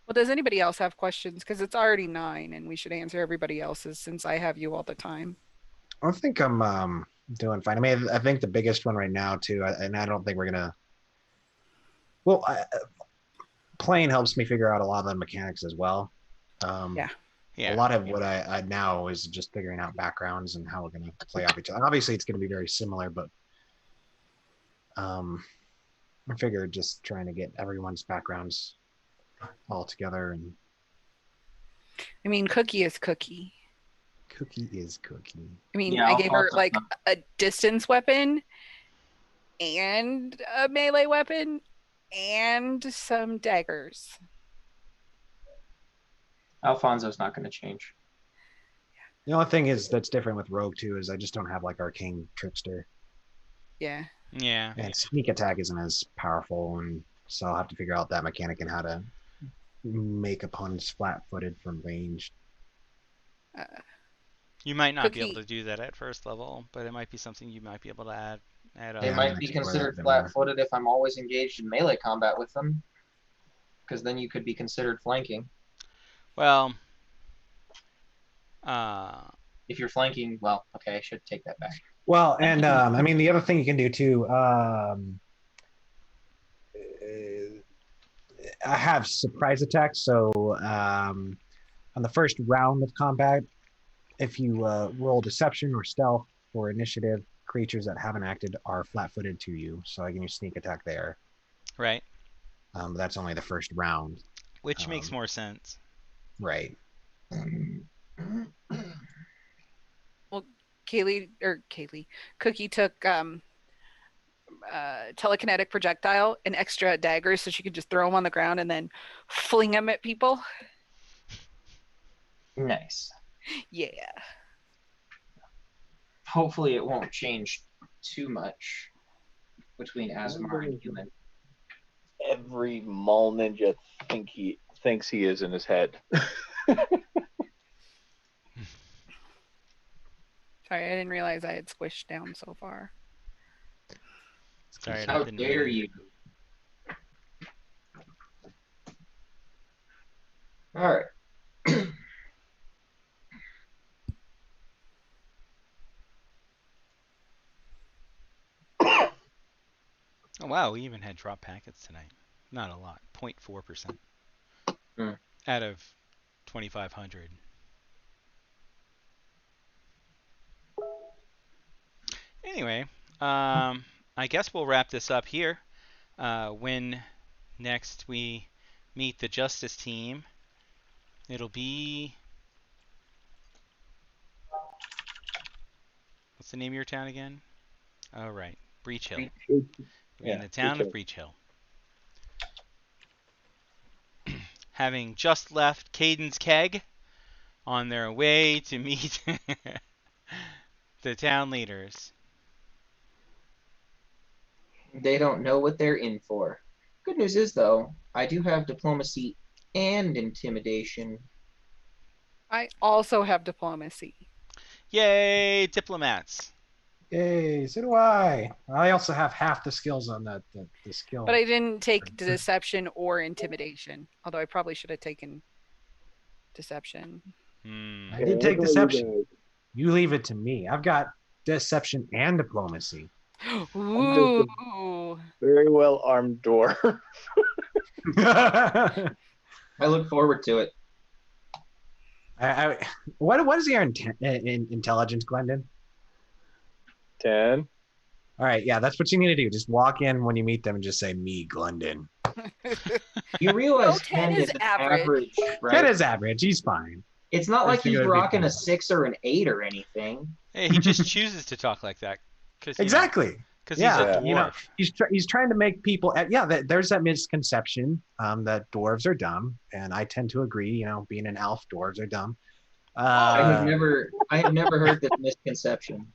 Well, does anybody else have questions? Because it's already 9 and we should answer everybody else's since I have you all the time. I think I'm doing fine. I mean, I think the biggest one right now too, and I don't think we're gonna. Well, playing helps me figure out a lot of the mechanics as well. Yeah. Yeah. A lot of what I now is just figuring out backgrounds and how we're gonna play off each other. Obviously, it's gonna be very similar, but I figured just trying to get everyone's backgrounds all together, and I mean, Cookie is Cookie. Cookie is Cookie. I mean, Yeah, I I'll gave her talk to a distance weapon and a melee weapon and some daggers. Alfonso's not going to change. The only thing is that's different with Rogue too is I just don't have like Arcane Trickster, Yeah. Yeah. and Sneak Attack isn't as powerful, and so I'll have to figure out that mechanic and how to make opponents flat-footed from range. You might not be Cookie. able to do that at first level, but it might be something you might be able to add They on. might be considered flat-footed if I'm always engaged in melee combat with them, because then you could be considered flanking. Well, If you're flanking, well, okay, I should take that back. Well, and I mean the other thing you can do too. I have surprise attacks, so on the first round of combat, if you roll deception or stealth for initiative, creatures that haven't acted are flat-footed to you, so I can use sneak attack there. right. But that's only the first round. Which makes more sense. Right. Well, Cookie took telekinetic projectile and extra daggers so she could just throw them on the ground and then fling them at people. Nice. Yeah. hopefully it won't change too much between Asmar and human. Every mall ninja thinks he is in his head. Sorry, I didn't realize I had squished down so far. Sorry, How nothing. dare you? All right. Oh wow, we even had drop packets tonight. Not a lot, 0.4% Hmm. out of 2,500. Anyway, I guess we'll wrap this up here. When next we meet the Justice team, it'll be. What's the name of your town again? Oh, right. Breach Hill. We'll be in the town of Breach Hill. Having just left Caden's Keg on their way to meet the town leaders. They don't know what they're in for. Good news is, though, I do have diplomacy and intimidation. I also have diplomacy. Yay, diplomats. Yay, so do I. I also have half the skills on the skill. But I didn't take deception or intimidation, although I probably should have taken deception. I did take deception. You leave it to me. I've got deception and diplomacy. Ooh. Very well armed dwarf. I look forward to it. What is your intelligence, Glendon? 10. All right, yeah, that's what you need to do. Just walk in when you meet them and just say, "Me, Glendon." You realize No, 10 is average, right? 10 is average. He's fine. It's not like That's a he's good rocking a idea. 6 or an 8 or anything. Hey, he just chooses to talk like that. Exactly. Because he's a dwarf. You know, he's trying to make people. There's that misconception that dwarves are dumb, and I tend to agree. You know, being an elf, dwarves are dumb. I have never heard this misconception.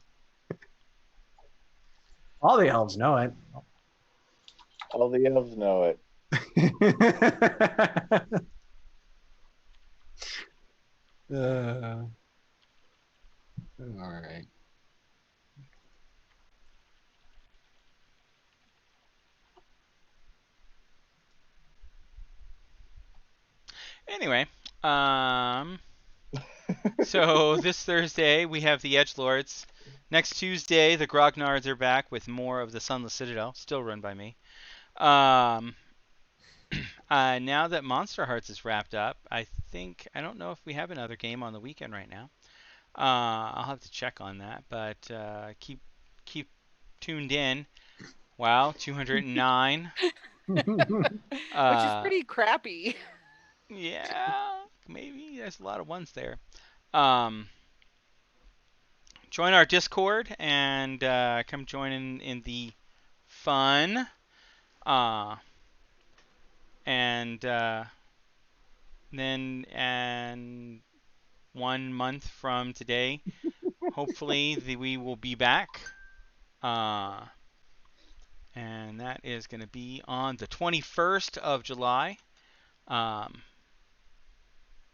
All the elves know it. All the elves know it. All right. Anyway, so this Thursday we have the Edgelords. Next Tuesday the Grognards are back with more of the Sunless Citadel, still run by me. Now that Monster Hearts is wrapped up, I don't know if we have another game on the weekend right now. I'll have to check on that, but keep tuned in. Wow, 209. Which is pretty crappy. Yeah, maybe there's a lot of ones there. Join our Discord and come join in the fun. And then 1 month from today, hopefully we will be back. And that is going to be on the 21st of July.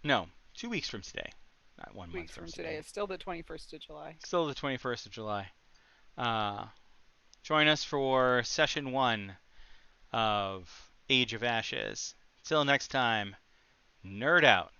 No, 2 weeks from today. Not 1 month Weeks from today. It's still the 21st of July. Still the 21st of July. Join us for session 1 of Age of Ashes. Till next time, nerd out.